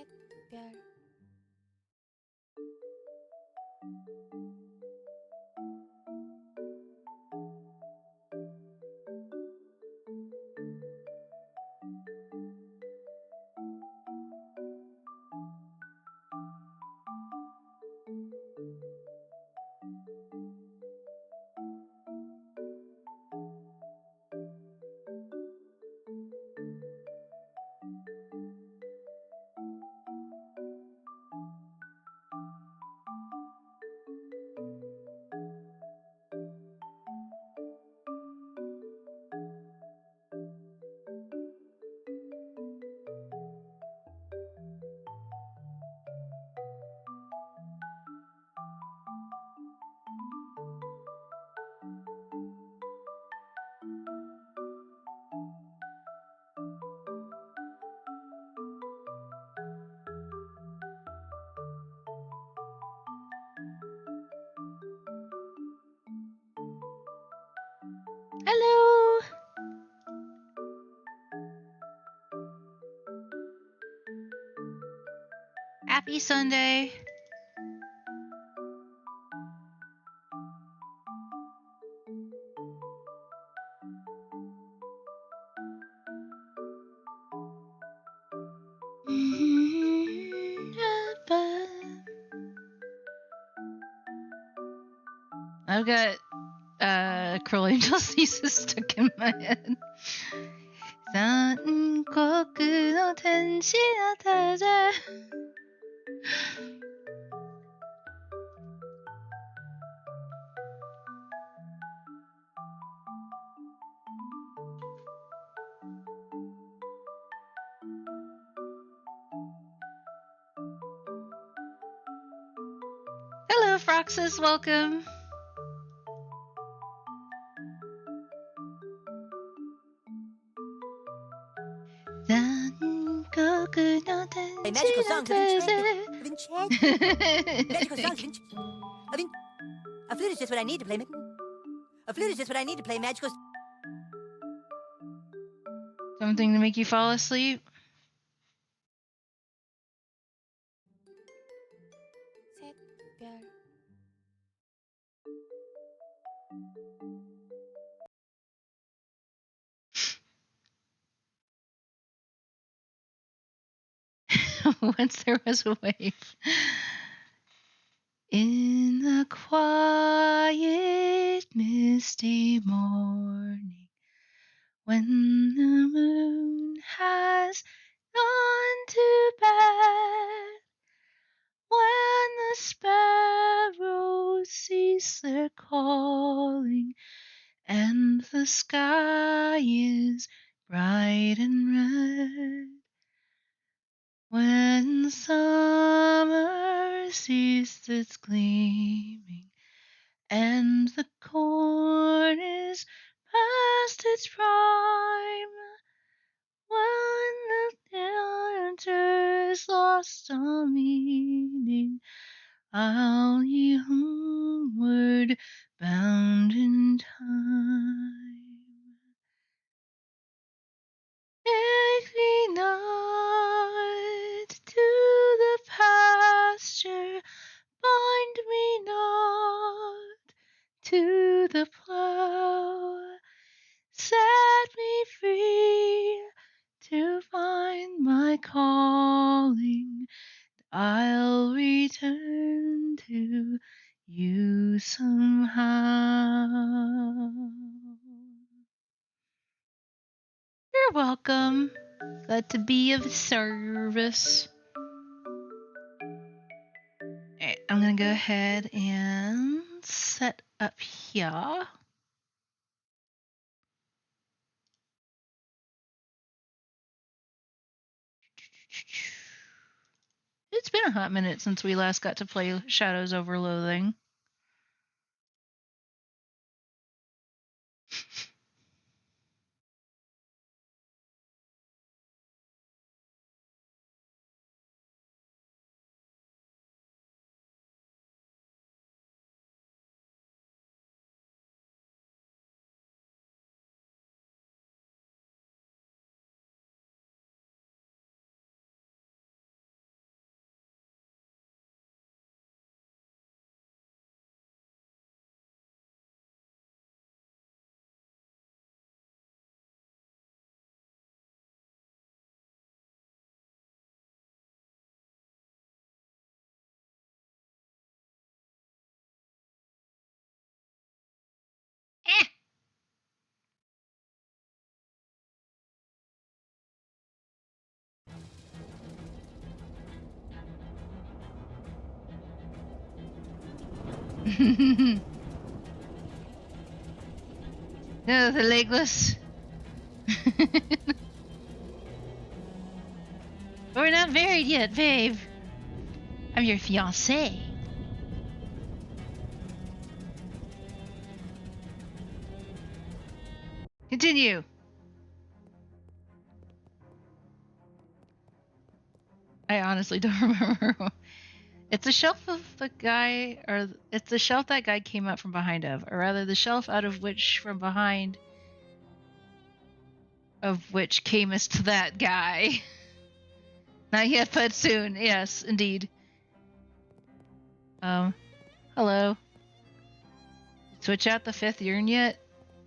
샛별 Hello! Happy Sunday! I've got Curl Angel's thesis stuck in my head. 残酷の天使の手で Hello, Froxus, welcome. Play magical songs of enchantment. Magical songs of a flute is just what I need to play. A flute is just what I need to play magical. Something to make you fall asleep. 샛별 Once there was a wave. In the quiet, misty morning, when the moon has gone to bed, when the sparrows cease their calling, and the sky is bright and red, when summer ceased its gleaming, and the corn is past its prime, when the winter is lost all meaning, I'll ye homeward bound in time. Take me not to the pasture, bind me not to the plow, set me free to find my calling. I'll return to you somehow. You're welcome. Glad to be of service. Alright, I'm gonna go ahead and set up here. It's been a hot minute since we last got to play Shadows over Loathing. No, the legless. We're not married yet, babe. I'm your fiancé. Continue. I honestly don't remember. It's a shelf of the guy, or it's the shelf that guy came out from behind of, or rather the shelf out of which from behind of which camest that guy. Not yet, but soon. Yes, indeed. Hello. Switch out the 5th urn yet?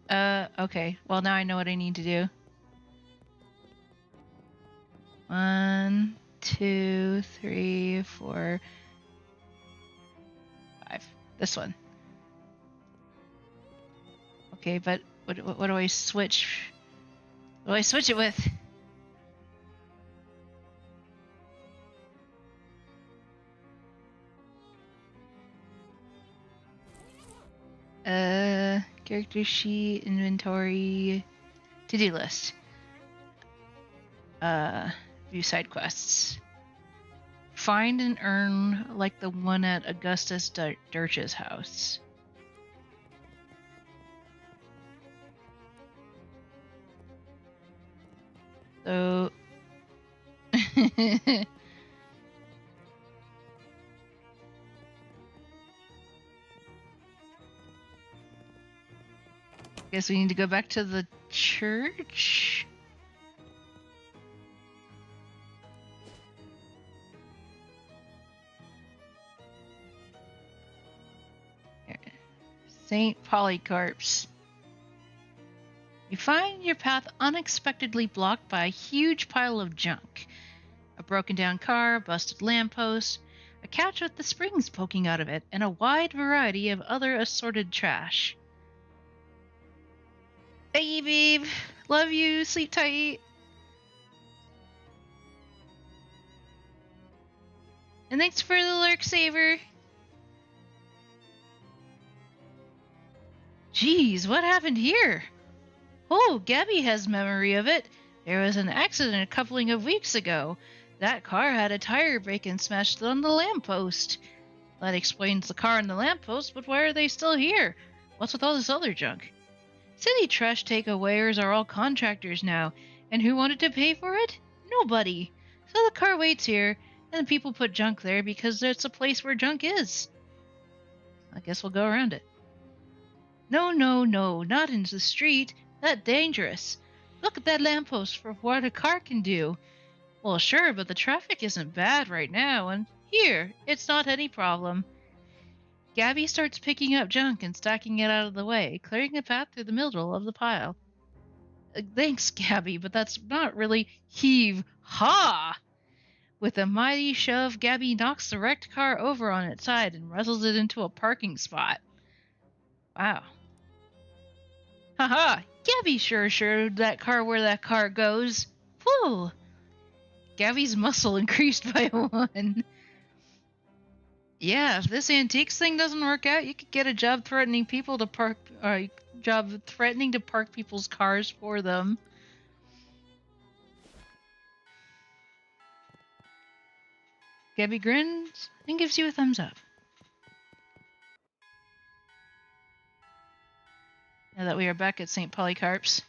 Okay. Well, now I know what I need to do. 1, 2, 3, 4, 5. This one. Okay, but what do I switch? What do I switch it with? Character sheet, inventory, to-do list. View side quests. Find an urn like the one at Augustus Dirch's house. So... Guess we need to go back to the church? St. Polycarp's. You find your path unexpectedly blocked by a huge pile of junk. A broken down car, a busted lamppost, a couch with the springs poking out of it, and a wide variety of other assorted trash. Hey, babe. Love you. Sleep tight. And thanks for the lurk saver. Geez, what happened here? Oh, Gabby has memory of it. There was an accident a coupling of weeks ago. That car had a tire break and smashed on the lamppost. That explains the car and the lamppost, but why are they still here? What's with all this other junk? City trash takeawayers are all contractors now, and who wanted to pay for it? Nobody. So the car waits here, and people put junk there because it's a place where junk is. I guess we'll go around it. No, not into the street. That's dangerous. Look at that lamppost for what a car can do. Well, sure, but the traffic isn't bad right now, and here, it's not any problem. Gabby starts picking up junk and stacking it out of the way, clearing a path through the middle of the pile. Thanks, Gabby, but that's not really heave-ha! With a mighty shove, Gabby knocks the wrecked car over on its side and wrestles it into a parking spot. Wow. Haha! Gabby sure showed that car where that car goes. Whew! Gabby's muscle increased by 1. Yeah, if this antiques thing doesn't work out, you could get a job threatening people to park people's cars for them. Gabby grins and gives you a thumbs up. Now that we are back at St. Polycarp's.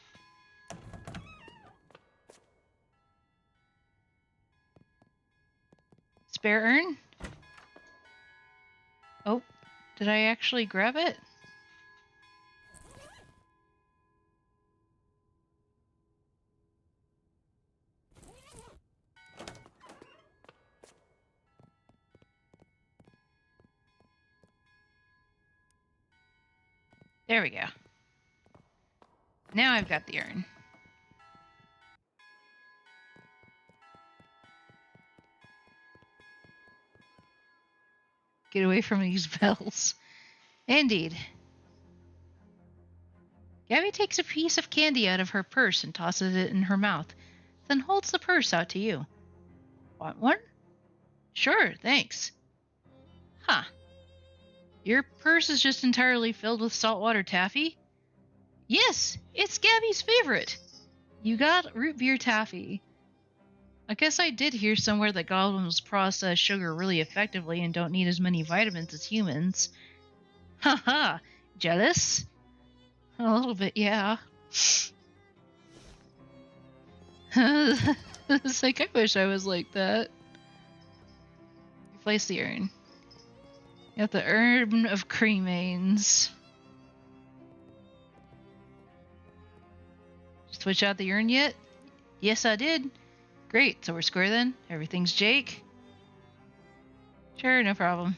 Spare urn? Oh, did I actually grab it? There we go. Now I've got the urn. Get away from these bells. Indeed. Gabby takes a piece of candy out of her purse and tosses it in her mouth, then holds the purse out to you. Want one? Sure, thanks. Huh. Your purse is just entirely filled with saltwater taffy? Yes, it's Gabby's favorite. You got root beer taffy. I guess I did hear somewhere that goblins process sugar really effectively and don't need as many vitamins as humans. Haha, jealous? A little bit, yeah. It's like, I wish I was like that. Replace the urn. You got the urn of cremains. Switch out the urn yet? Yes, I did. Great, so we're square then? Everything's Jake? Sure, no problem.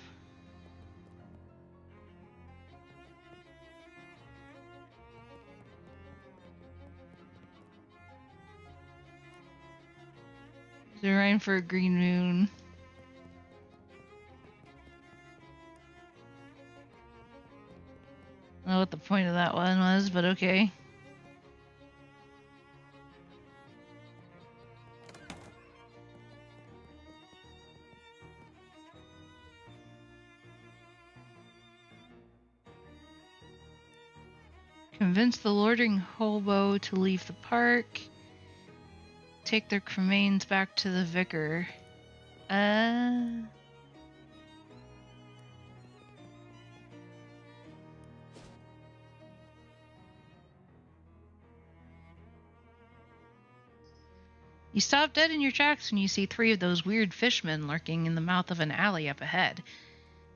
They're running for a green moon. I don't know what the point of that one was, but okay. Convince the loitering hobo to leave the park. Take their cremains back to the vicar. You stop dead in your tracks when you see 3 of those weird fishmen lurking in the mouth of an alley up ahead.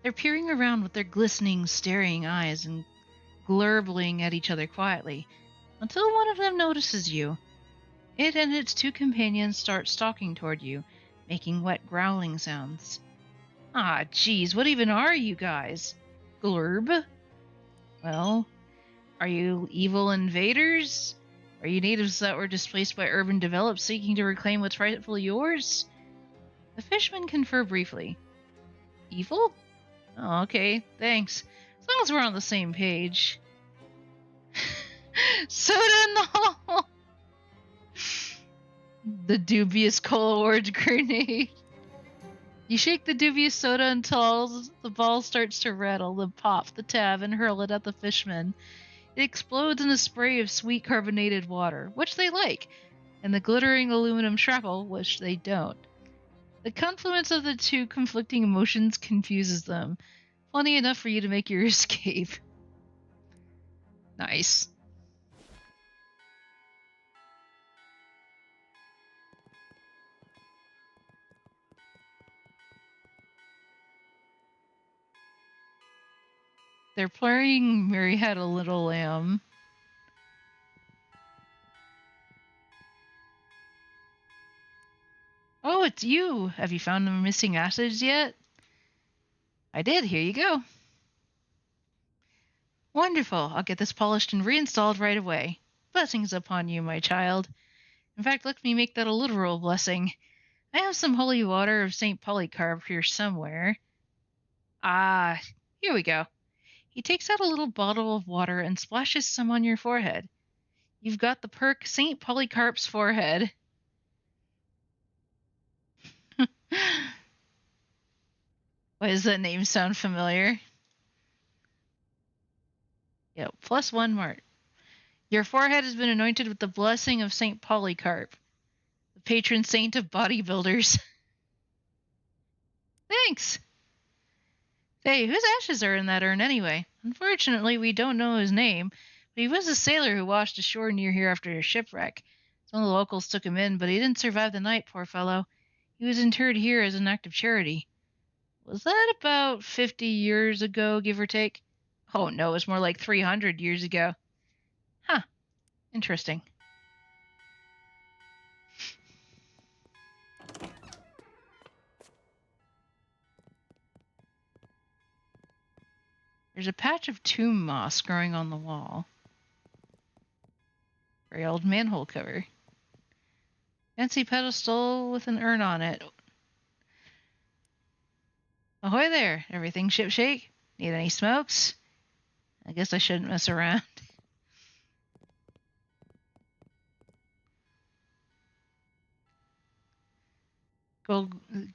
They're peering around with their glistening, staring eyes and glurbling at each other quietly, until one of them notices you. It and its 2 companions start stalking toward you, making wet growling sounds. Ah, geez, what even are you guys? Glurb? Well, are you evil invaders? Are you natives that were displaced by urban development seeking to reclaim what's rightfully yours? The fishmen confer briefly. Evil? Oh, okay, thanks. As long as we're on the same page. Soda in the hall! The dubious cola orange grenade. You shake the dubious soda until the ball starts to rattle, then pop the tab and hurl it at the fishmen. It explodes in a spray of sweet carbonated water, which they like, and the glittering aluminum shrapnel, which they don't. The confluence of the 2 conflicting emotions confuses them. Plenty enough for you to make your escape. Nice. They're playing Mary Had a Little Lamb. Oh, it's you! Have you found the missing acids yet? I did, here you go. Wonderful, I'll get this polished and reinstalled right away. Blessings upon you, my child. In fact, let me make that a literal blessing. I have some holy water of St. Polycarp here somewhere. Ah, here we go. He takes out a little bottle of water and splashes some on your forehead. You've got the perk St. Polycarp's forehead. Why does that name sound familiar? Yep, +1 mark. Your forehead has been anointed with the blessing of St. Polycarp, the patron saint of bodybuilders. Thanks! Hey, whose ashes are in that urn anyway? Unfortunately, we don't know his name, but he was a sailor who washed ashore near here after a shipwreck. Some of the locals took him in, but he didn't survive the night, poor fellow. He was interred here as an act of charity. Was that about 50 years ago, give or take? Oh no, it's more like 300 years ago. Huh. Interesting. There's a patch of tomb moss growing on the wall. Very old manhole cover. Fancy pedestal with an urn on it. Ahoy there! Everything shipshape? Need any smokes? I guess I shouldn't mess around.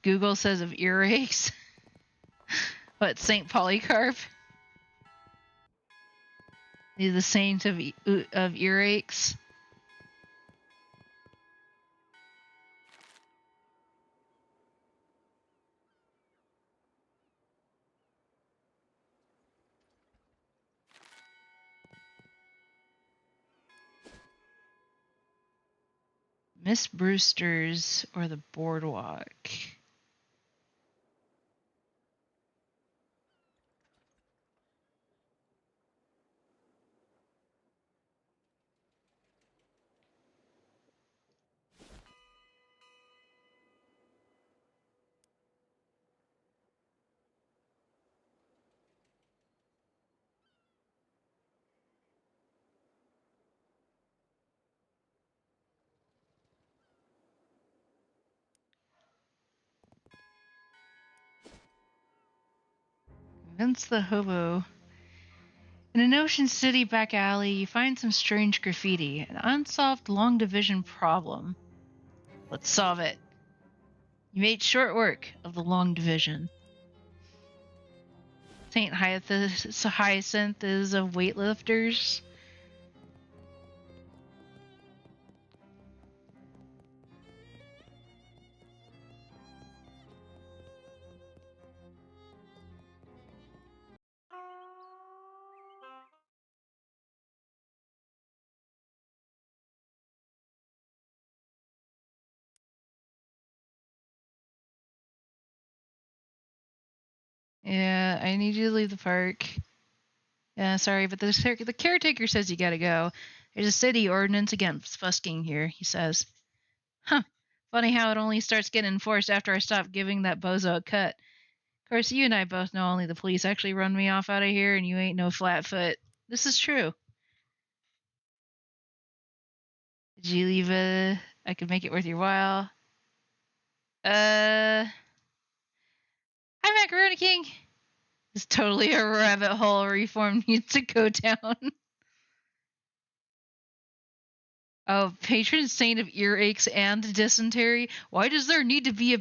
Google says of earaches. What, St. Polycarp? The saint of earaches. Miss Brewster's or the boardwalk. Vince the hobo. In an Ocean City back alley, you find some strange graffiti, an unsolved long division problem. Let's solve it. You made short work of the long division. Saint Hyacinth is of weightlifters. Yeah, I need you to leave the park. Yeah, sorry, but the caretaker says you gotta go. There's a city ordinance against busking here, he says. Huh. Funny how it only starts getting enforced after I stop giving that bozo a cut. Of course, you and I both know only the police actually run me off out of here, and you ain't no flatfoot. This is true. Did you leave I could make it worth your while? Hi, Macaroni King! It's totally a rabbit hole Reform needs to go down. Oh, patron saint of earaches and dysentery. Why does there need to be a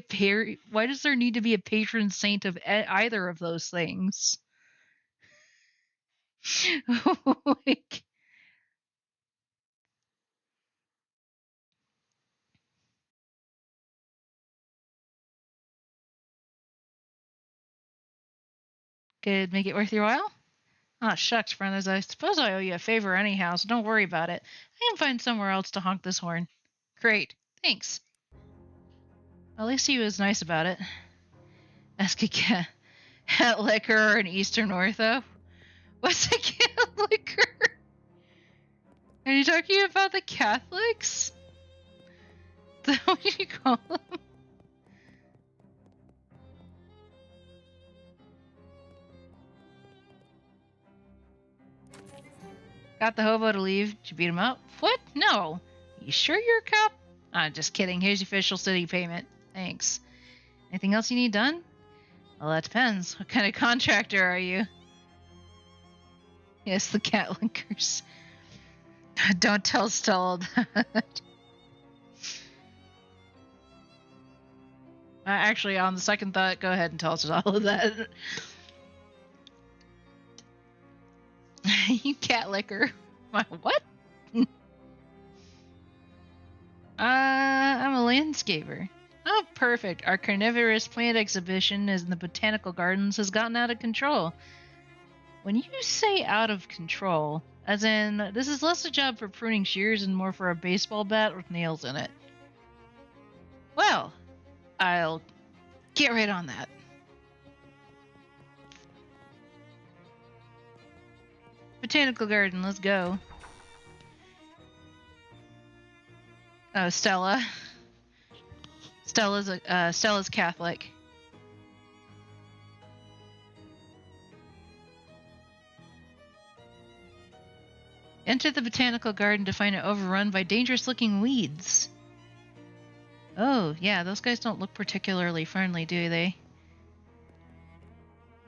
patron saint of either of those things? Like, could make it worth your while? Ah, shucks, friends. I suppose I owe you a favor anyhow, so don't worry about it. I can find somewhere else to honk this horn. Great. Thanks. At least he was nice about it. Ask a cat liquor or an Eastern Ortho. What's a cat liquor? Are you talking about the Catholics? Is that what you call them? Got the hobo to leave. Did you beat him up? What? No. You sure you're a cop? Just kidding. Here's your official city payment. Thanks. Anything else you need done? Well, that depends. What kind of contractor are you? Yes, the cat linkers. Don't tell Stella that. Actually, on the second thought, go ahead and tell us all of that. You cat licker. What? I'm a landscaper. Oh, perfect. Our carnivorous plant exhibition in the botanical gardens has gotten out of control. When you say out of control, as in, this is less a job for pruning shears and more for a baseball bat with nails in it. Well, I'll get right on that. Botanical garden, let's go. Oh, Stella. Stella's Catholic. Enter the botanical garden to find it overrun by dangerous-looking weeds. Oh, yeah, those guys don't look particularly friendly, do they?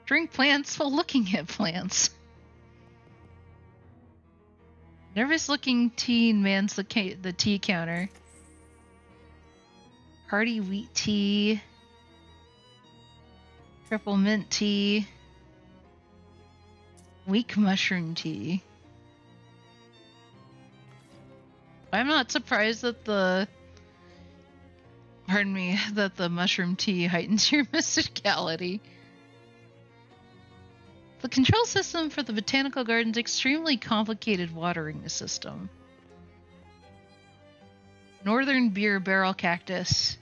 Drink plants while looking at plants. Nervous-looking teen mans the tea counter. Hearty wheat tea. Triple mint tea. Weak mushroom tea. I'm not surprised that that the mushroom tea heightens your mysticality. The control system for the botanical garden's extremely complicated watering system. Northern beer barrel cactus.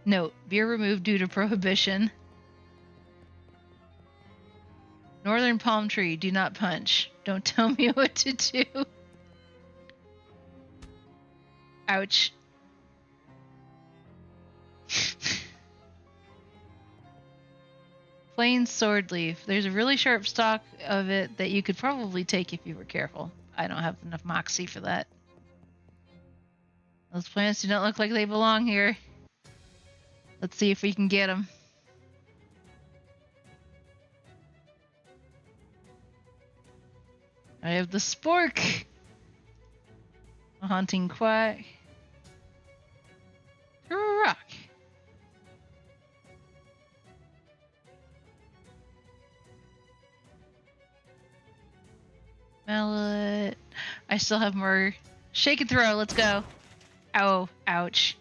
Note, beer removed due to prohibition. Northern palm tree, do not punch. Don't tell me what to do. Ouch. Plain sword leaf. There's a really sharp stalk of it that you could probably take if you were careful. I don't have enough moxie for that. Those plants do not look like they belong here. Let's see if we can get them. I have the spork. A haunting quack. Rock. Mallet. I still have more. Shake and throw. Let's go. Ow. Ouch.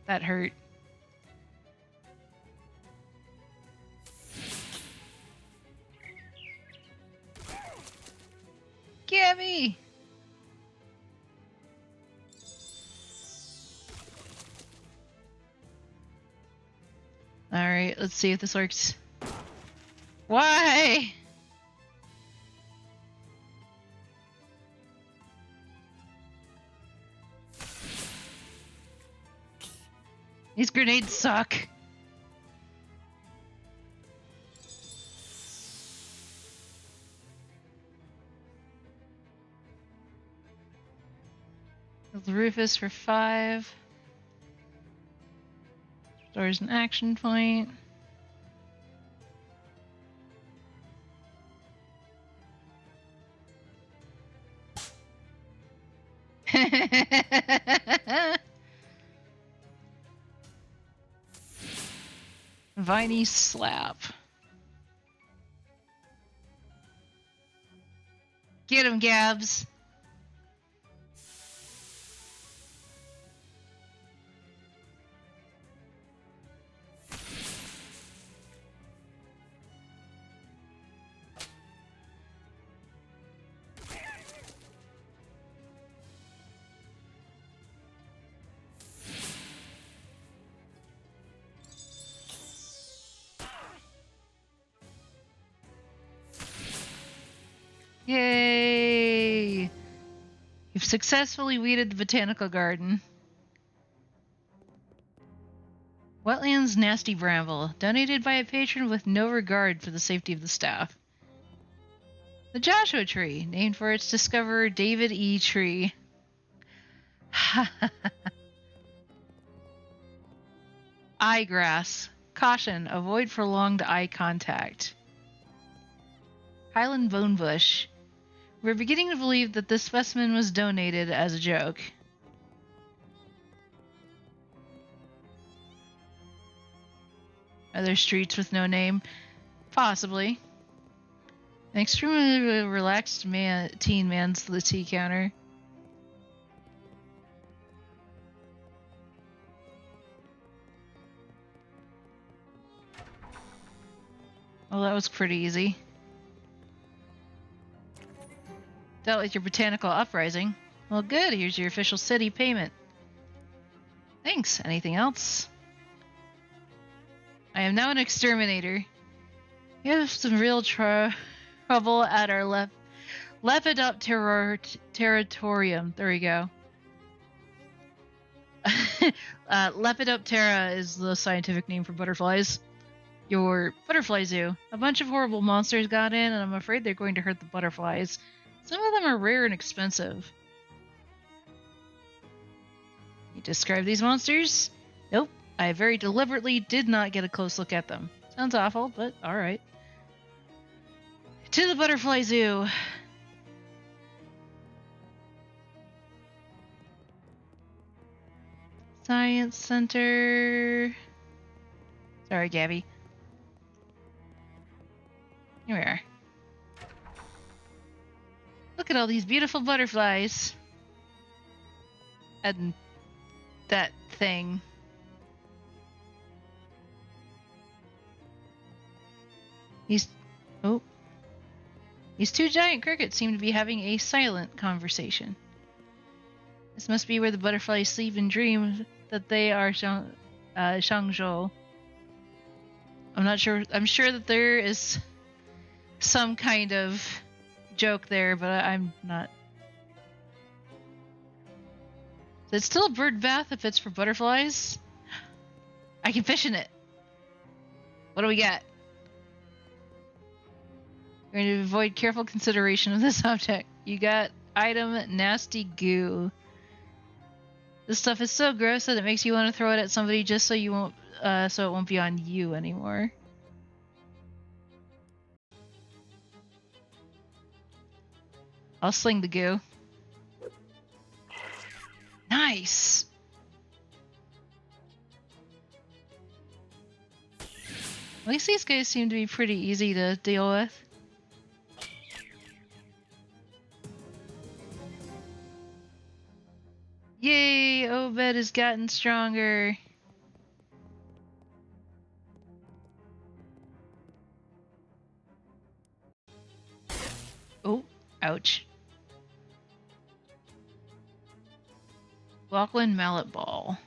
That hurt. Gabby! Alright, let's see if this works. Why? These grenades suck. The Rufus for 5. Stores an action point. Viney slap. Get him, Gabs. Yay! You've successfully weeded the botanical garden. Wetlands Nasty Bramble, donated by a patron with no regard for the safety of the staff. The Joshua Tree, named for its discoverer David E. Tree. Eyegrass. Caution, avoid prolonged eye contact. Highland Bonebush. We're beginning to believe that this specimen was donated as a joke. Are there streets with no name? Possibly. An extremely relaxed teen mans the tea counter. Well, that was pretty easy. Dealt with your botanical uprising. Well, good. Here's your official city payment. Thanks. Anything else? I am now an exterminator. We have some real trouble at our Lepidopteratorium. There we go. Lepidoptera is the scientific name for butterflies. Your butterfly zoo. A bunch of horrible monsters got in, and I'm afraid they're going to hurt the butterflies. Some of them are rare and expensive. You describe these monsters? Nope. I very deliberately did not get a close look at them. Sounds awful, but alright. To the butterfly zoo. Science Center. Sorry, Gabby. Here we are. Look at all these beautiful butterflies. And that thing. These two giant crickets seem to be having a silent conversation. This must be where the butterflies sleep and dream that they are Shangzhou. I'm not sure. I'm sure that there is some kind of joke there, but I'm not. Is it still a bird bath if it's for butterflies? I can fish in it. What do we got? We're going to avoid careful consideration of this object. You got item nasty goo. This stuff is so gross that it makes you want to throw it at somebody just so you won't, so it won't be on you anymore. I'll sling the goo. Nice! At least these guys seem to be pretty easy to deal with. Yay! Obed has gotten stronger. Oh, ouch. Lachlan Mallet Ball.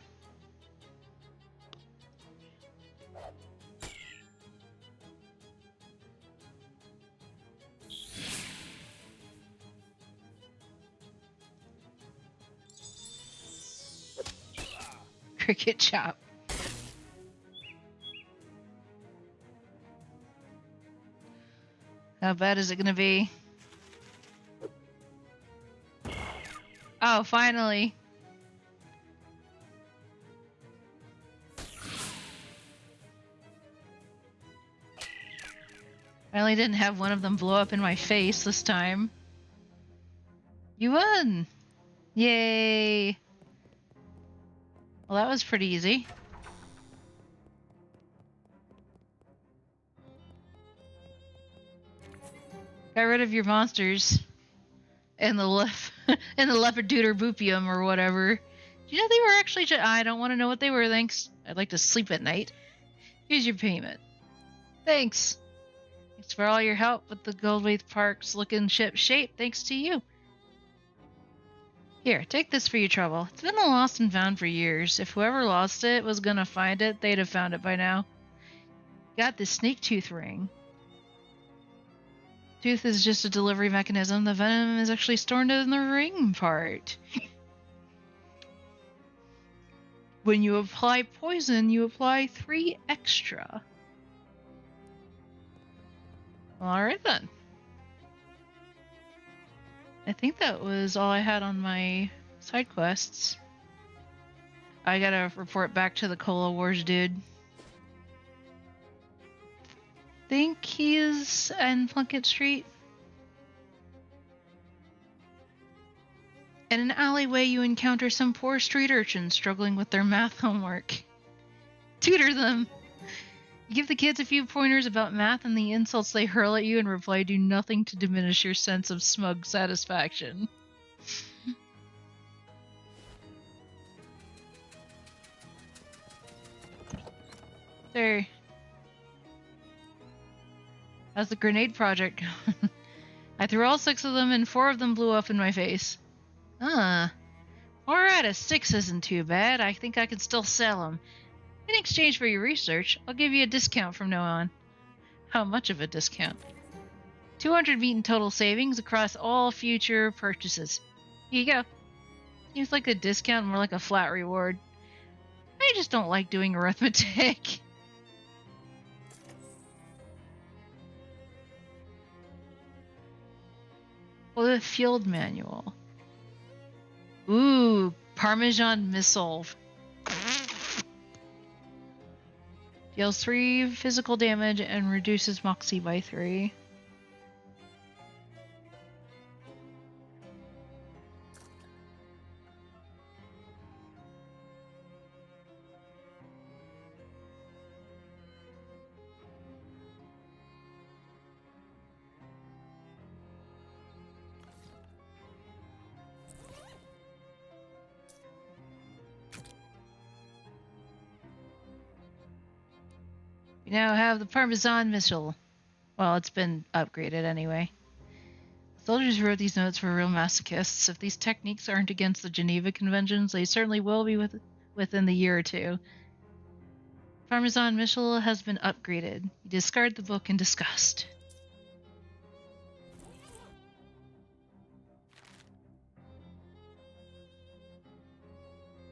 Cricket chop. How bad is it gonna be? Oh, finally. I only didn't have one of them blow up in my face this time. You won! Yay! Well, that was pretty easy. Got rid of your monsters. And the and the lepiduder boopium or whatever. Do you know they were actually I don't want to know what they were, thanks. I'd like to sleep at night. Here's your payment. Thanks. Thanks for all your help with the Goldwaith Park's looking ship shape, thanks to you. Here, take this for your trouble. It's been lost and found for years. If whoever lost it was gonna find it, they'd have found it by now. Got this snake tooth ring. Tooth is just a delivery mechanism. The venom is actually stored in the ring part. When you apply poison, you apply 3 extra. Alright then. I think that was all I had on my side quests. I gotta report back to the Cola Wars dude. Think he's in Plunkett Street. In an alleyway, you encounter some poor street urchins struggling with their math homework. Tutor them! You give the kids a few pointers about math, and the insults they hurl at you in reply do nothing to diminish your sense of smug satisfaction. There. How's the grenade project going? I threw all 6 of them, and 4 of them blew up in my face. 4 out of 6 isn't too bad. I think I can still sell them. In exchange for your research, I'll give you a discount from now on. How much of a discount? 200 meat in total savings across all future purchases. Here you go. Seems like a discount, more like a flat reward. I just don't like doing arithmetic. Well, the field manual. Ooh, Parmesan missile. Deals 3 physical damage and reduces Moxie by 3. We now have the Parmesan missile. Well, it's been upgraded anyway. Soldiers who wrote these notes were real masochists. If these techniques aren't against the Geneva Conventions, they certainly will be within the year or two. Parmesan missile has been upgraded. You discard the book in disgust.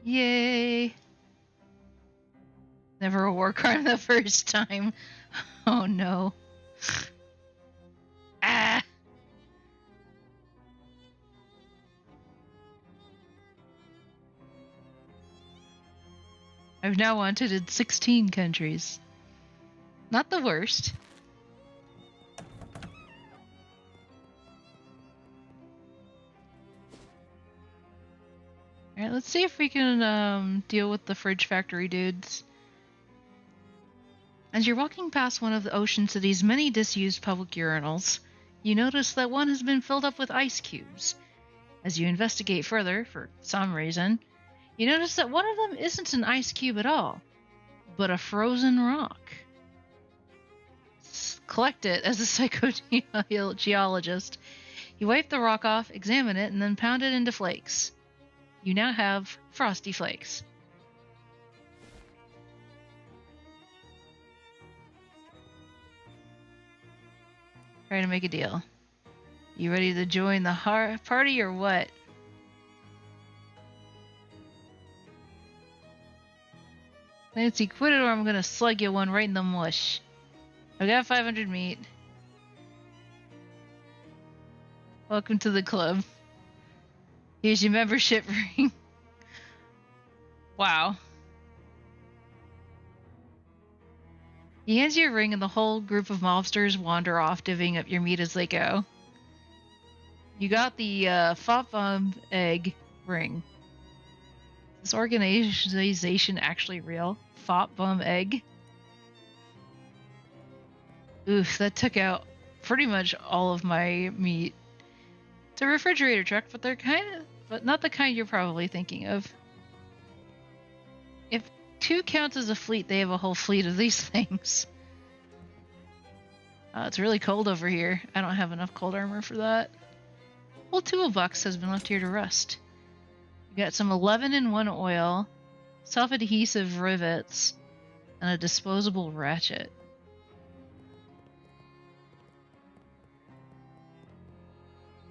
Yay! Never a war crime the first time. Oh no. Ah! I've now wanted in 16 countries. Not the worst. Alright, let's see if we can deal with the fridge factory dudes. As you're walking past one of the Ocean City's many disused public urinals, you notice that one has been filled up with ice cubes. As you investigate further, for some reason, you notice that one of them isn't an ice cube at all, but a frozen rock. Collect it as a psychogeologist. You wipe the rock off, examine it, and then pound it into flakes. You now have Frosty Flakes. Try to make a deal. You ready to join the party or what? Nancy, quit it or I'm gonna slug you one right in the mush. I've got 500 meat. Welcome to the club. Here's your membership ring. Wow. He hands you a ring and the whole group of mobsters wander off, divvying up your meat as they go. You got the Fop Bomb Egg ring. Is this organization actually real? Fop Bum Egg? Oof, that took out pretty much all of my meat. It's a refrigerator truck, but but not the kind you're probably thinking of. If 2 counts as a fleet, they have a whole fleet of these things. It's really cold over here. I don't have enough cold armor for that. Whole toolbox has been left here to rust. You got some 11-in-1 oil, self-adhesive rivets, and a disposable ratchet.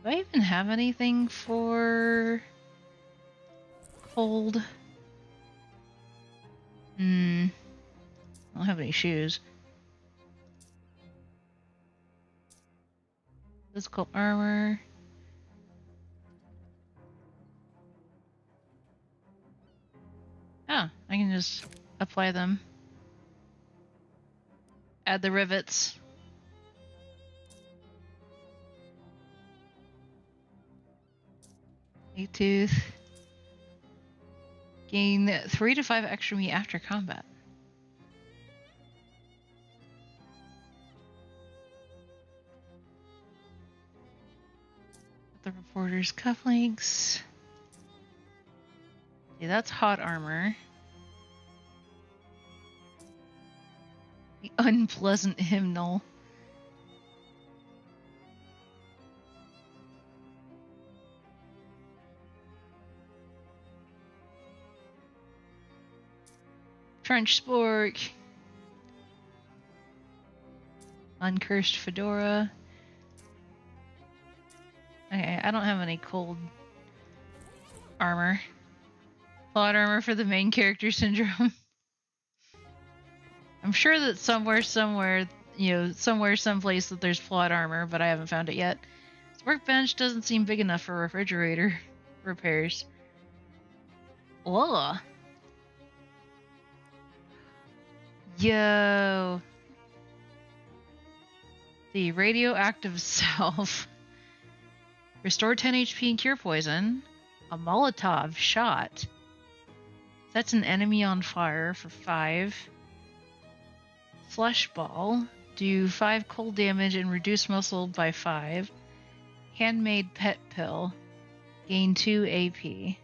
Do I even have anything for cold? I don't have any shoes. Physical armor. Oh, I can just apply them. Add the rivets. Tooth. Gain 3 to 5 extra meat after combat. The reporter's cufflinks. Okay, that's hot armor. The unpleasant hymnal. Trench spork. Uncursed fedora. Okay, I don't have any cold armor. Plot armor for the main character syndrome. I'm sure that somewhere, someplace that there's plot armor, but I haven't found it yet. This workbench doesn't seem big enough for refrigerator repairs. Whoa. Yo. The radioactive self. Restore 10 HP and cure poison. A Molotov shot. Sets an enemy on fire for 5. Flesh ball. Do 5 cold damage and reduce muscle by 5. Handmade pet pill. Gain 2 AP.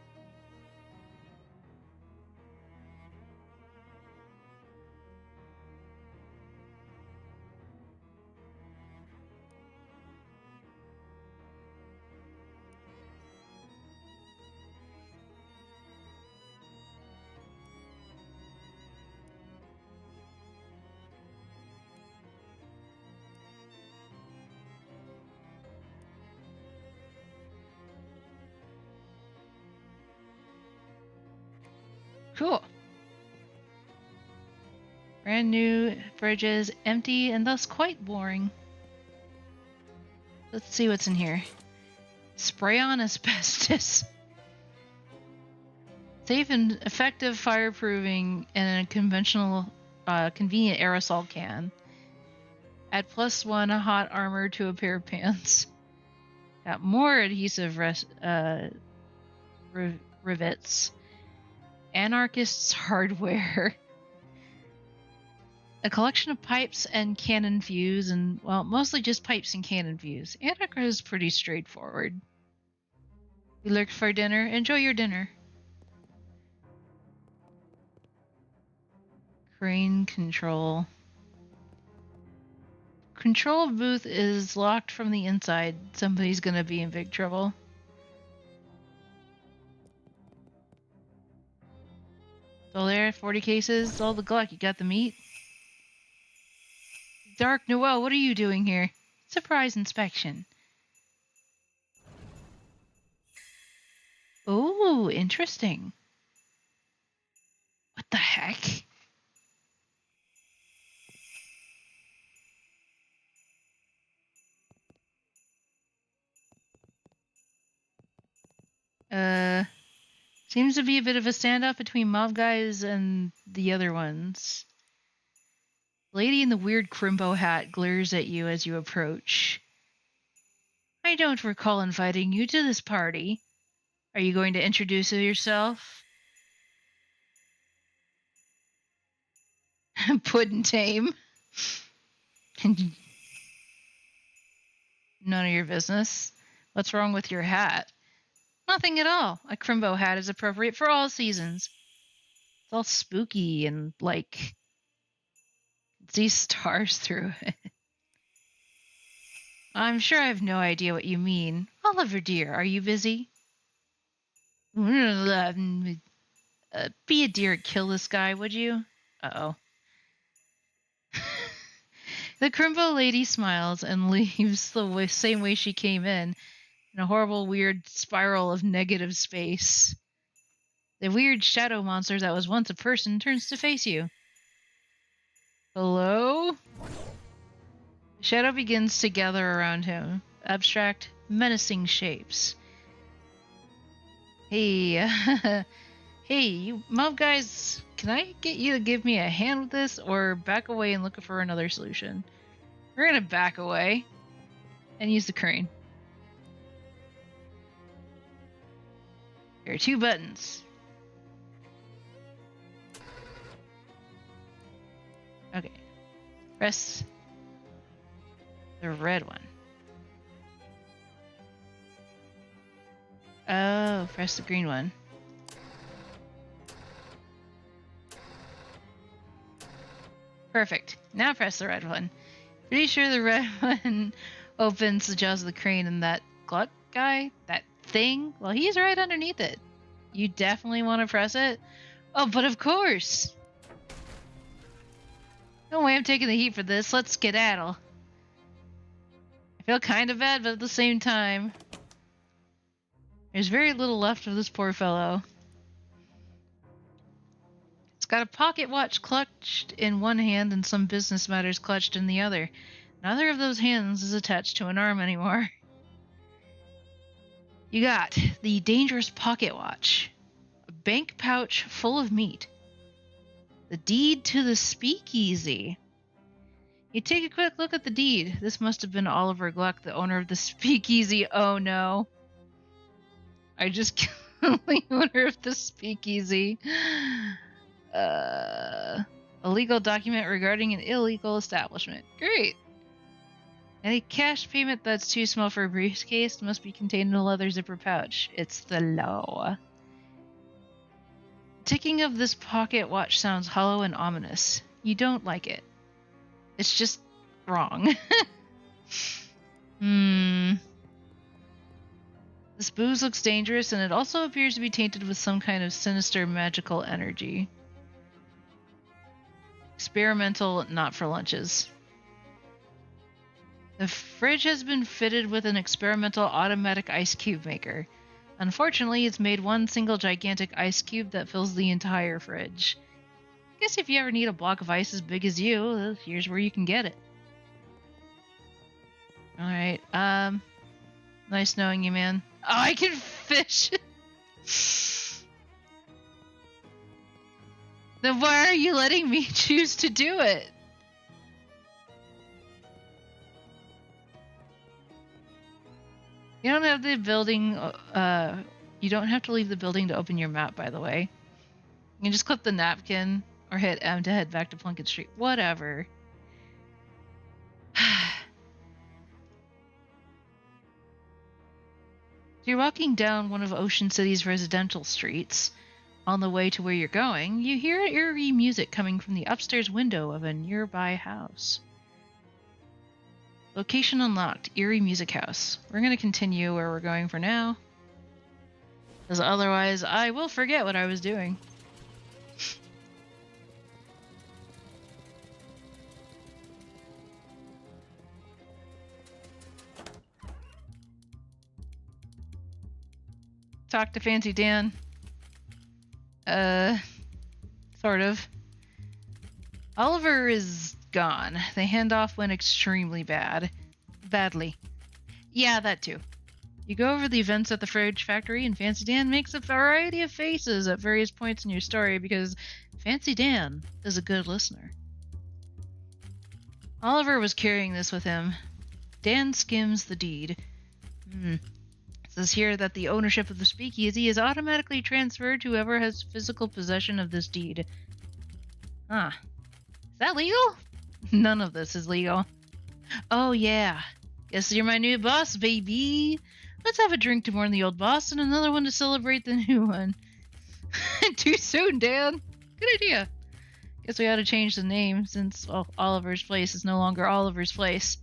Brand new fridge is empty and thus quite boring. Let's see what's in here. Spray on asbestos. Safe and effective fireproofing in a conventional, convenient aerosol can. Add +1 hot armor to a pair of pants. Got more adhesive rivets. Anarchist's hardware. A collection of pipes and cannon fuse, and, well, mostly just pipes and cannon fuse. Anarchist is pretty straightforward. You lurked for dinner? Enjoy your dinner. Crane control. Control booth is locked from the inside. Somebody's gonna be in big trouble. All there, 40 cases, all the gluck. You got the meat? Dark Noel, what are you doing here? Surprise inspection. Oh, interesting. What the heck? Seems to be a bit of a standoff between mob guys and the other ones. Lady in the weird crimbo hat glares at you as you approach. I don't recall inviting you to this party. Are you going to introduce yourself? Puddin' tame. None of your business. What's wrong with your hat? Nothing at all. A crimbo hat is appropriate for all seasons. It's all spooky and, like, see stars through it. I'm sure I have no idea what you mean. Oliver, dear, are you busy? Be a dear and kill this guy, would you? Uh-oh. The crimbo lady smiles and leaves the same way she came in a horrible, weird spiral of negative space. The weird shadow monster that was once a person turns to face you. Hello? The shadow begins to gather around him. Abstract, menacing shapes. Hey, hey, you mob guys, can I get you to give me a hand with this or back away and look for another solution? We're gonna back away and use the crane. There are 2 buttons. Okay. Press the red one. Oh, press the green one. Perfect. Now press the red one. Pretty sure the red one opens the jaws of the crane and that gluck guy, that thing, well, he's right underneath it. You definitely want to press it? Oh, but of course! No way I'm taking the heat for this. Let's skedaddle. I feel kind of bad, but at the same time, there's very little left of this poor fellow. It's got a pocket watch clutched in one hand and some business matters clutched in the other. Neither of those hands is attached to an arm anymore. You got the dangerous pocket watch, a bank pouch full of meat, the deed to the speakeasy. You take a quick look at the deed. This must have been Oliver Gluck, the owner of the speakeasy. Oh no. I just killed the owner of the speakeasy. A legal document regarding an illegal establishment. Great. Any cash payment that's too small for a briefcase must be contained in a leather zipper pouch. It's the law. Ticking of this pocket watch sounds hollow and ominous. You don't like it. It's just wrong. This booze looks dangerous, and it also appears to be tainted with some kind of sinister magical energy. Experimental, not for lunches. The fridge has been fitted with an experimental automatic ice cube maker. Unfortunately, it's made one single gigantic ice cube that fills the entire fridge. Guess if you ever need a block of ice as big as you, here's where you can get it. Alright, nice knowing you, man. Oh, I can fish! Then why are you letting me choose to do it? You don't have the building, you don't have to leave the building to open your map, by the way. You can just click the napkin or hit M to head back to Plunkett Street. Whatever. You're walking down one of Ocean City's residential streets. On the way to where you're going, you hear eerie music coming from the upstairs window of a nearby house. Location unlocked, eerie music house. We're going to continue where we're going for now. Because otherwise, I will forget what I was doing. Talk to Fancy Dan. Sort of. Oliver is gone. The handoff went extremely badly. Yeah, that too. You go over the events at the fridge factory, and Fancy Dan makes a variety of faces at various points in your story because Fancy Dan is a good listener. Oliver was carrying this with him. Dan skims the deed. It says here that the ownership of the speakeasy is automatically transferred to whoever has physical possession of this deed. Is that legal? None of this is legal. Oh yeah. Guess you're my new boss, baby. Let's have a drink to mourn the old boss and another one to celebrate the new one. Too soon, Dan. Good idea. Guess we ought to change the name since, well, Oliver's Place is no longer Oliver's Place.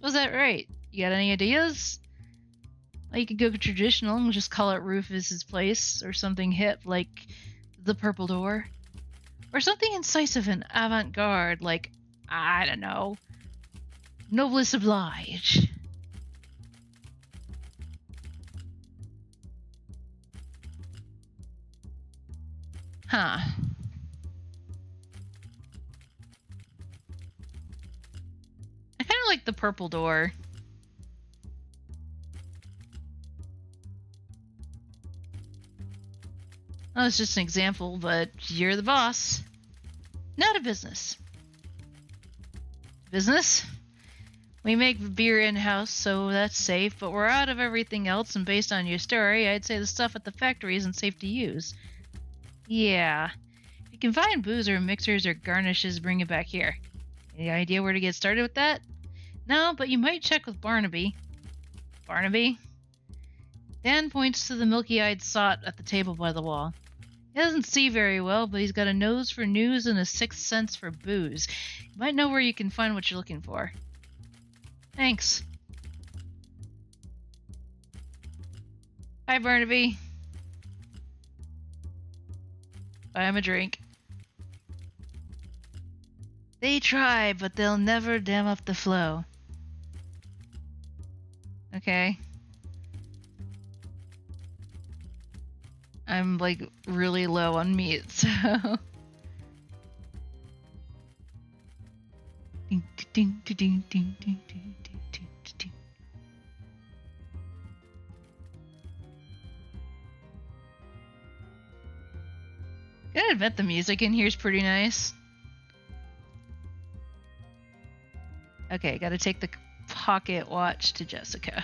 Was that right? You got any ideas? Well, you could go traditional and just call it Rufus's Place, or something hip like the Purple Door. Or something incisive and avant-garde like, I don't know, Noblesse Oblige. Huh. I kind of like the Purple Door. Well, it's just an example, but you're the boss. Not a business. Business? We make beer in-house, so that's safe, but we're out of everything else, and based on your story, I'd say the stuff at the factory isn't safe to use. Yeah. If you can find booze or mixers or garnishes, bring it back here. Any idea where to get started with that? No, but you might check with Barnaby. Barnaby? Dan points to the milky-eyed sot at the table by the wall. He doesn't see very well, but he's got a nose for news and a sixth sense for booze. You might know where you can find what you're looking for. Thanks. Hi, Barnaby. Buy him a drink. They try, but they'll never dam up the flow. Okay. I'm like really low on meat, so. Ding, ding, ding, ding, ding, ding, ding, ding, ding. Gotta admit, the music in here is pretty nice. Okay, gotta take the pocket watch to Jessica.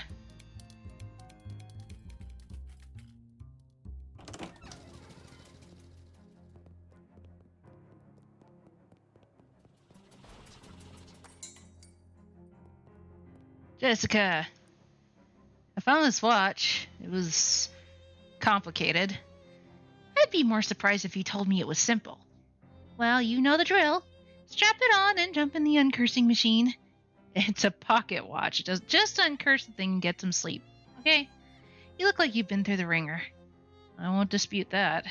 Jessica, I found this watch. It was complicated. I'd be more surprised if you told me it was simple. Well, you know the drill. Strap it on and jump in the uncursing machine. It's a pocket watch. It does just uncurse the thing and get some sleep. Okay? You look like you've been through the ringer. I won't dispute that.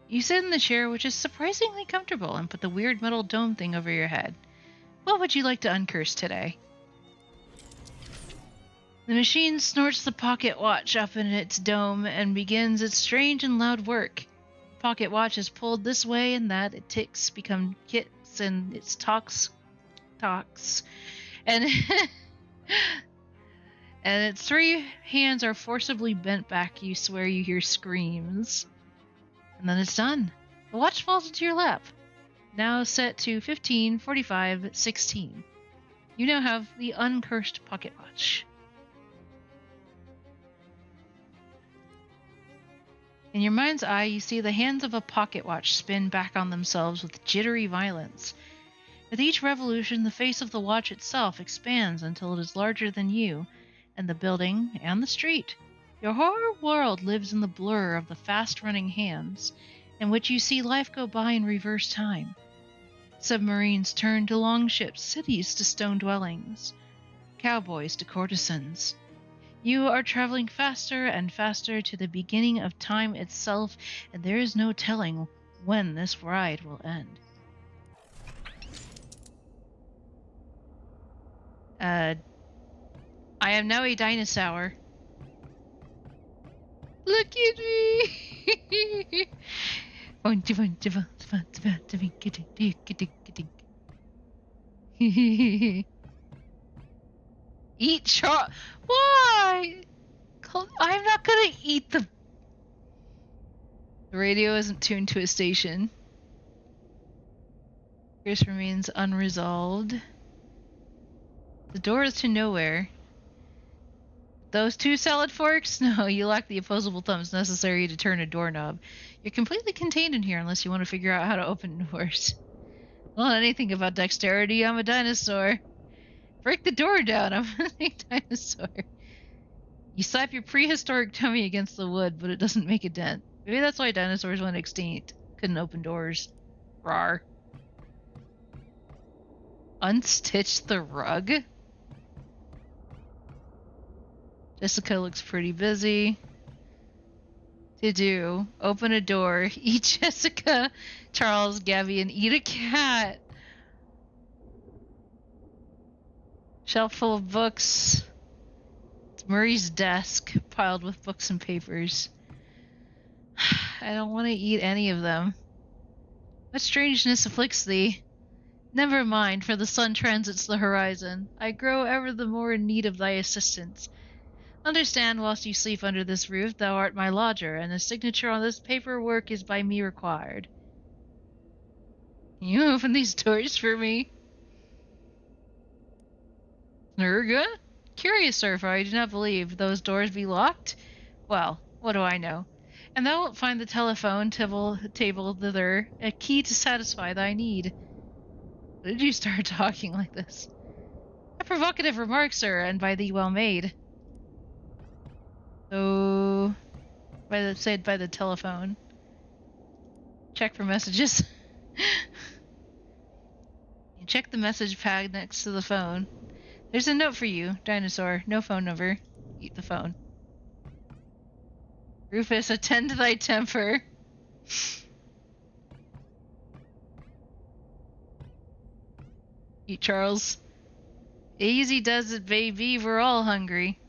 You sit in the chair, which is surprisingly comfortable, and put the weird metal dome thing over your head. What would you like to uncurse today? The machine snorts the pocket watch up in its dome and begins its strange and loud work. The pocket watch is pulled this way and that. It ticks, becomes kicks, and it talks. And and its three hands are forcibly bent back. You swear you hear screams. And then it's done. The watch falls into your lap. Now set to 15, 45, 16. You now have the uncursed pocket watch. In your mind's eye, you see the hands of a pocket watch spin back on themselves with jittery violence. With each revolution, the face of the watch itself expands until it is larger than you, and the building, and the street. Your whole world lives in the blur of the fast-running hands, in which you see life go by in reverse time. Submarines turn to longships, cities to stone dwellings, cowboys to courtesans. You are traveling faster and faster to the beginning of time itself, and there is no telling when this ride will end. I am now a dinosaur. Look at me! Eat Charles. Why? I'm not gonna eat the. The radio isn't tuned to a station. Case remains unresolved. The door is to nowhere. Those two salad forks? No, you lack the opposable thumbs necessary to turn a doorknob. You're completely contained in here unless you want to figure out how to open doors. Well, anything about dexterity, I'm a dinosaur. Break the door down, I'm a dinosaur. You slap your prehistoric tummy against the wood, but it doesn't make a dent. Maybe that's why dinosaurs went extinct. Couldn't open doors. Rawr. Unstitch the rug? Jessica looks pretty busy. To do. Open a door. Eat Jessica, Charles, Gabby, and eat a cat. Shelf full of books. It's Murray's desk, piled with books and papers. I don't want to eat any of them. What strangeness afflicts thee? Never mind, for the sun transits the horizon. I grow ever the more in need of thy assistance. Understand, whilst you sleep under this roof, thou art my lodger, and a signature on this paperwork is by me required. Can you open these doors for me? Nurga? Curious, sir, for I do not believe those doors be locked. Well, what do I know? And thou wilt find the telephone table thither, a key to satisfy thy need. When did you start talking like this? A provocative remark, sir, and by thee well made. So, said by the telephone. Check for messages. You check the message pad next to the phone. There's a note for you, dinosaur. No phone number. Eat the phone. Rufus, attend to thy temper. Eat Charles. Easy does it, baby. We're all hungry.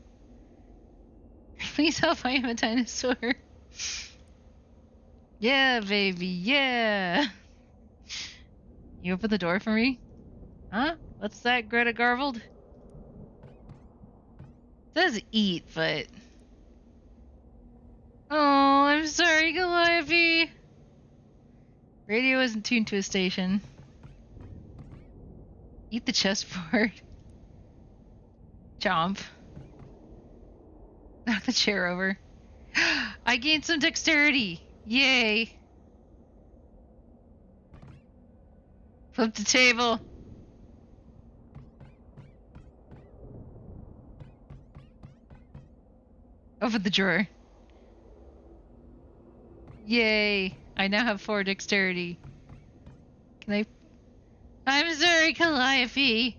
Please help, I am a dinosaur. Yeah, baby, yeah. You open the door for me? Huh? What's that, Greta Garbled? It says eat, but... Oh, I'm sorry, Calliope. Radio isn't tuned to a station. Eat the chessboard. Chomp. Knock the chair over. I gained some dexterity. Yay. Flip the table. Open the drawer. Yay. I now have 4 dexterity. Can I... I'm sorry, Calliope.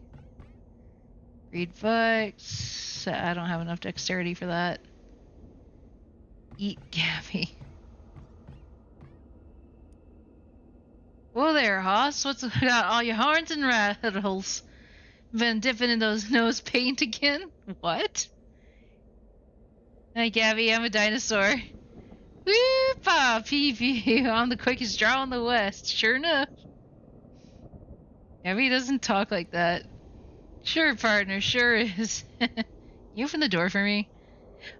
Read books. I don't have enough dexterity for that. Eat Gabby. Whoa there, Hoss. What's got all your horns and rattles? Been dipping in those nose paint again? What? Hi, Gabby. I'm a dinosaur. Whoop-ah, pee-pee. I'm the quickest draw in the West. Sure enough. Gabby doesn't talk like that. Sure, partner. Sure is. You open the door for me?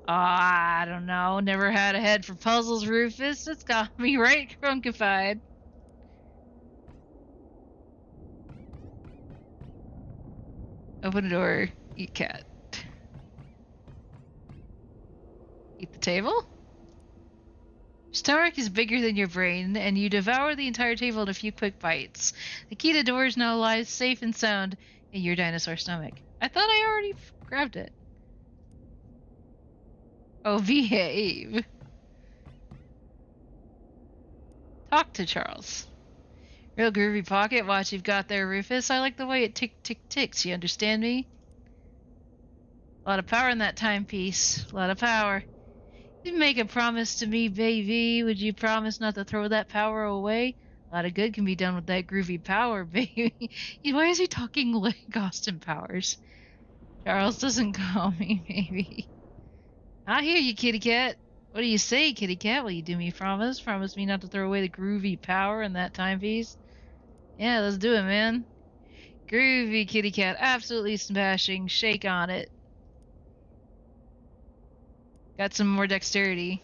Oh, I don't know. Never had a head for puzzles, Rufus. It's got me right crunkified. Open the door. Eat cat. Eat the table? Your stomach is bigger than your brain, and you devour the entire table in a few quick bites. The key to the doors now lies safe and sound in your dinosaur stomach. I thought I already grabbed it. Oh, behave. Talk to Charles. Real groovy pocket watch you've got there, Rufus. I like the way it tick-tick-ticks. You understand me? A lot of power in that timepiece. A lot of power. You make a promise to me, baby. Would you promise not to throw that power away? A lot of good can be done with that groovy power, baby. Why is he talking like Austin Powers? Charles doesn't call me, baby. I hear you, kitty cat. What do you say, kitty cat? Will you do me a promise? Promise me not to throw away the groovy power in that timepiece? Yeah, let's do it, man. Groovy, kitty cat. Absolutely smashing. Shake on it. Got some more dexterity.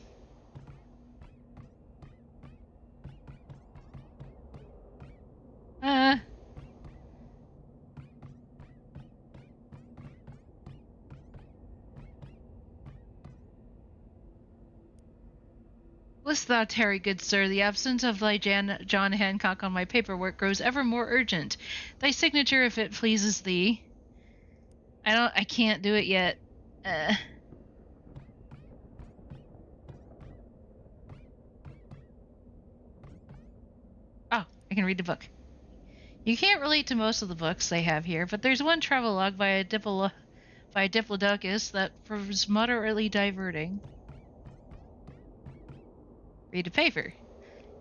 List thou tarry, good sir, the absence of thy John Hancock on my paperwork grows ever more urgent. Thy signature, if it pleases thee. I can't do it yet. Oh, I can read the book. You can't relate to most of the books they have here, but there's one travelogue by a Diplodocus that proves moderately diverting. Read a paper.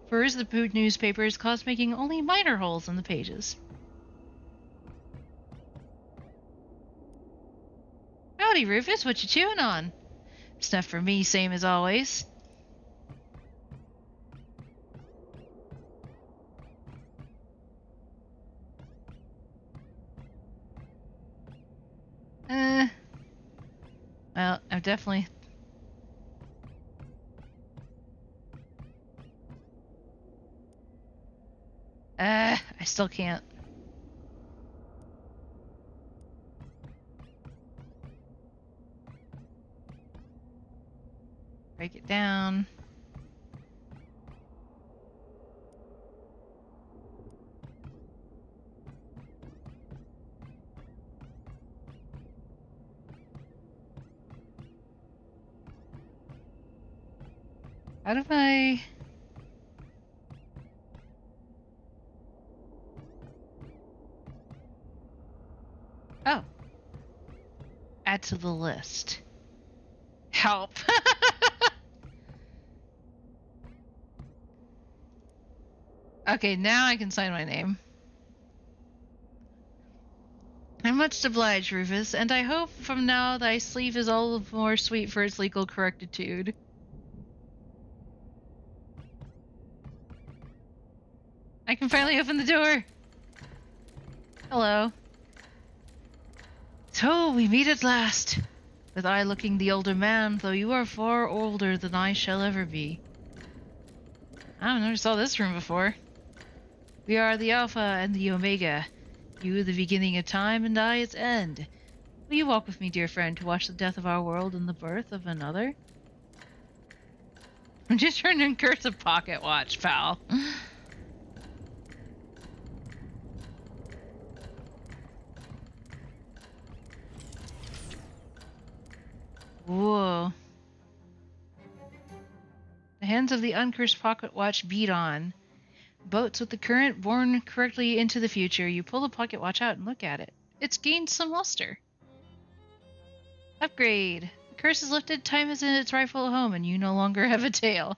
Peruse the newspapers cause making only minor holes in the pages. Howdy, Rufus. What you chewing on? Stuff for me, same as always. Well, I'm definitely... I still can't. Break it down. How do I... Oh. Add to the list. Help. Okay, now I can sign my name. I'm much obliged, Rufus, and I hope from now thy sleep is all the more sweet for its legal correctitude. I can finally open the door. Hello. So, we meet at last. With I looking the older man, though you are far older than I shall ever be. I never saw this room before. We are the Alpha and the Omega. You the beginning of time, and I its end. Will you walk with me, dear friend, to watch the death of our world and the birth of another? I'm just trying to curse a pocket watch, pal. Whoa. The hands of the uncursed pocket watch beat on. Boats with the current borne correctly into the future. You pull the pocket watch out and look at it. It's gained some luster. Upgrade. The curse is lifted, time is in its rightful home, and you no longer have a tail.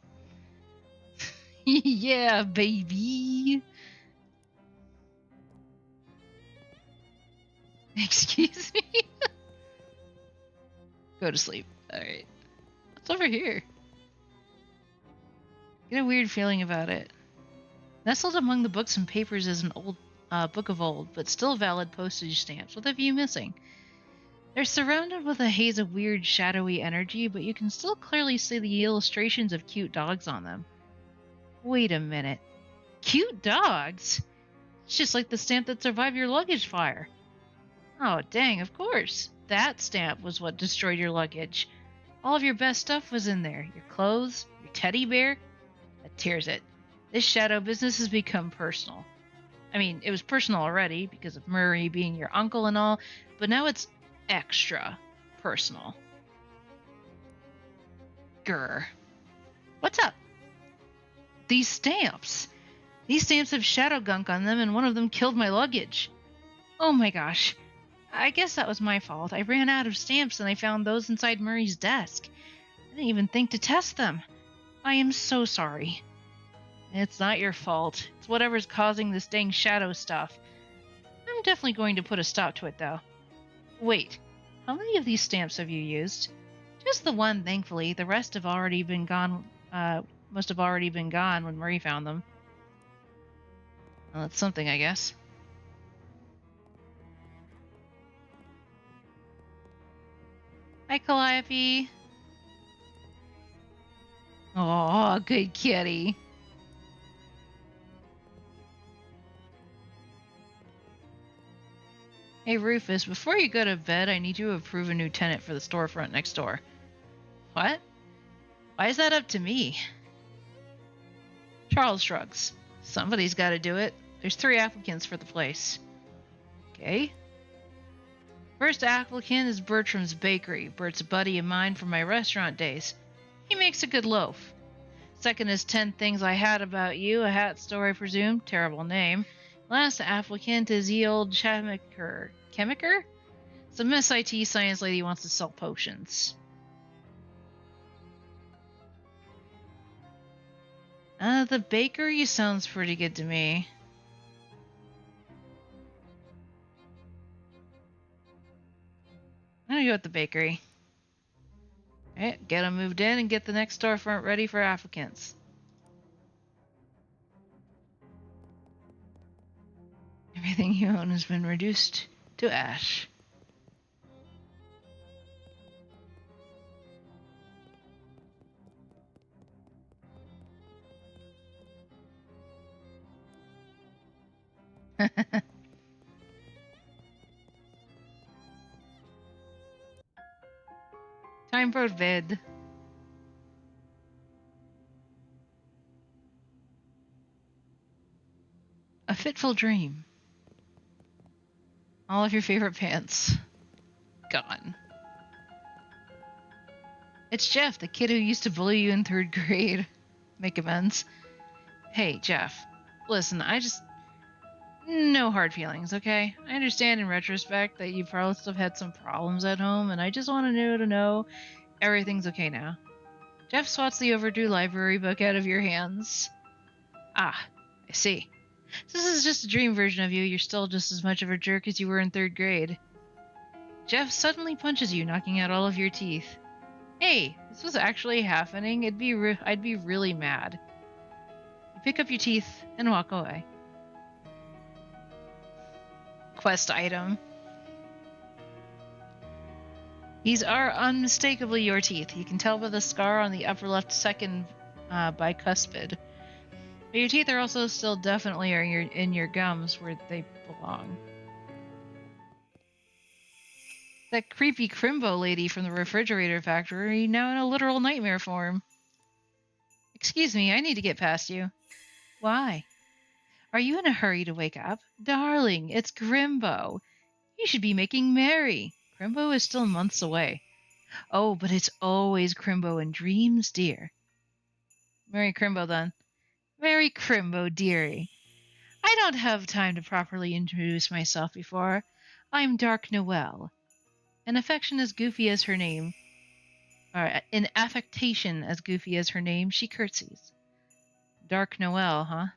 Yeah, baby. Excuse me? Go to sleep. Alright. What's over here? Get a weird feeling about it. Nestled among the books and papers is an old book of old, but still valid postage stamps with a view missing. They're surrounded with a haze of weird, shadowy energy, but you can still clearly see the illustrations of cute dogs on them. Wait a minute. Cute dogs? It's just like the stamp that survived your luggage fire. Oh, dang, of course. That stamp was what destroyed your luggage. All of your best stuff was in there. Your clothes, your teddy bear. That tears it. This shadow business has become personal. I mean, it was personal already because of Murray being your uncle and all, but now it's extra personal. Grr. What's up? These stamps. These stamps have shadow gunk on them, and one of them killed my luggage. Oh my gosh. I guess that was my fault. I ran out of stamps and I found those inside Murray's desk. I didn't even think to test them. I am so sorry. It's not your fault. It's whatever's causing this dang shadow stuff. I'm definitely going to put a stop to it, though. Wait, how many of these stamps have you used? Just the one, thankfully. The rest have already been gone. Must have already been gone when Murray found them. Well, that's something, I guess. Hi, Calliope. Oh, good kitty. Hey, Rufus, before you go to bed, I need you to approve a new tenant for the storefront next door. What? Why is that up to me? Charles shrugs. Somebody's got to do it. There's 3 applicants for the place. Okay. First applicant is Bertram's Bakery. Bert's a buddy of mine from my restaurant days. He makes a good loaf. Second is 10 Things I Had About You, a hat store, I presume. Terrible name. Last applicant is ye old Chemiker. Chemiker? Some SIT science lady wants to sell potions. The bakery sounds pretty good to me. I'm gonna go with the bakery. Alright, get them moved in and get the next storefront ready for applicants. Everything you own has been reduced to ash. Time for bed. A fitful dream. All of your favorite pants. Gone. It's Jeff, the kid who used to bully you in 3rd grade. Make amends. Hey, Jeff. Listen, no hard feelings, okay? I understand in retrospect that you probably still had some problems at home, and I just want you to know everything's okay now. Jeff swats the overdue library book out of your hands. Ah, I see. This is just a dream version of you. You're still just as much of a jerk as you were in 3rd grade. Jeff suddenly punches you, knocking out all of your teeth. Hey, this was actually happening. I'd be really mad. You pick up your teeth and walk away. Quest item. These are unmistakably your teeth. You can tell by the scar on the upper left second bicuspid. But your teeth are also still definitely in your gums where they belong. That creepy Crimbo lady from the refrigerator factory, now in a literal nightmare form. Excuse me, I need to get past you. Why? Are you in a hurry to wake up? Darling, it's Crimbo. You should be making merry. Crimbo is still months away. Oh, but it's always Crimbo in dreams, dear. Merry Crimbo, then. Merry Crimbo, dearie. I don't have time to properly introduce myself before. I'm Dark Noel. An affection as goofy as her name, or an affectation as goofy as her name, she curtsies. Dark Noel, huh?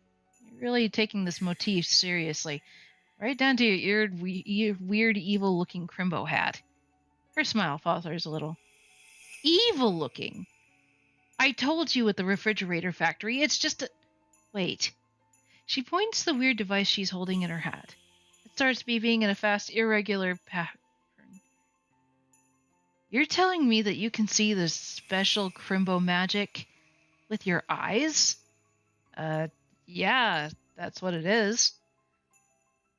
You're really taking this motif seriously. Right down to your weird evil-looking Crimbo hat. Her smile falters a little. Evil-looking? I told you at the refrigerator factory, it's just a... Wait. She points to the weird device she's holding in her hat. It starts beeping in a fast, irregular pattern. You're telling me that you can see this special Crimbo magic with your eyes? Yeah, that's what it is.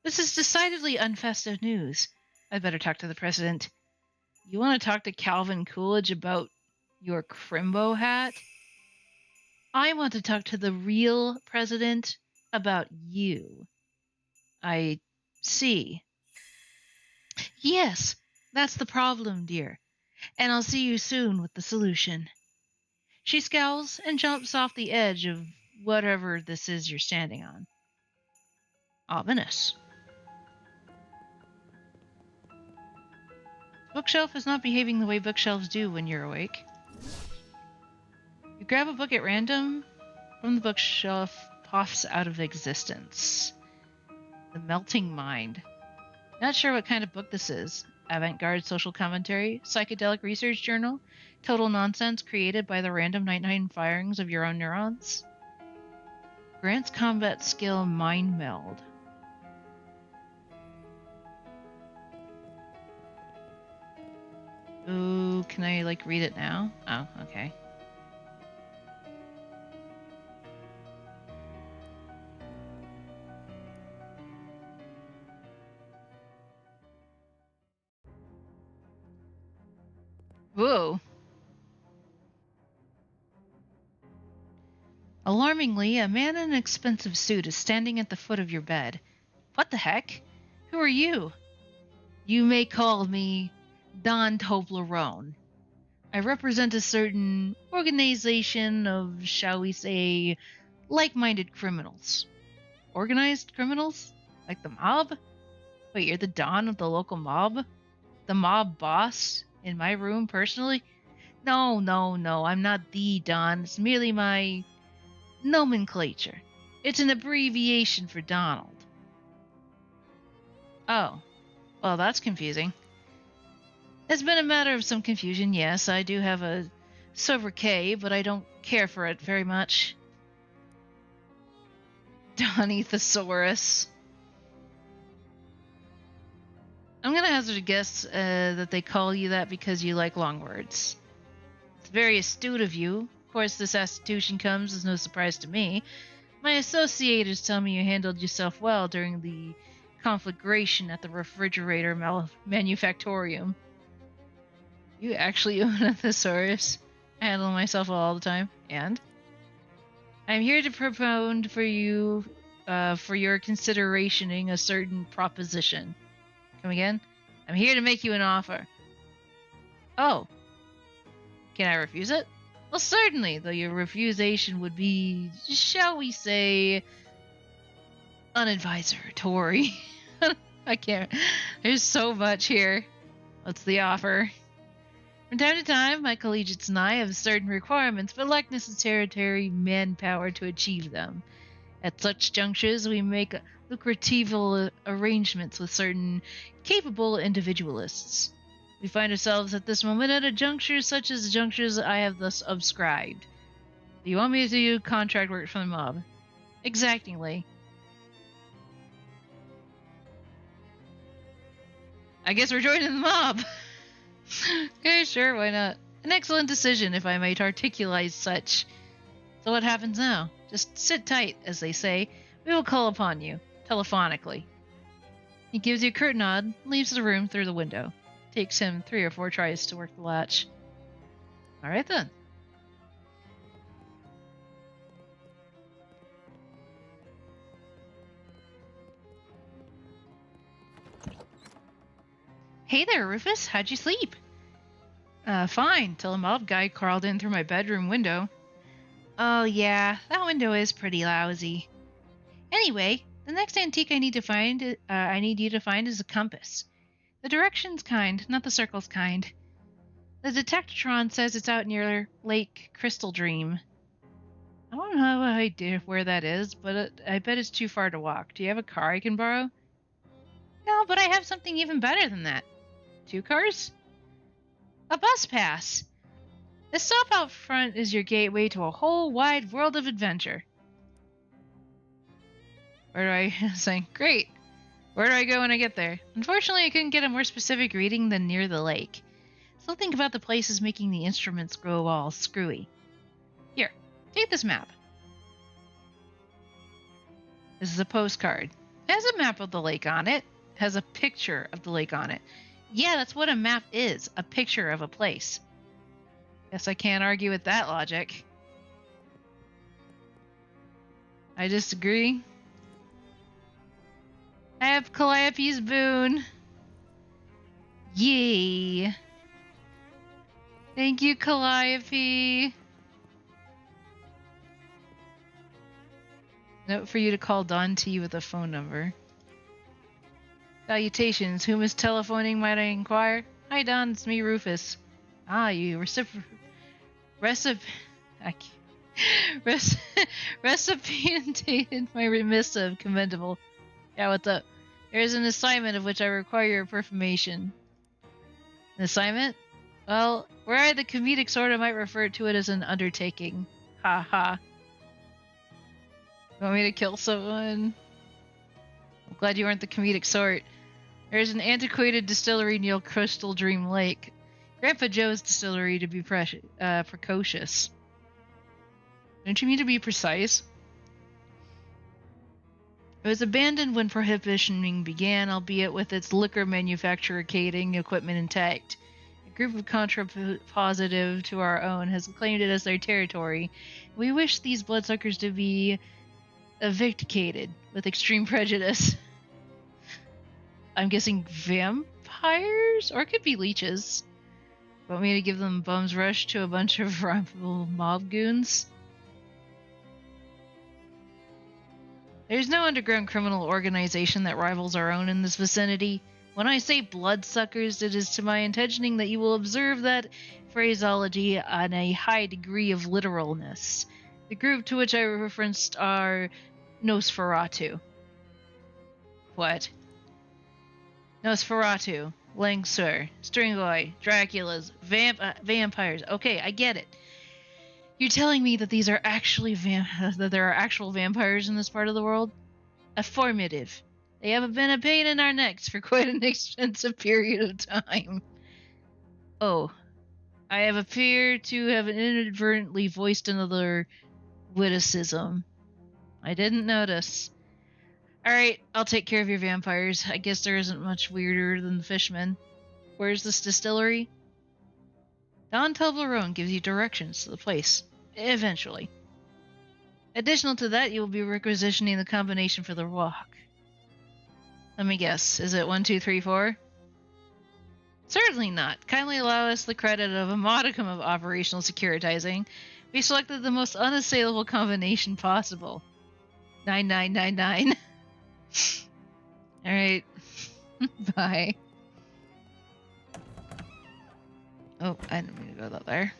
This is decidedly unfestive news. I'd better talk to the president. You want to talk to Calvin Coolidge about your Crimbo hat? I want to talk to the real president about you. I see. Yes, that's the problem, dear. And I'll see you soon with the solution. She scowls and jumps off the edge of whatever this is you're standing on. Ominous. The bookshelf is not behaving the way bookshelves do when you're awake. You grab a book at random. From the bookshelf puffs out of existence. The Melting Mind. Not sure what kind of book this is. Avant-garde social commentary, psychedelic research journal, total nonsense created by the random nighttime firings of your own neurons. Grant's combat skill mind meld. Ooh, can I read it now? Oh, okay. Whoa. Alarmingly, a man in an expensive suit is standing at the foot of your bed. What the heck? Who are you? You may call me Don Toblerone. I represent a certain organization of, shall we say, like-minded criminals. Organized criminals? Like the mob? Wait, you're the Don of the local mob? The mob boss? In my room, personally? No, I'm not the Don. It's merely my nomenclature. It's an abbreviation for Donald. Oh. Well, that's confusing. It's been a matter of some confusion, yes. I do have a sobriquet, but I don't care for it very much. Donny Thesaurus. I'm gonna hazard a guess that they call you that because you like long words. It's very astute of you. Of course, this institution comes as no surprise to me. My associators tell me you handled yourself well during the conflagration at the refrigerator manufactorium. You actually own a thesaurus. I handle myself well all the time. And? I'm here to propound for you, for your considerationing a certain proposition. Come again? I'm here to make you an offer. Oh. Can I refuse it? Well, certainly, though your refusation would be, shall we say, unadvisory. I can't. There's so much here. What's the offer? From time to time, my collegiates and I have certain requirements, but lack necessary manpower to achieve them. At such junctures, we make lucrative arrangements with certain capable individualists. We find ourselves at this moment at a juncture such as the junctures I have thus subscribed. Do you want me to do contract work for the mob? Exactingly. I guess we're joining the mob. Okay, sure, why not? An excellent decision, if I might articulate such. So what happens now? Just sit tight, as they say. We will call upon you, telephonically. He gives you a curt nod, leaves the room through the window. Takes him 3 or 4 tries to work the latch. Alright then. Hey there, Rufus. How'd you sleep? Fine, till a mob guy crawled in through my bedroom window. Oh yeah, that window is pretty lousy. Anyway, the next antique I need you to find is a compass. The directions kind, not the circles kind. The Detectatron says it's out near Lake Crystal Dream. I don't know how idea where that is, but I bet it's too far to walk. Do you have a car I can borrow? No, but I have something even better than that. 2 cars? A bus pass. The stop out front is your gateway to a whole wide world of adventure. Where do I say? Great. Where do I go when I get there? Unfortunately, I couldn't get a more specific reading than near the lake. Something about the place is making the instruments grow all screwy. Here, take this map. This is a postcard. It has a map of the lake on it. It has a picture of the lake on it. Yeah, that's what a map is. A picture of a place. Guess I can't argue with that logic. I disagree. I have Calliope's boon. Yay. Thank you, Calliope. Note for you to call Don T with a phone number. Salutations. Whom is telephoning, might I inquire? Hi, Don. It's me, Rufus. Ah, you recipiented my missive. Commendable. Yeah, what's up? There is an assignment of which I require your information. An assignment? Well, were I the comedic sort, I might refer to it as an undertaking. Ha ha. Want me to kill someone? I'm glad you weren't the comedic sort. There's an antiquated distillery near Crystal Dream Lake. Grandpa Joe's distillery, to be precocious. Don't you mean to be precise? It was abandoned when Prohibition began, albeit with its liquor manufacturing equipment intact. A group of contrapositive to our own has claimed it as their territory. We wish these bloodsuckers to be evicted with extreme prejudice. I'm guessing vampires? Or it could be leeches. Want me to give them bum's rush to a bunch of rival mob goons? There's no underground criminal organization that rivals our own in this vicinity. When I say bloodsuckers, it is to my intentioning that you will observe that phraseology on a high degree of literalness. The group to which I referenced are Nosferatu. What? Nosferatu, Langsur, Stringoi, Draculas, vampires. Okay, I get it. You're telling me that these are actually that there are actual vampires in this part of the world? Affirmative. They haven't been a pain in our necks for quite an extensive period of time. Oh, I have appeared to have inadvertently voiced another witticism. I didn't notice. Alright, I'll take care of your vampires. I guess there isn't much weirder than the fishmen. Where's this distillery? Don Toblerone gives you directions to the place. Eventually. Additional to that, you will be requisitioning the combination for the walk. Let me guess. Is it 1, 2, 3, 4? Certainly not. Kindly allow us the credit of a modicum of operational securitizing. We selected the most unassailable combination possible. 9999. Alright. Bye. Oh, I didn't mean to go there.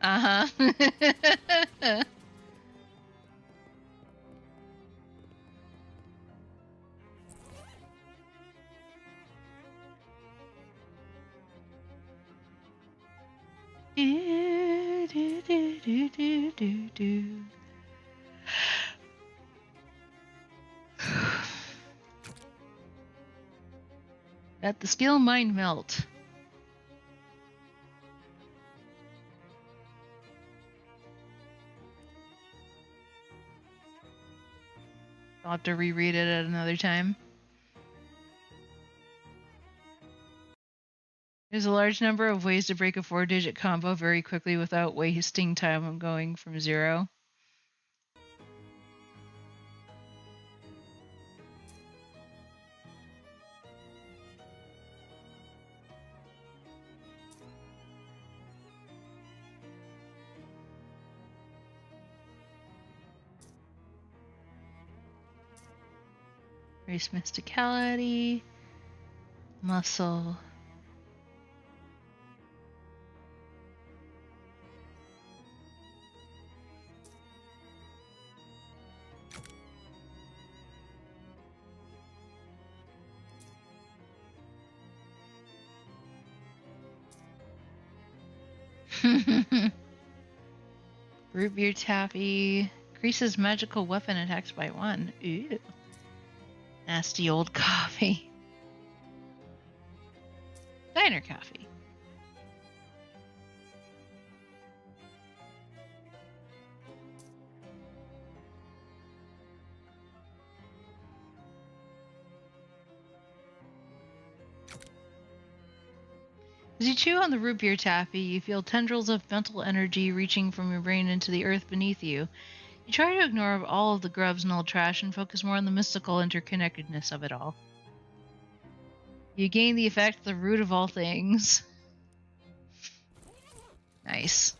Uh-huh. At the skill mind melt. I'll have to reread it at another time. There's a large number of ways to break a 4-digit combo very quickly without wasting time going from 0. Race mysticality, muscle. Root beer taffy. Increases magical weapon attacks by 1. Ew. Nasty old coffee. Diner coffee. As you chew on the root beer taffy, you feel tendrils of mental energy reaching from your brain into the earth beneath you. You try to ignore all of the grubs and old trash and focus more on the mystical interconnectedness of it all. You gain the effect, the root of all things. Nice.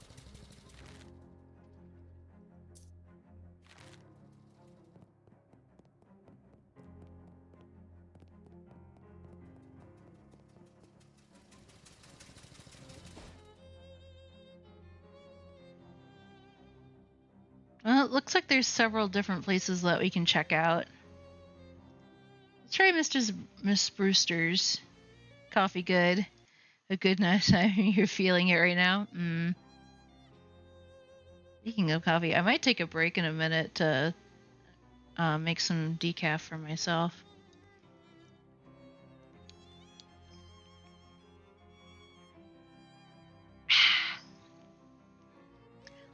Well, it looks like there's several different places that we can check out. Let's try Miss Brewster's coffee good. A good night time. You're feeling it right now? Speaking of coffee, I might take a break in a minute to make some decaf for myself.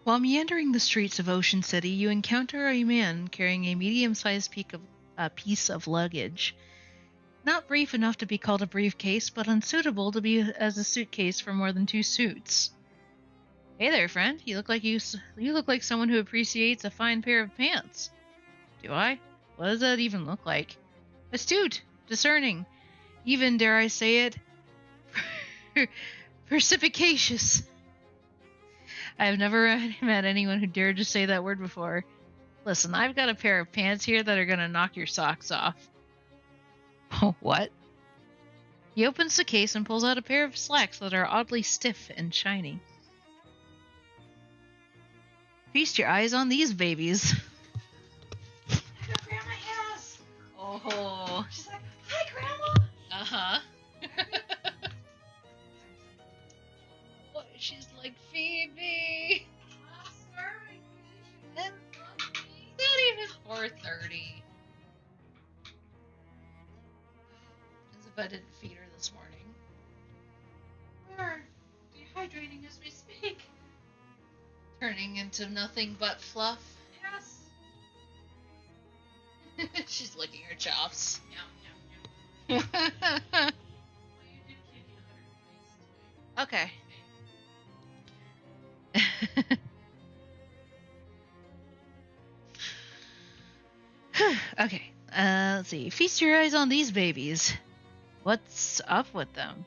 While meandering the streets of Ocean City, you encounter a man carrying a medium-sized piece of luggage. Not brief enough to be called a briefcase, but unsuitable to be as a suitcase for more than 2 suits. Hey there, friend. You look like someone who appreciates a fine pair of pants. Do I? What does that even look like? Astute, discerning, even, dare I say it, perspicacious. I have never met anyone who dared to say that word before. Listen, I've got a pair of pants here that are gonna knock your socks off. Oh, what? He opens the case and pulls out a pair of slacks that are oddly stiff and shiny. Feast your eyes on these babies. I got Grandma has. Oh. She's like, hi, Grandma. Uh-huh. She's like, Phoebe. It's not even 4:30. As if I didn't feed her this morning. We're dehydrating as we speak. Turning into nothing but fluff. Yes. She's licking her chops. Yum, yum, yum. Okay. Okay. Let's see. Feast your eyes on these babies. What's up with them?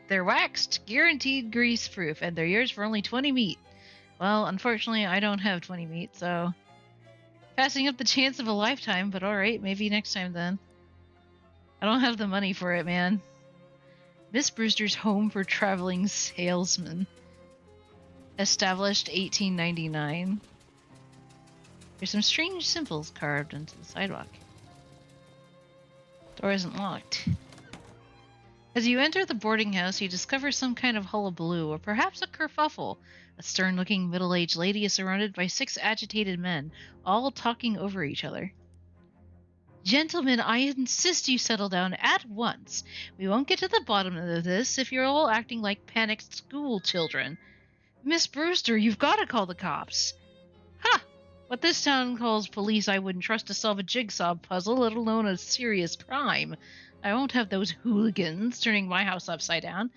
They're waxed, guaranteed grease-proof, and they're yours for only 20 meat. Well, unfortunately, I don't have 20 meat, so passing up the chance of a lifetime, but alright, maybe next time then. I don't have the money for it, man. Miss Brewster's Home for Traveling Salesmen. Established 1899. There's some strange symbols carved into the sidewalk. Door isn't locked. As you enter the boarding house, you discover some kind of hullabaloo, or perhaps a kerfuffle. A stern-looking middle-aged lady is surrounded by 6 agitated men, all talking over each other. Gentlemen, I insist you settle down at once. We won't get to the bottom of this if you're all acting like panicked school children. Miss Brewster, you've got to call the cops. Ha! What this town calls police I wouldn't trust to solve a jigsaw puzzle, let alone a serious crime. I won't have those hooligans turning my house upside down.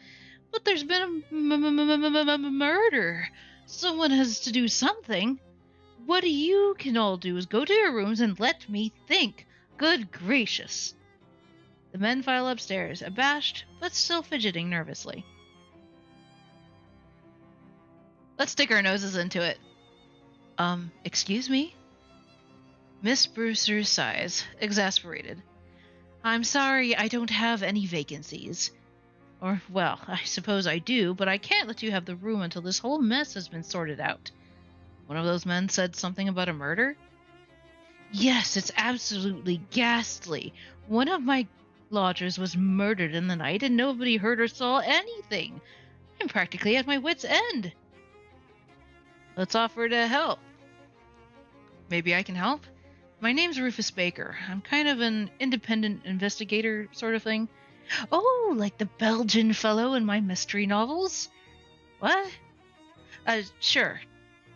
But there's been a murder. Someone has to do something. What you can all do is go to your rooms and let me think. Good gracious. The men file upstairs, abashed, but still fidgeting nervously. Let's stick our noses into it. Excuse me? Miss Brewster sighs, exasperated. I'm sorry, I don't have any vacancies. Or, well, I suppose I do, but I can't let you have the room until this whole mess has been sorted out. One of those men said something about a murder? Yes, it's absolutely ghastly. One of my lodgers was murdered in the night and nobody heard or saw anything. I'm practically at my wit's end. Let's offer to help. Maybe I can help? My name's Rufus Baker. I'm kind of an independent investigator sort of thing. Oh, like the Belgian fellow in my mystery novels? What? Sure.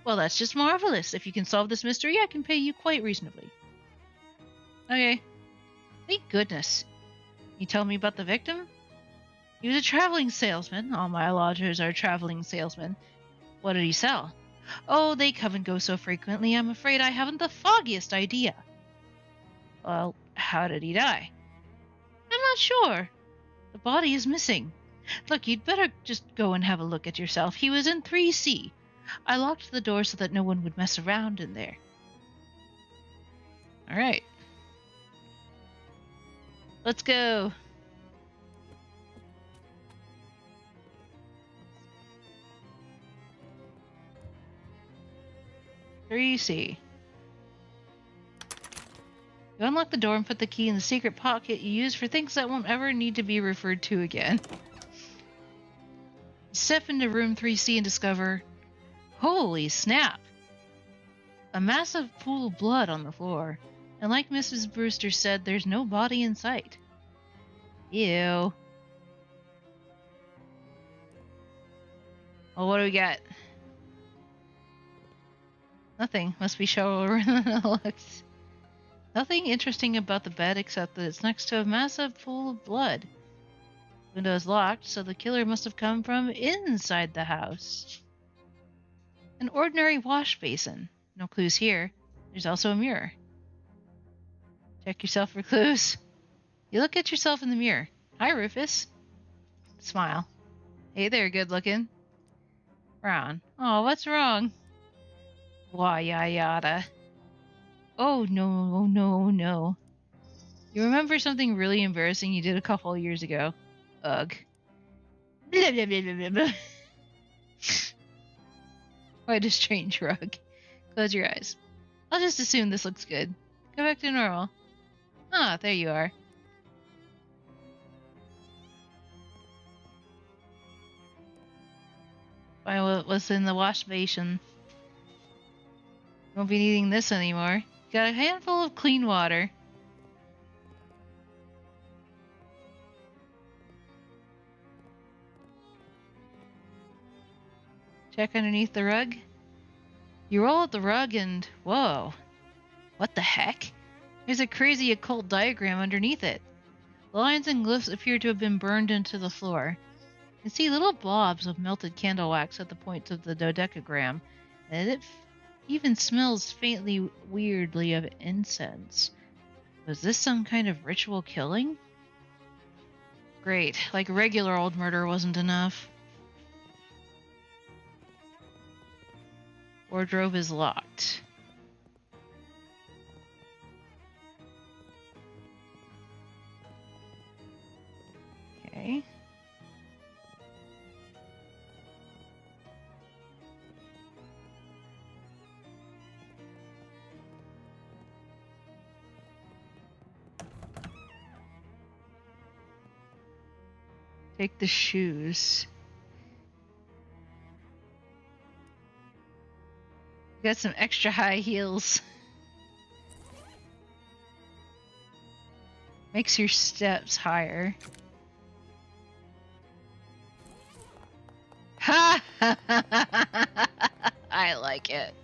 Well, that's just marvelous. If you can solve this mystery, I can pay you quite reasonably. Okay. Thank goodness. You tell me about the victim? He was a traveling salesman. All my lodgers are traveling salesmen. What did he sell? Oh, they come and go so frequently, I'm afraid I haven't the foggiest idea. Well, how did he die? I'm not sure. The body is missing. Look, you'd better just go and have a look at yourself. He was in 3C. I locked the door so that no one would mess around in there. All right. Let's go. You unlock the door and put the key in the secret pocket you use for things that won't ever need to be referred to again. Step into room 3C and discover... Holy snap! A massive pool of blood on the floor. And like Mrs. Brewster said, there's no body in sight. Ew. Well, what do we got? Nothing. Must be shallower. Nothing interesting about the bed except that it's next to a massive pool of blood. Window is locked, so the killer must have come from inside the house. An ordinary wash basin. No clues here. There's also a mirror. Check yourself for clues. You look at yourself in the mirror. Hi, Rufus. Smile. Hey there, good looking. Frown. Oh, what's wrong? Why, yada. Oh, no, no, no. You remember something really embarrassing you did a couple of years ago? Ugh. Blah, blah, blah, blah, blah. Quite a strange rug. Close your eyes. I'll just assume this looks good. Go back to normal. Ah, there you are. Find what was in the wash basin. Won't be needing this anymore. Got a handful of clean water. Check underneath the rug. You roll out the rug and... Whoa. What the heck? There's a crazy occult diagram underneath it. The lines and glyphs appear to have been burned into the floor. You can see little blobs of melted candle wax at the points of the dodecagram, and it even smells faintly weirdly of incense. Was this some kind of ritual killing? Great, like regular old murder wasn't enough. Wardrobe is locked. Okay. Take the shoes. Got some extra high heels. Makes your steps higher. Ha! I like it.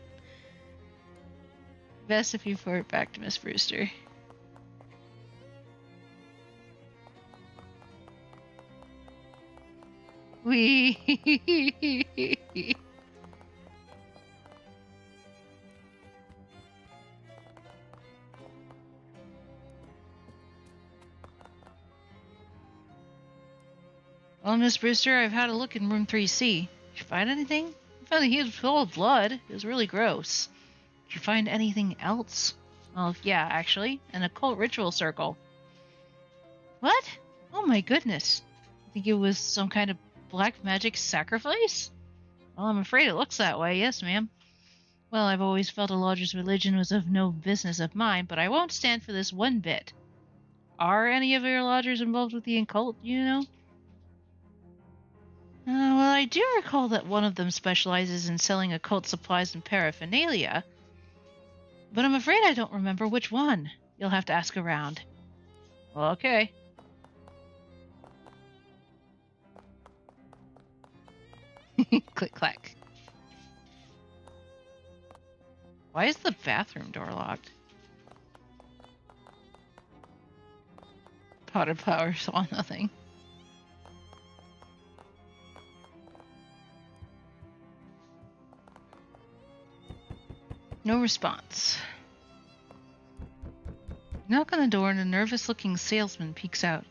Best if you forward back to Miss Brewster. Wee. Well, Miss Brewster, I've had a look in room 3C. Did you find anything? I found that he was full of blood. It was really gross. Did you find anything else? Well, yeah, actually. An occult ritual circle. What? Oh my goodness. I think it was some kind of black magic sacrifice? Well, I'm afraid it looks that way, yes, ma'am. Well, I've always felt a lodger's religion was of no business of mine, but I won't stand for this one bit. Are any of your lodgers involved with the occult, you know? Well, I do recall that one of them specializes in selling occult supplies and paraphernalia, but I'm afraid I don't remember which one. You'll have to ask around. Okay. Click clack. Why is the bathroom door locked? Potted power saw nothing. No response. Knock on the door and a nervous-looking salesman peeks out.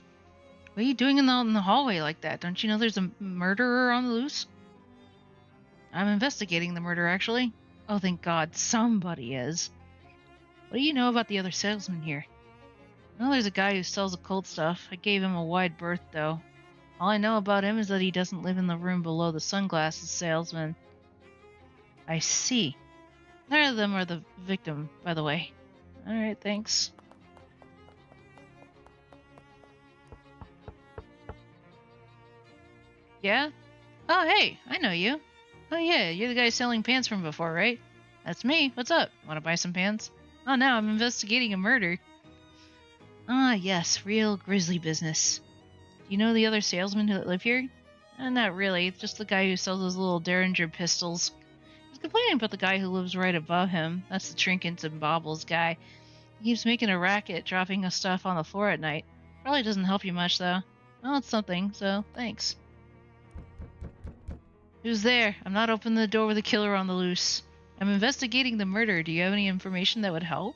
What are you doing in the hallway like that? Don't you know there's a murderer on the loose? I'm investigating the murder, actually. Oh, thank God, somebody is. What do you know about the other salesman here? Well, there's a guy who sells occult stuff. I gave him a wide berth, though. All I know about him is that he doesn't live in the room below the sunglasses salesman. I see. Neither of them are the victim, by the way. Alright, thanks. Yeah? Oh, hey, I know you. Oh, yeah, you're the guy selling pants from before, right? That's me. What's up? Want to buy some pants? Oh, no, I'm investigating a murder. Ah, yes, real grisly business. Do you know the other salesmen who live here? Not really, just the guy who sells those little Derringer pistols. He's complaining about the guy who lives right above him. That's the trinkets and baubles guy. He keeps making a racket, dropping his stuff on the floor at night. Probably doesn't help you much, though. Well, it's something, so thanks. Who's there? I'm not opening the door with a killer on the loose. I'm investigating the murder. Do you have any information that would help?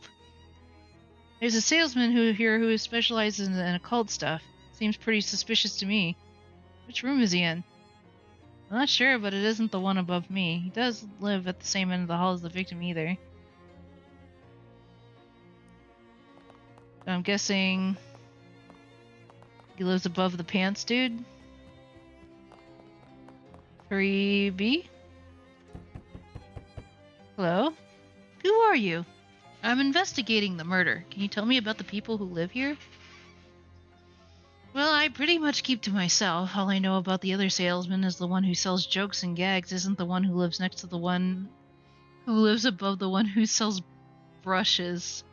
There's a salesman who specializes in occult stuff. Seems pretty suspicious to me. Which room is he in? I'm not sure, but it isn't the one above me. He does live at the same end of the hall as the victim either. I'm guessing he lives above the pants dude? 3B? Hello? Who are you? I'm investigating the murder. Can you tell me about the people who live here? Well, I pretty much keep to myself. All I know about the other salesman is the one who sells jokes and gags isn't the one who lives next to the one who lives above the one who sells brushes.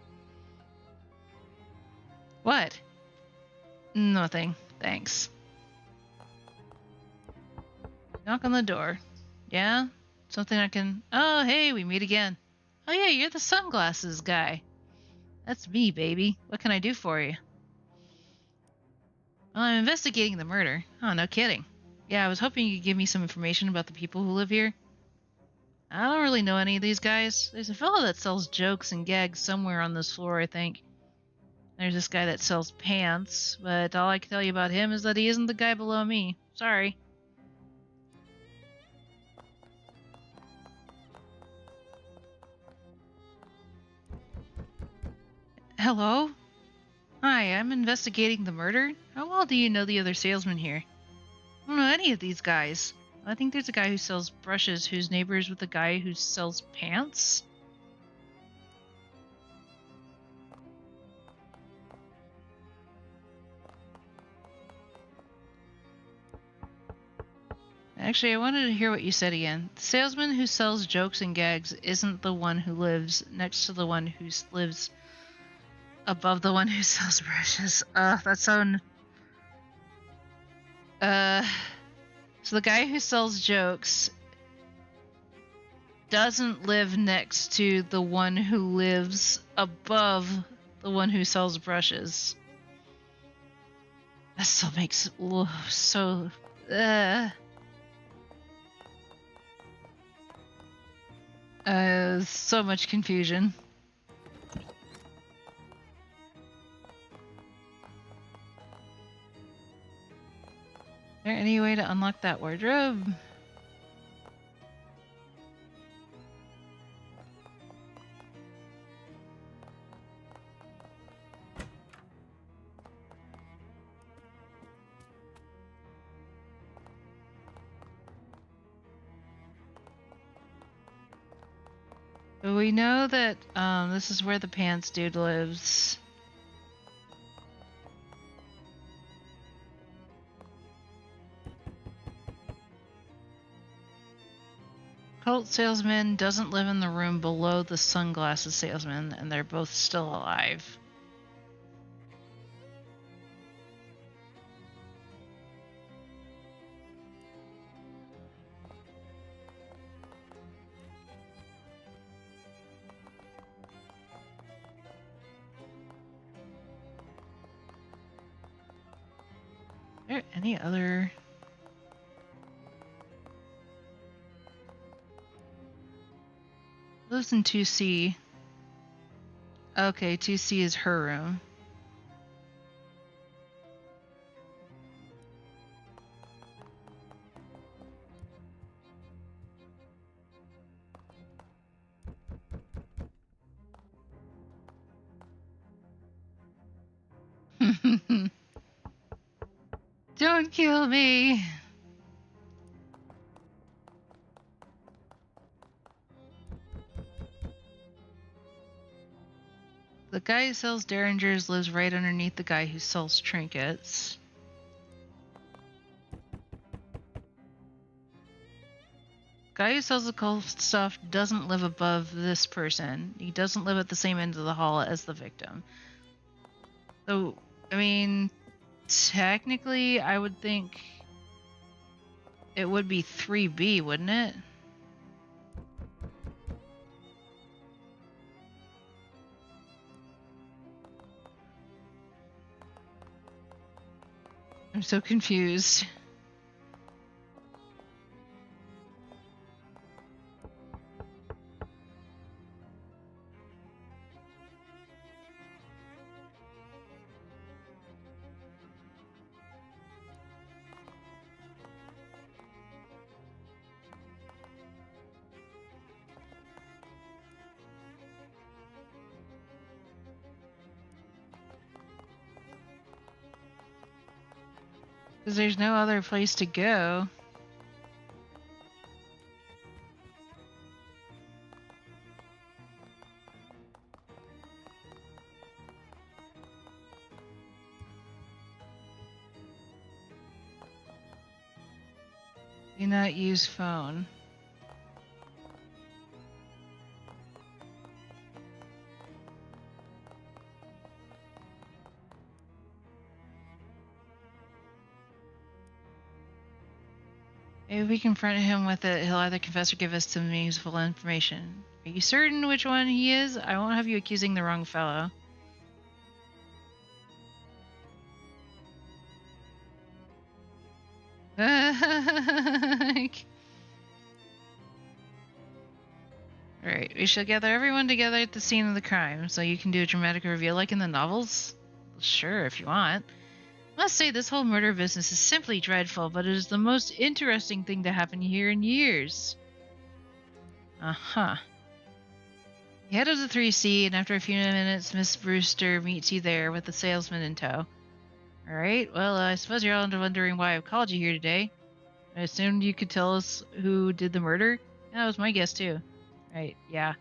What? Nothing. Thanks. Knock on the door. Yeah? Something I can... Oh, hey, we meet again. Oh yeah, you're the sunglasses guy. That's me, baby. What can I do for you? Well, I'm investigating the murder. Oh, no kidding. Yeah, I was hoping you could give me some information about the people who live here. I don't really know any of these guys. There's a fellow that sells jokes and gags somewhere on this floor, I think. There's this guy that sells pants, but all I can tell you about him is that he isn't the guy below me. Sorry. Hello? Hi, I'm investigating the murder. How well do you know the other salesman here? I don't know any of these guys. I think there's a guy who sells brushes whose neighbor is with the guy who sells pants? Actually, I wanted to hear what you said again. The salesman who sells jokes and gags isn't the one who lives next to the one who lives above the one who sells brushes. That's so... So the guy who sells jokes doesn't live next to the one who lives above the one who sells brushes. That still makes so... so much confusion. Is there any way to unlock that wardrobe? But we know that this is where the pants dude lives. cult salesman doesn't live in the room below the sunglasses salesman, and they're both still alive. Are there any other... Lives in 2C. Okay, 2C is her room. Don't kill me! The guy who sells derringers lives right underneath the guy who sells trinkets. Guy who sells the cold stuff doesn't live above this person. He doesn't live at the same end of the hall as the victim. So, I mean, technically, I would think it would be 3B, wouldn't it? I'm so confused. Because there's no other place to go. Do not use phone. If we confront him with it, he'll either confess or give us some useful information. Are you certain which one he is? I won't have you accusing the wrong fellow. Alright, we shall gather everyone together at the scene of the crime, so you can do a dramatic reveal like in the novels? Sure, if you want. I must say, this whole murder business is simply dreadful, but it is the most interesting thing to happen here in years. Uh-huh. You head to the 3C, and after a few minutes, Miss Brewster meets you there with the salesman in tow. Alright, well, I suppose you're all wondering why I've called you here today. I assumed you could tell us who did the murder? That was my guess, too. Right, yeah.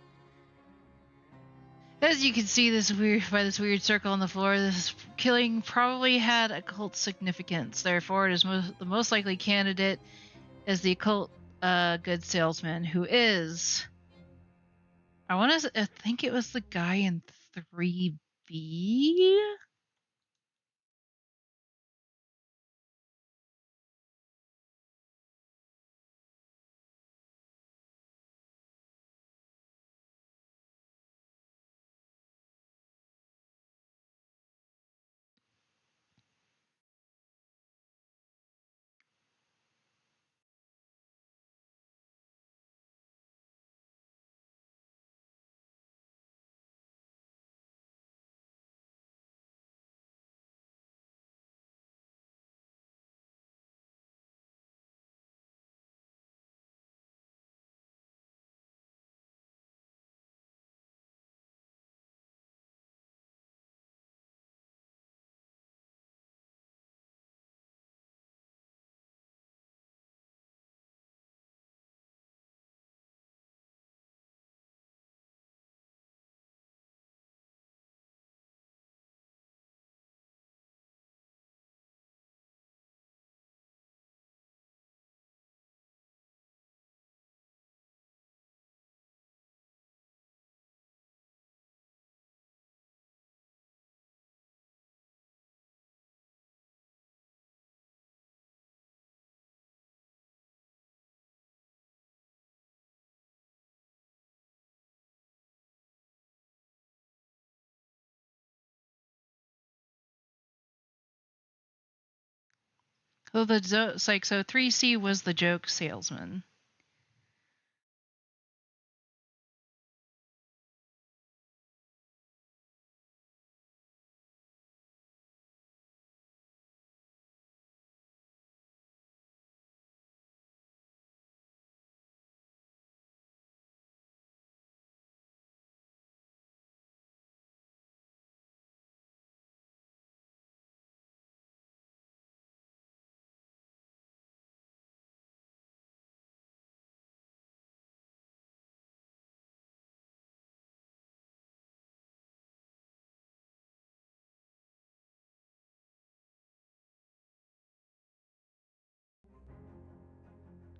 As you can see this weird circle on the floor, this killing probably had occult significance. Therefore, it is the most likely candidate is the occult good salesman, who is... I think it was the guy in 3B? So it's like, so 3C was the joke salesman.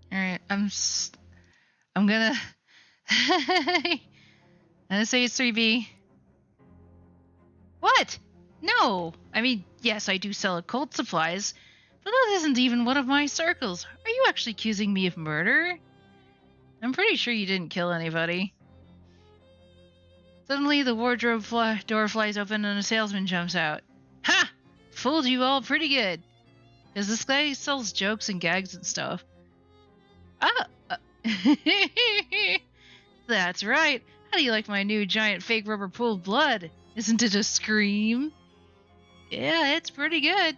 All right, I'm gonna I'm gonna say it's 3B. What? No. I mean, yes, I do sell occult supplies, but that isn't even one of my circles. Are you actually accusing me of murder? I'm pretty sure you didn't kill anybody. Suddenly, the wardrobe door flies open and a salesman jumps out. Ha! Fooled you all pretty good. Because this guy sells jokes and gags and stuff. Ah! That's right. How do you like my new giant fake rubber pooled blood? Isn't it a scream? Yeah, it's pretty good.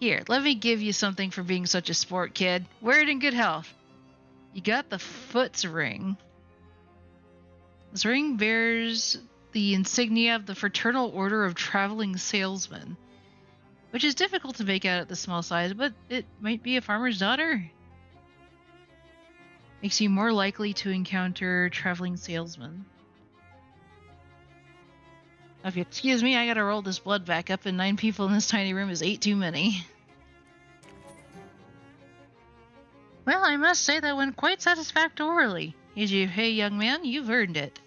Here, let me give you something for being such a sport, kid. Wear it in good health. You got the Foot's ring. This ring bears the insignia of the Fraternal Order of Traveling Salesmen, which is difficult to make out at the small size, but it might be a farmer's daughter. Makes you more likely to encounter traveling salesmen. If you excuse me, I gotta roll this blood back up, and 9 people in this tiny room is 8 too many. Well, I must say that went quite satisfactorily. Hey, young man, you've earned it.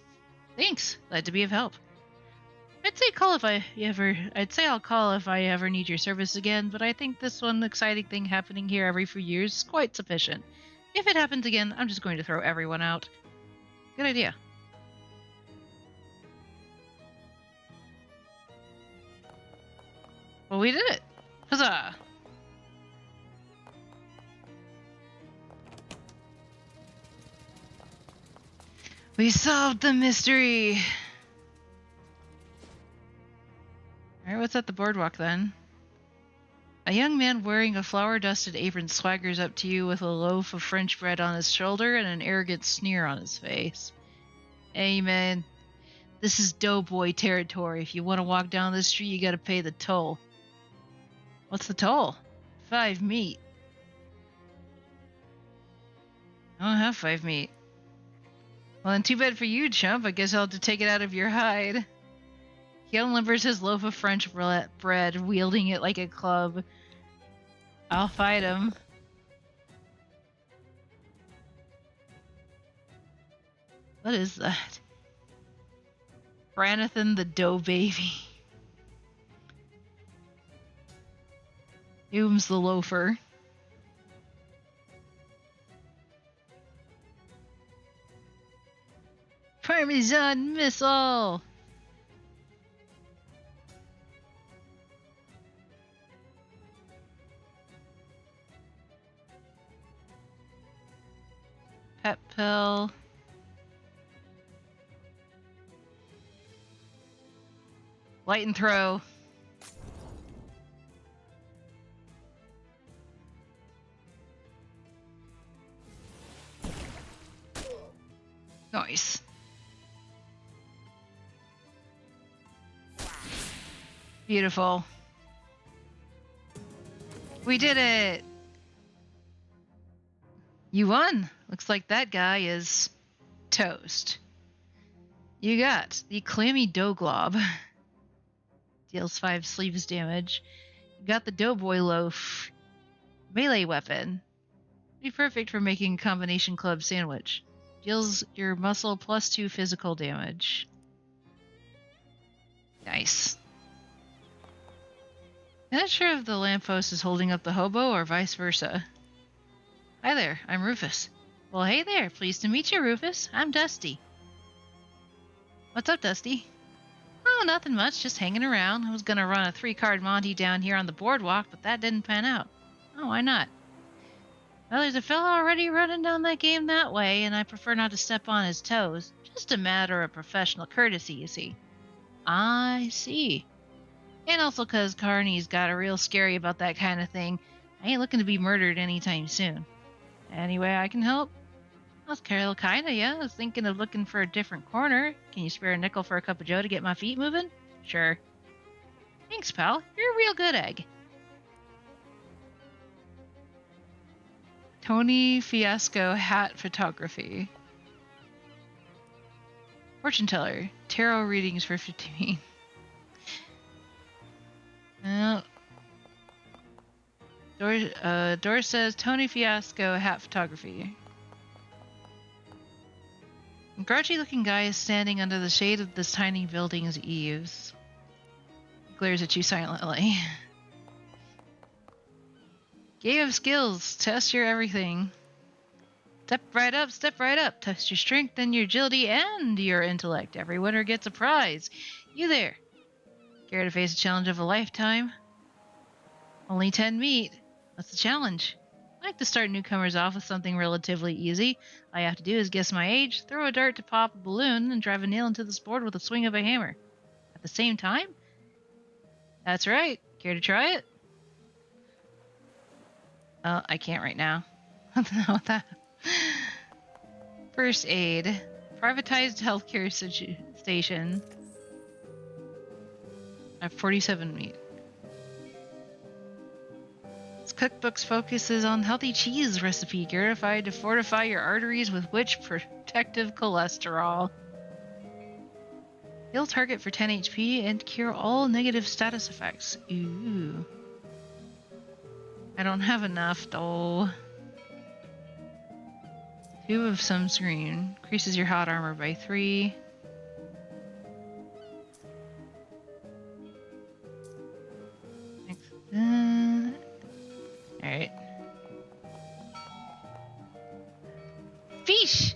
Thanks. Glad to be of help. I'd say I'll call if I ever need your service again, but I think this one exciting thing happening here every few years is quite sufficient. If it happens again, I'm just going to throw everyone out. Good idea. Well, we did it. Huzzah! We solved the mystery! Alright, what's at the boardwalk then? A young man wearing a flour-dusted apron swaggers up to you with a loaf of French bread on his shoulder and an arrogant sneer on his face. Hey man, this is doughboy territory. If you want to walk down this street, you gotta pay the toll. What's the toll? 5 meat. I don't have 5 meat. Well, then too bad for you, chump. I guess I'll have to take it out of your hide. He unlimbers his loaf of French bread, wielding it like a club. I'll fight him. What is that? Branathan the Dough Baby. Hume's the loafer. Parmesan missile! Pet pill. Light and throw. Nice. Beautiful. We did it! You won! Looks like that guy is toast. You got the Clammy Dough Glob. Deals 5 sleeves damage. You got the Doughboy Loaf. Melee weapon. Be perfect for making a combination club sandwich. Deals your muscle plus 2 physical damage. Nice. I'm not sure if the lamppost is holding up the hobo or vice versa. Hi there, I'm Rufus. Well, hey there, pleased to meet you, Rufus. I'm Dusty. What's up, Dusty? Oh, nothing much, just hanging around. I was gonna run a 3-card Monty down here on the boardwalk, but that didn't pan out. Oh, why not? Well, there's a fellow already running down that game that way, and I prefer not to step on his toes. Just a matter of professional courtesy, you see. I see. And also 'cause Carney's got a real scary about that kind of thing. I ain't looking to be murdered anytime soon. Any way I can help? That's kinda, yeah. I was thinking of looking for a different corner. Can you spare a nickel for a cup of joe to get my feet moving? Sure. Thanks, pal. You're a real good egg. Tony Fiasco Hat Photography. Fortune teller. Tarot readings for 15. Door says Tony Fiasco Hat Photography. A grouchy looking guy is standing under the shade of this tiny building's eaves. He glares at you silently. Game of skills. Test your everything. Step right up, step right up. Test your strength and your agility and your intellect. Every winner gets a prize. You there. Care to face a challenge of a lifetime? Only 10 meet. What's the challenge? I like to start newcomers off with something relatively easy. All you have to do is guess my age, throw a dart to pop a balloon, and drive a nail into this board with a swing of a hammer. At the same time? That's right. Care to try it? I can't right now. What the hell with that? First aid. Privatized healthcare station. I have 47 meat. This cookbook's focuses on healthy cheese recipe certified to fortify your arteries with which protective cholesterol. Heal target for 10 HP and cure all negative status effects. Ooh. I don't have enough though. Tube of sunscreen. Increases your hot armor by 3. Alright. Fish!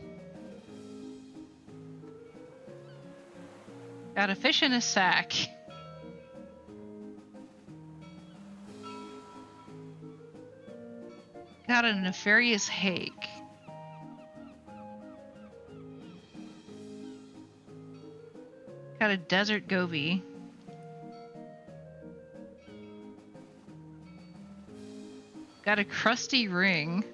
Got a fish in a sack. Got a nefarious hake. Got a desert goby. Got a crusty ring.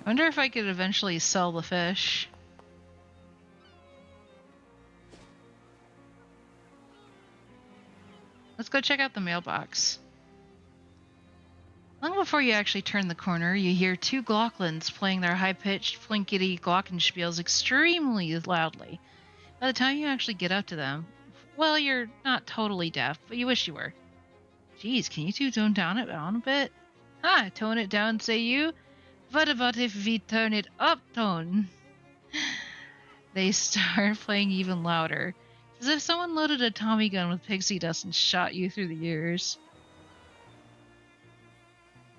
I wonder if I could eventually sell the fish. Let's go check out the mailbox. Long before you actually turn the corner, you hear 2 Glocklins playing their high-pitched, plinkety glockenspiels extremely loudly. By the time you actually get up to them, well, you're not totally deaf, but you wish you were. Geez, can you two tone down it down a bit? Ah, tone it down, say you? What about if we turn it up tone? They start playing even louder, as if someone loaded a Tommy gun with pixie dust and shot you through the ears.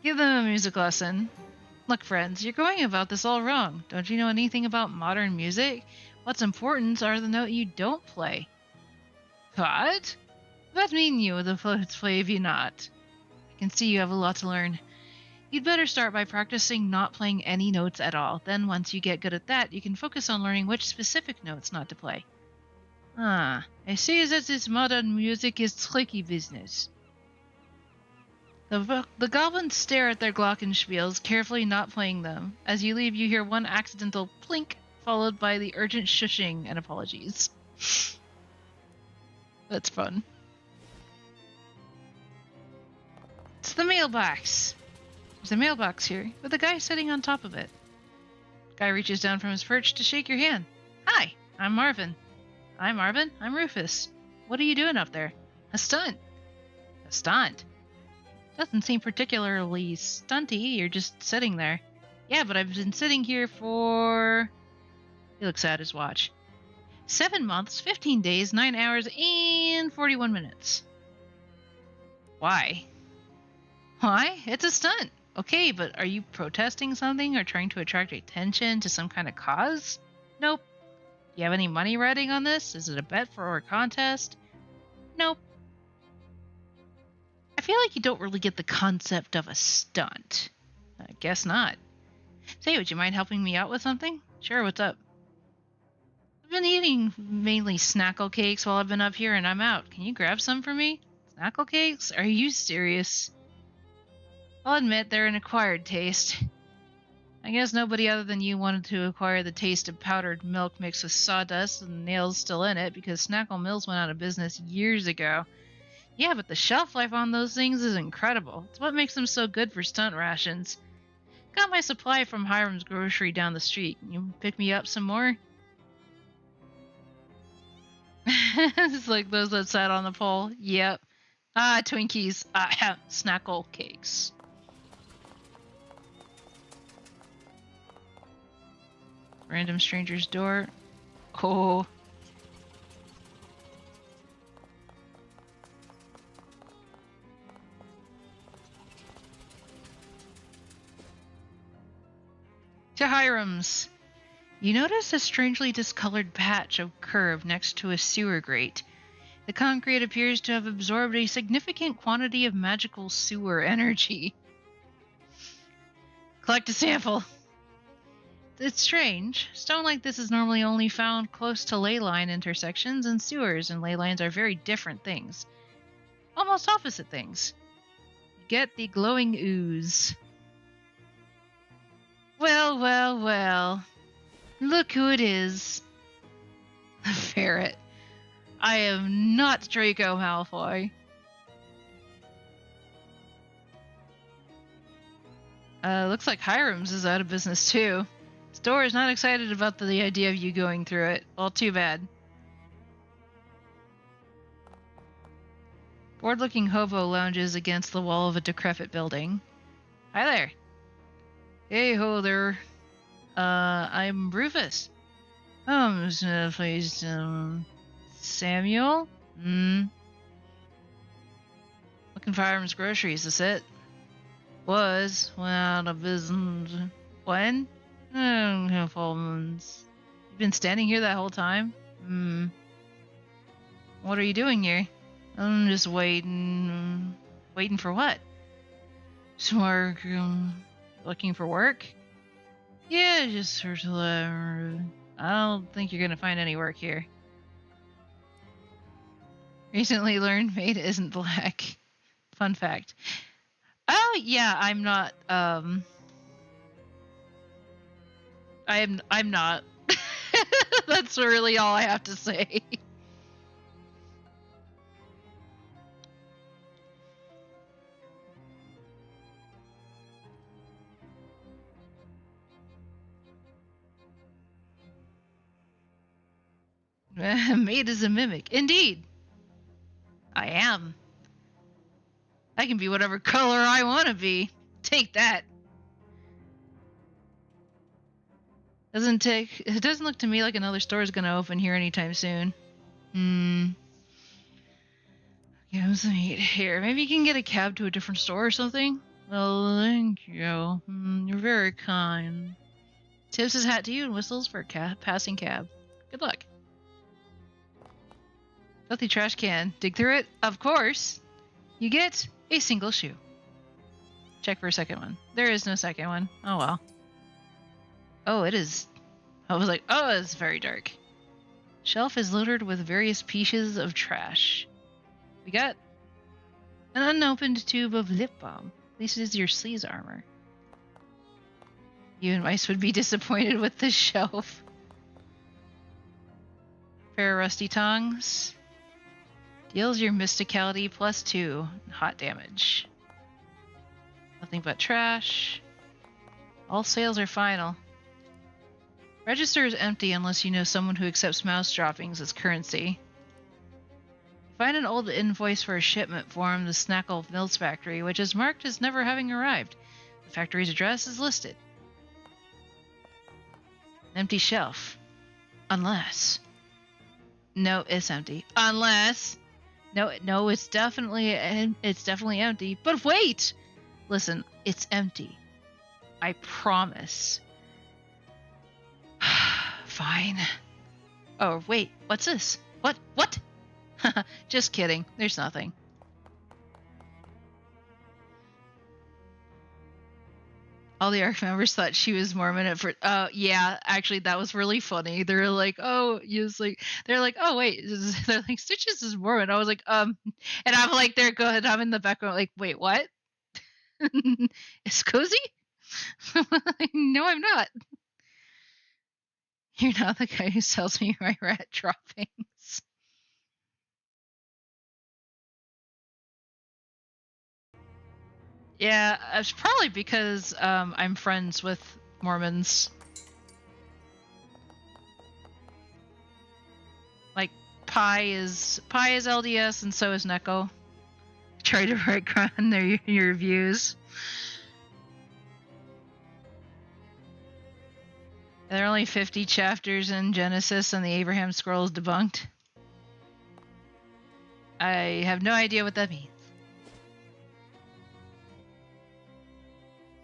Give them a music lesson. Look, friends, you're going about this all wrong. Don't you know anything about modern music? What's important are the notes you don't play. What? That mean you, the flutes play if you not. I can see you have a lot to learn. You'd better start by practicing not playing any notes at all. Then once you get good at that, you can focus on learning which specific notes not to play. Ah, I see that this modern music is tricky business. The goblins stare at their glockenspiels, carefully not playing them. As you leave, you hear one accidental plink, followed by the urgent shushing and apologies. That's fun. It's the mailbox. There's a mailbox here, with a guy sitting on top of it. Guy reaches down from his perch to shake your hand. Hi, I'm Marvin. I'm Marvin. I'm Rufus. What are you doing up there? A stunt. A stunt? Doesn't seem particularly stunty. You're just sitting there. Yeah, but I've been sitting here for... He looks at his watch. 7 months, 15 days, 9 hours, and 41 minutes. Why? Why? It's a stunt. Okay, but are you protesting something or trying to attract attention to some kind of cause? Nope. Do you have any money riding on this? Is it a bet for a contest? Nope. I feel like you don't really get the concept of a stunt. I guess not. Say, would you mind helping me out with something? Sure, what's up? I've been eating mainly snackle cakes while I've been up here and I'm out. Can you grab some for me? Snackle cakes? Are you serious? I'll admit they're an acquired taste. I guess nobody other than you wanted to acquire the taste of powdered milk mixed with sawdust and nails still in it because Snackle Mills went out of business years ago. Yeah, but the shelf life on those things is incredible. It's what makes them so good for stunt rations. Got my supply from Hiram's grocery down the street. Can you pick me up some more? It's like those that sat on the pole. Yep. Twinkies. Snackle cakes. Random stranger's door. Oh. To Hiram's. You notice a strangely discolored patch of curve next to a sewer grate. The concrete appears to have absorbed a significant quantity of magical sewer energy. Collect a sample. It's strange. Stone like this is normally only found close to ley line intersections, and sewers and ley lines are very different things. Almost opposite things. Get the glowing ooze. Well, well, well. Look who it is. The ferret. I am not Draco Malfoy. Looks like Hiram's is out of business too. Store is not excited about the idea of you going through it. Well, too bad. Bored-looking hobo lounges against the wall of a decrepit building. Hi there. Hey ho there. I'm Rufus. Please, Samuel? Looking for Hiram's groceries, is it? Was, went out of business. When? A couple months. You've been standing here that whole time? What are you doing here? I'm just waiting. Waiting for what? Some work. Looking for work? Yeah, just search the lab. I don't think you're gonna find any work here. Recently learned maid isn't black. Fun fact. Oh yeah, I'm not. I'm not. That's really all I have to say. Maid is a mimic. Indeed. I am. I can be whatever color I want to be. Take that. It doesn't look to me like another store is going to open here anytime soon. Get him some heat. Here, maybe you can get a cab to a different store or something? Well, thank you. You're very kind. Tips his hat to you and whistles for a passing cab. Good luck. Filthy trash can. Dig through it? Of course. You get a single shoe. Check for a second one. There is no second one. Oh well. Oh, it is. I was like, oh, it's very dark. Shelf is littered with various pieces of trash. We got an unopened tube of lip balm. At least it is your sleeves armor. You and Mice would be disappointed with this shelf. Pair of rusty tongs. Deals your mysticality +2 hot damage. Nothing but trash. All sales are final. Register is empty unless you know someone who accepts mouse droppings as currency. Find an old invoice for a shipment from the Snackle Mills factory, which is marked as never having arrived. The factory's address is listed. Empty shelf. Unless... No, it's empty. Unless... No, it's definitely empty. But wait! Listen, it's empty. I promise. Fine. Oh, wait, what's this? What? Just kidding. There's nothing. All the ARC members thought she was Mormon at first. Yeah, actually, that was really funny. They're like, oh, they're like, oh, wait, they're like, Stitches is Mormon. I was like, and I'm like, they're good. I'm in the background, like, wait, what? Is Cozy? No, I'm not. You're not the guy who sells me my rat droppings. Yeah, it's probably because I'm friends with Mormons. Like Pi is LDS and so is Neko. Try to retcon your reviews. There are only 50 chapters in Genesis and the Abraham Scroll is debunked. I have no idea what that means.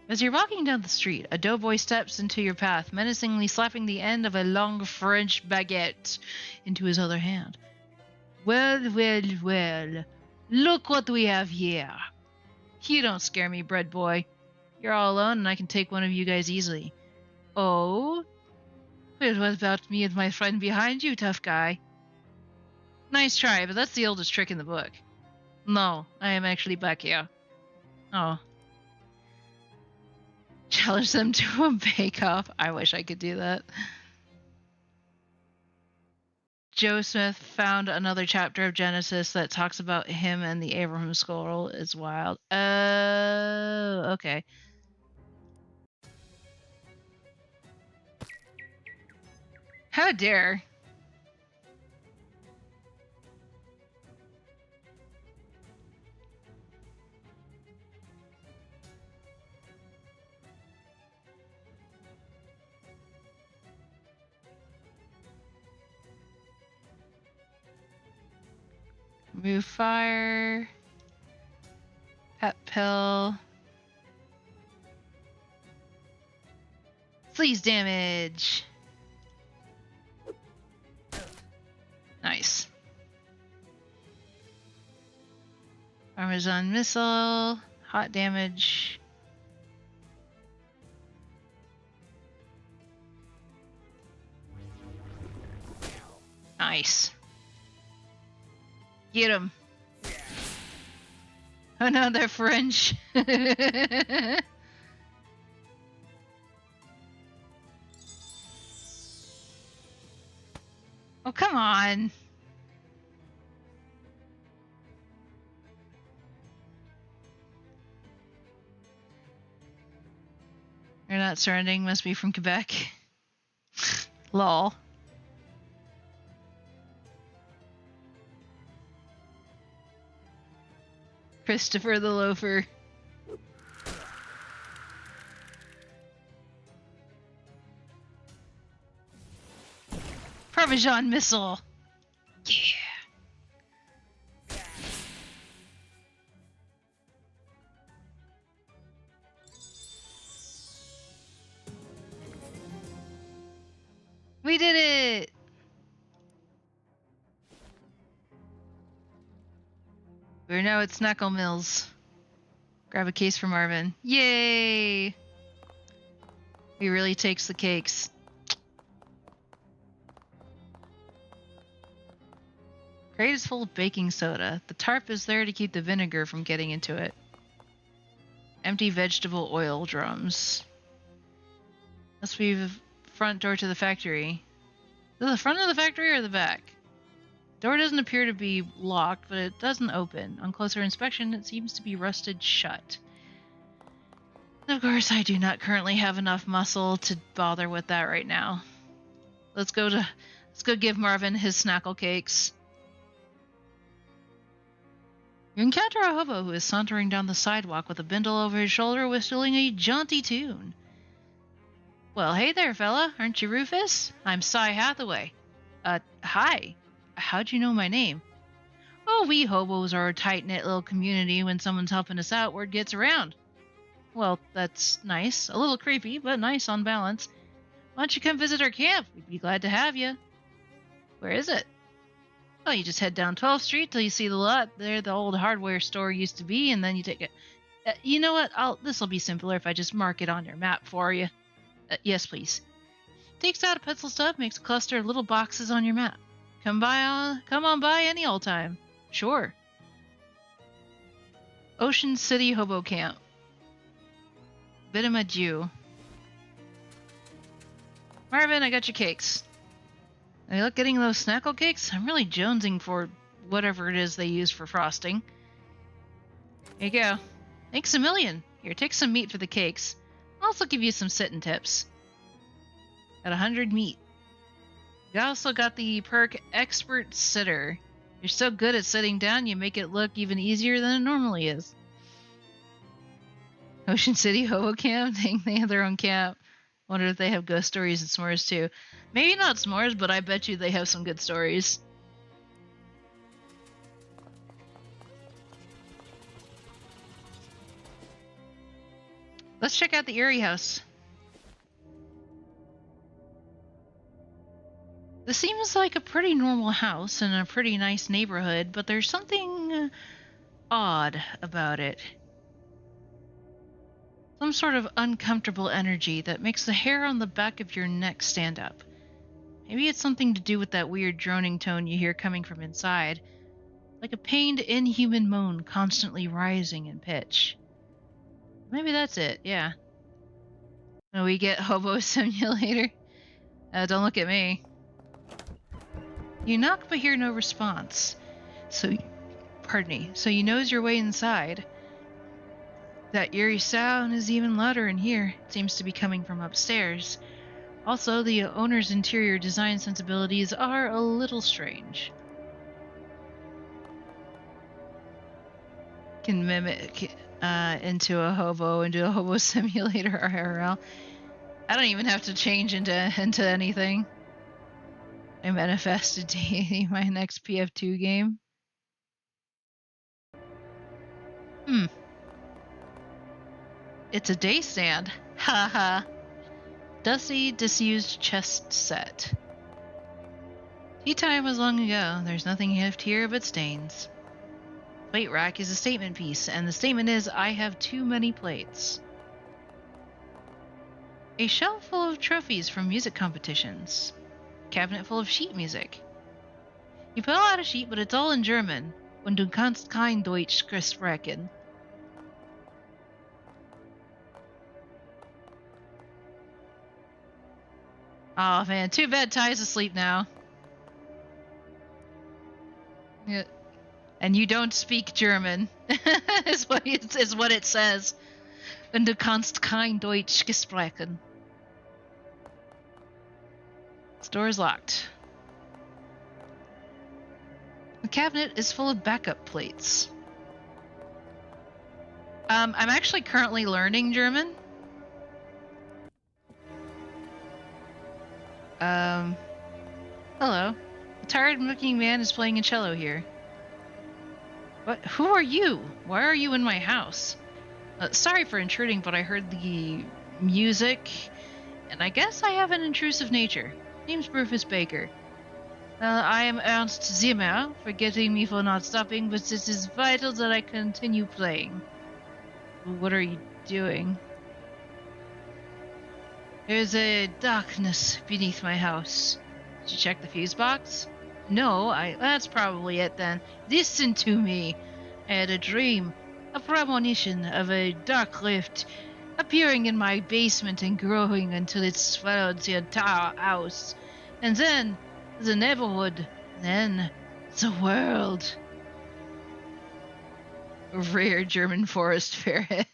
As you're walking down the street, a doughboy steps into your path, menacingly slapping the end of a long French baguette into his other hand. Well, look what we have here. You don't scare me, bread boy. You're all alone and I can take one of you guys easily. Oh? Well, what about me and my friend behind you, tough guy? Nice try, but that's the oldest trick in the book. No, I am actually back here. Oh. Challenge them to a bake-off. I wish I could do that. Joe Smith found another chapter of Genesis that talks about him and the Abraham Scroll is wild. Oh, okay. How dare. Move fire. Pet pill. Freeze damage. Nice. Parmesan missile. Hot damage. Nice. Get him. Oh no, they're French. Oh, come on. You're not surrendering, must be from Quebec. Lol. Christopher the Loafer. Parmesan missile. Yeah. We did it. We're now at Snackle Mills. Grab a case for Marvin. Yay! He really takes the cakes. Crate is full of baking soda. The tarp is there to keep the vinegar from getting into it. Empty vegetable oil drums. Must be the front door to the factory. Is it the front of the factory or the back? Door doesn't appear to be locked, but it doesn't open. On closer inspection, it seems to be rusted shut. Of course, I do not currently have enough muscle to bother with that right now. Let's go give Marvin his snackle cakes. You encounter a hobo who is sauntering down the sidewalk with a bindle over his shoulder, whistling a jaunty tune. Well, hey there, fella. Aren't you Rufus? I'm Cy Hathaway. Hi. How'd you know my name? Oh, we hobos are a tight-knit little community. When someone's helping us out, word gets around. Well, that's nice. A little creepy, but nice on balance. Why don't you come visit our camp? We'd be glad to have you. Where is it? Well, you just head down 12th Street till you see the lot there the old hardware store used to be, and then you take it. You know what? This'll be simpler if I just mark it on your map for you. Yes, please. Takes out a pencil stub, makes a cluster of little boxes on your map. Come on by any old time. Sure. Ocean City Hobo Camp. Bit of my Jew. Marvin, I got your cakes. I look getting those snackle cakes? I'm really jonesing for whatever it is they use for frosting. Here you go. Thanks a million. Here, take some meat for the cakes. I'll also give you some sitting tips. Got 100 meat. You also got the perk Expert Sitter. You're so good at sitting down, you make it look even easier than it normally is. Ocean City Hobo Camp? Dang, they have their own camp. Wonder if they have ghost stories and s'mores too. Maybe not s'mores, but I bet you they have some good stories. Let's check out the Erie House. This seems like a pretty normal house in a pretty nice neighborhood, but there's something odd about it. Some sort of uncomfortable energy that makes the hair on the back of your neck stand up. Maybe it's something to do with that weird droning tone you hear coming from inside, like a pained, inhuman moan constantly rising in pitch. Maybe that's it, yeah. Oh, we get Hobo Simulator. Don't look at me. You knock but hear no response. So you nose your way inside. That eerie sound is even louder in here. It seems to be coming from upstairs. Also, the owner's interior design sensibilities are a little strange. Can mimic into a hobo simulator IRL. I don't even have to change into anything. I manifested to my next PF2 game. It's a day stand. Haha. Dusty, disused chest set. Tea time was long ago. There's nothing left here but stains. Plate rack is a statement piece, and the statement is, I have too many plates. A shelf full of trophies from music competitions. Cabinet full of sheet music. You pull out a sheet, but it's all in German. Und du kannst kein Deutsch sprechen. Oh man, too bad Ty's asleep now. Yeah. And you don't speak German. is what it says. Und du kannst kein Deutsch sprechen. This door is locked. The cabinet is full of backup plates. I'm actually currently learning German. Hello. A tired-looking man is playing a cello here. What? Who are you? Why are you in my house? Sorry for intruding, but I heard the music, and I guess I have an intrusive nature. Name's Rufus Baker. I am Ernst Zimmer, forgetting me for not stopping, but it is vital that I continue playing. What are you doing? There's a darkness beneath my house. Did you check the fuse box? No, that's probably it then. Listen to me. I had a dream, a premonition of a dark rift appearing in my basement and growing until it swallowed the entire house. And then the neighborhood, then the world. A rare German forest ferret.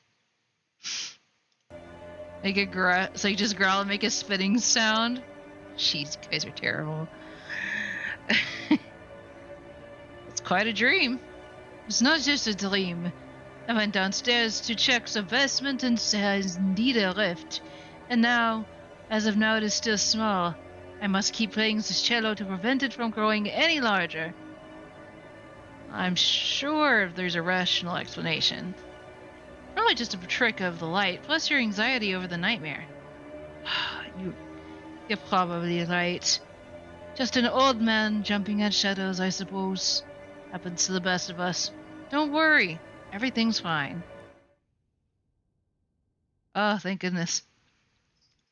Make a so you just growl and make a spitting sound. Jeez, you guys are terrible. It's quite a dream. It's not just a dream. I went downstairs to check the basement and there is indeed a rift. And now, as of now, it is still small. I must keep playing this cello to prevent it from growing any larger. I'm sure there's a rational explanation. Probably just a trick of the light, plus your anxiety over the nightmare. You're probably right. Just an old man jumping at shadows, I suppose. Happens to the best of us. Don't worry. Everything's fine. Oh, thank goodness.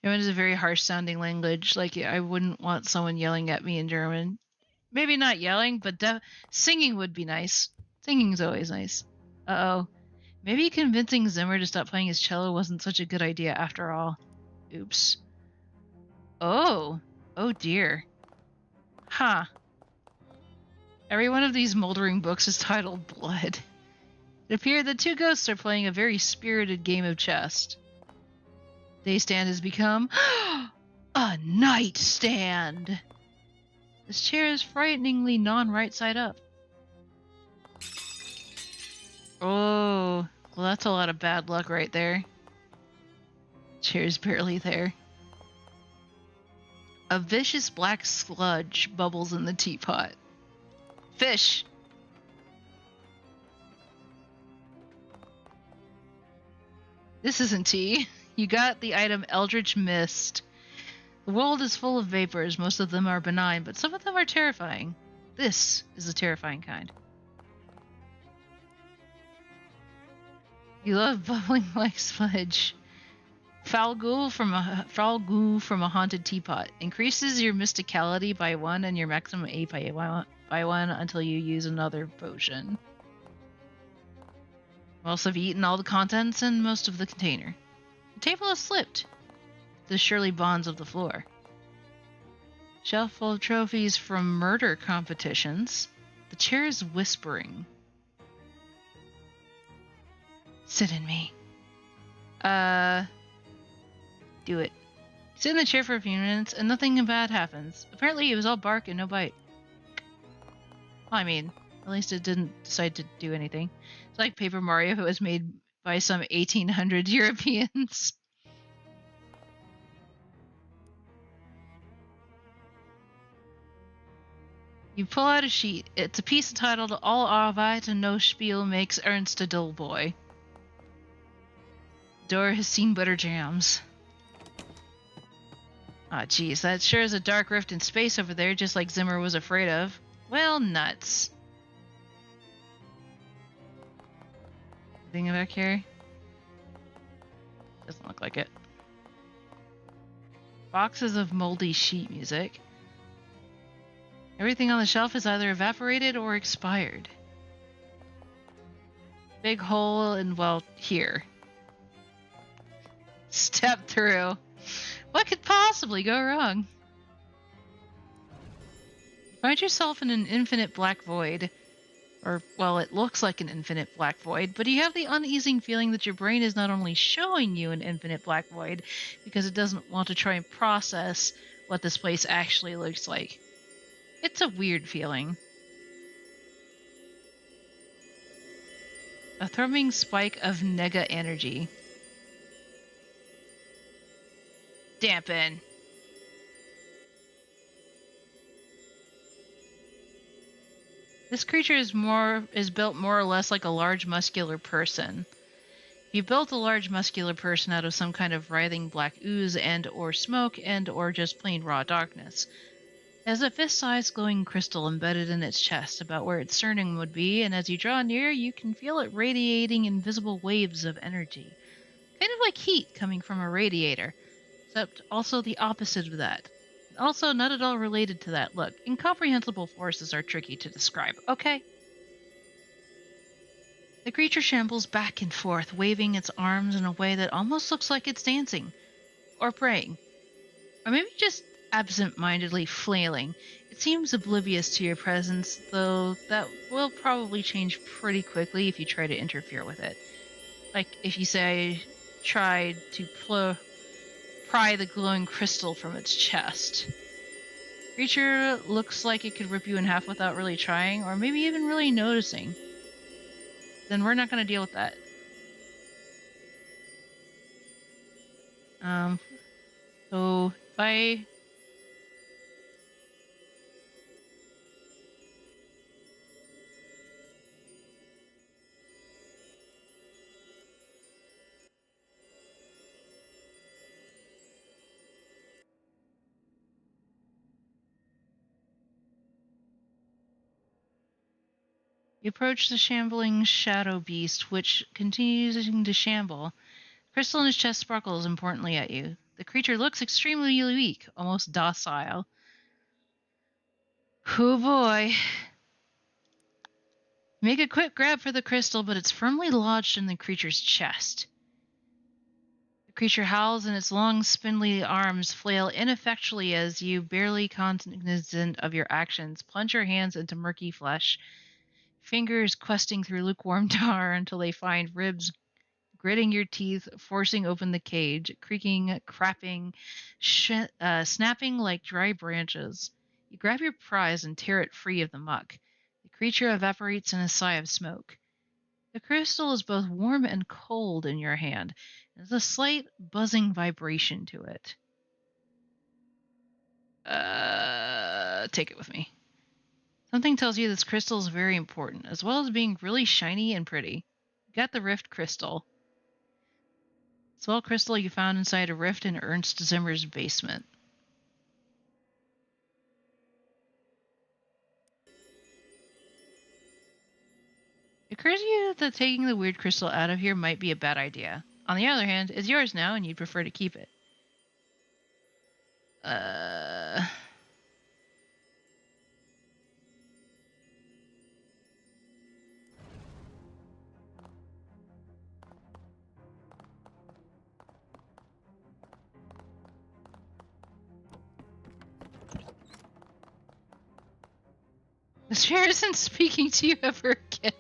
German is a very harsh sounding language. Like, I wouldn't want someone yelling at me in German. Maybe not yelling, but singing would be nice. Singing's always nice. Uh-oh. Maybe convincing Zimmer to stop playing his cello wasn't such a good idea after all. Oops. Oh. Oh dear. Huh. Every one of these moldering books is titled Blood. It appeared that two ghosts are playing a very spirited game of chess. Day stand has become a nightstand. This chair is frighteningly non-right side up. Oh, well that's a lot of bad luck right there. Chair's barely there. A vicious black sludge bubbles in the teapot. Fish! This isn't tea. You got the item Eldritch Mist. The world is full of vapors. Most of them are benign, but some of them are terrifying. This is the terrifying kind. You love bubbling like sludge. Foul goo from a haunted teapot. Increases your mysticality by 1 and your maximum AP by 1 until you use another potion. Most have eaten all the contents and most of the container. The table has slipped. The surely bonds of the floor. Shelf full of trophies from murder competitions. The chair is whispering. Sit in me. Do it. Sit in the chair for a few minutes and nothing bad happens. Apparently it was all bark and no bite. Well, I mean, at least it didn't decide to do anything. It's like Paper Mario if it was made by some 1800 Europeans. You pull out a sheet. It's a piece entitled All Arbeit and No Spiel Makes Ernst a Dull Boy. Door has seen better jams. Ah, geez, that sure is a dark rift in space over there, just like Zimmer was afraid of. Well, nuts. Anything back here? Doesn't look like it. Boxes of moldy sheet music. Everything on the shelf is either evaporated or expired. Big hole in, well, here. Step through. What could possibly go wrong? You find yourself in an infinite black void. Or, well, it looks like an infinite black void, but you have the uneasy feeling that your brain is not only showing you an infinite black void, because it doesn't want to try and process what this place actually looks like. It's a weird feeling. A thrumming spike of nega energy. Dampen. This creature is built more or less like a large muscular person. If you built a large muscular person out of some kind of writhing black ooze and or smoke and or just plain raw darkness. It has a fist-sized glowing crystal embedded in its chest about where its sternum would be, and as you draw near, you can feel it radiating invisible waves of energy. Kind of like heat coming from a radiator, except also the opposite of that. Also not at all related to that. Look, incomprehensible forces are tricky to describe, okay? The creature shambles back and forth, waving its arms in a way that almost looks like it's dancing. Or praying. Or maybe just absent-mindedly flailing. It seems oblivious to your presence, though that will probably change pretty quickly if you try to interfere with it. Like if you say, tried to pry the glowing crystal from its chest. Creature looks like it could rip you in half without really trying, or maybe even really noticing. Then we're not going to deal with that. So if I... You approach the shambling shadow beast, which continues to shamble. Crystal in his chest sparkles importantly at you. The creature looks extremely weak, almost docile. Oh boy. Make a quick grab for the crystal, but it's firmly lodged in the creature's chest. The creature howls and its long, spindly arms flail ineffectually as you, barely cognizant of your actions, plunge your hands into murky flesh, fingers questing through lukewarm tar until they find ribs, gritting your teeth, forcing open the cage, creaking, crapping, snapping like dry branches. You grab your prize and tear it free of the muck. The creature evaporates in a sigh of smoke. The crystal is both warm and cold in your hand. There's a slight buzzing vibration to it. Take it with me. Something tells you this crystal is very important, as well as being really shiny and pretty. You got the rift crystal. Small crystal you found inside a rift in Ernst Zimmer's basement. It occurs to you that taking the weird crystal out of here might be a bad idea. On the other hand, it's yours now and you'd prefer to keep it. The sphere isn't speaking to you ever again.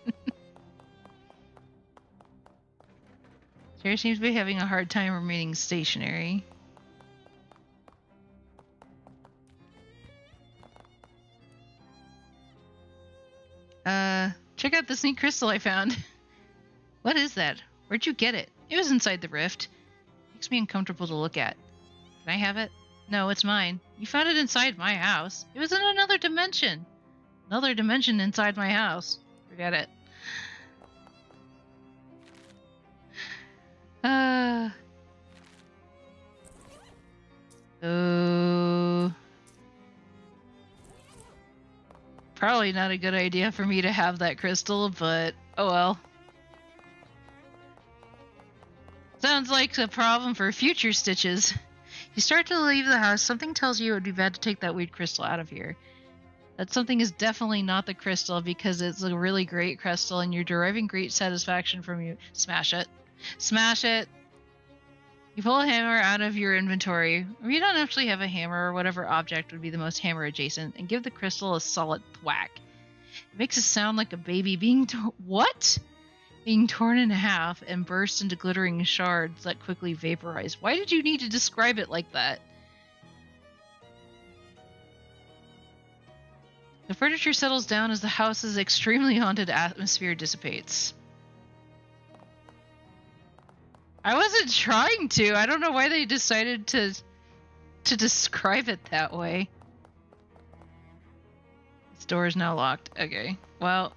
Sphere seems to be having a hard time remaining stationary. Check out this neat crystal I found. What is that? Where'd you get it? It was inside the rift. Makes me uncomfortable to look at. Can I have it? No, it's mine. You found it inside my house. It was in another dimension. Another dimension inside my house. Forget it. Probably not a good idea for me to have that crystal, but oh well. Sounds like a problem for future stitches. You start to leave the house. Something tells you it would be bad to take that weird crystal out of here. That something is definitely not the crystal because it's a really great crystal and you're deriving great satisfaction from you. Smash it. Smash it. You pull a hammer out of your inventory, or you don't actually have a hammer or whatever object would be the most hammer adjacent, and give the crystal a solid thwack. It makes a sound like a baby being being torn in half and burst into glittering shards that quickly vaporize. Why did you need to describe it like that? The furniture settles down as the house's extremely haunted atmosphere dissipates. I wasn't trying to. I don't know why they decided to describe it that way. This door is now locked. Okay. Well,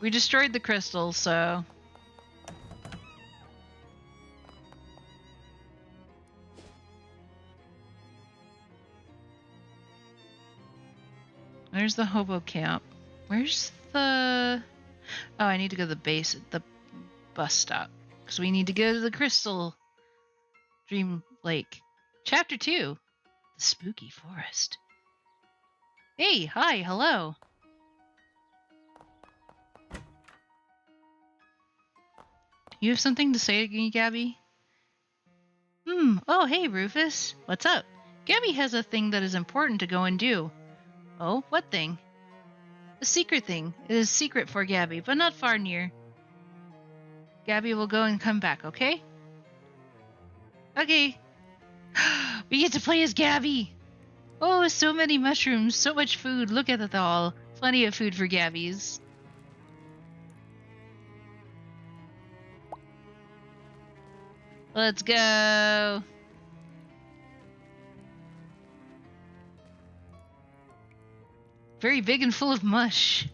we destroyed the crystal, so... There's the hobo camp. Where's the... Oh, I need to go to the base at the bus stop. Because we need to go to the Crystal Dream Lake. Chapter 2. The Spooky Forest. Hey, hi, hello. You have something to say to me, Gabby? Oh, hey, Rufus. What's up? Gabby has a thing that is important to go and do. Oh, what thing? A secret thing. It is secret for Gabby, but not far near. Gabby will go and come back, okay? Okay. We get to play as Gabby! Oh, so many mushrooms, so much food. Look at it all. Plenty of food for Gabbies. Let's go! Very big and full of mush.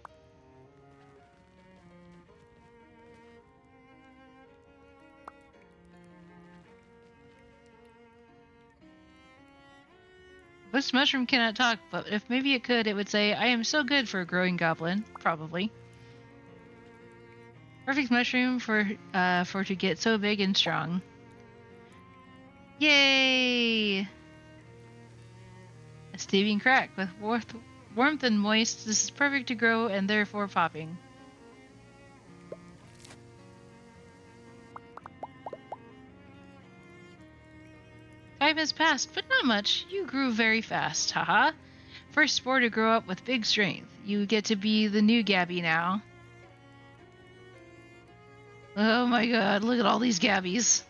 This mushroom cannot talk, but if maybe it could, it would say, I am so good for a growing goblin. Probably. Perfect mushroom for to get so big and strong. Yay! A steaming crack with warmth and moist. This is perfect to grow and therefore popping. Time has passed, but not much. You grew very fast, haha. First spore to grow up with big strength. You get to be the new Gabby now. Oh my god, look at all these Gabbies.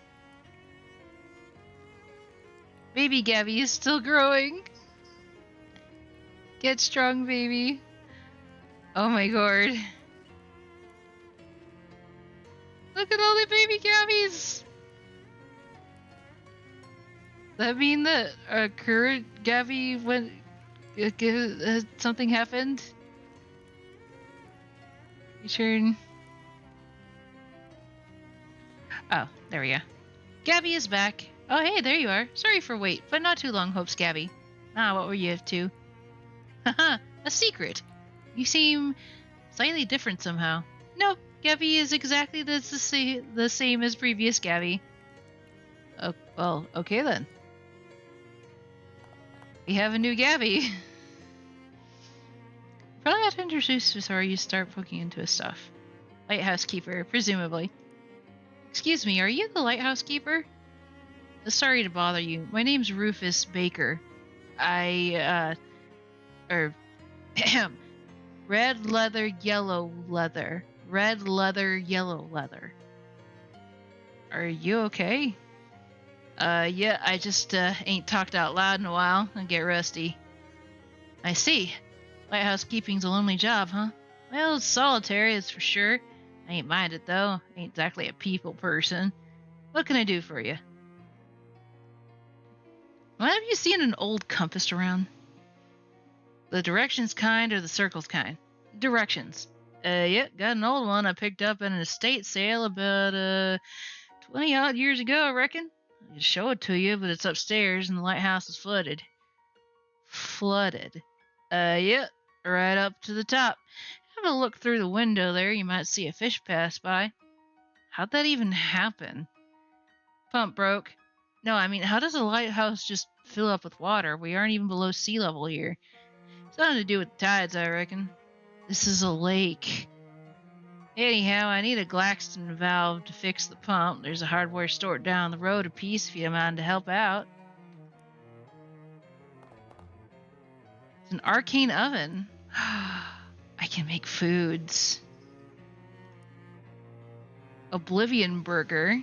Baby Gabby is still growing. Get strong, baby. Oh my god. Look at all the baby Gabbies. That mean that current Gabby went something happened? You turn. Oh, there we go. Gabby is back. Oh, hey, there you are. Sorry for wait, but not too long, hopes, Gabby. Ah, what were you up to? Haha, a secret. You seem slightly different somehow. Nope, Gabby is exactly the same as previous Gabby. Oh, well, okay then. We have a new Gabby. Probably have to introduce before you start poking into his stuff. Lighthouse keeper, presumably. Excuse me, are you the lighthouse keeper? Sorry to bother you. My name's Rufus Baker. Red leather, yellow leather. Red leather, yellow leather. Are you okay? Yeah, I just ain't talked out loud in a while. I get rusty. I see. Lighthouse keeping's a lonely job, huh? Well, it's solitary, that's for sure. I ain't mind it, though. Ain't exactly a people person. What can I do for you? Well, have you seen an old compass around? The directions kind or the circles kind? Directions. Yep, got an old one I picked up at an estate sale about, 20 odd years ago, I reckon. I could show it to you, but it's upstairs and the lighthouse is flooded. Flooded. Yep, right up to the top. Have a look through the window there, you might see a fish pass by. How'd that even happen? Pump broke. No, I mean, how does a lighthouse just fill up with water? We aren't even below sea level here. Something to do with the tides, I reckon. This is a lake. Anyhow, I need a Glaxton valve to fix the pump. There's a hardware store down the road a piece if you mind to help out. It's an arcane oven. I can make foods. Oblivion burger.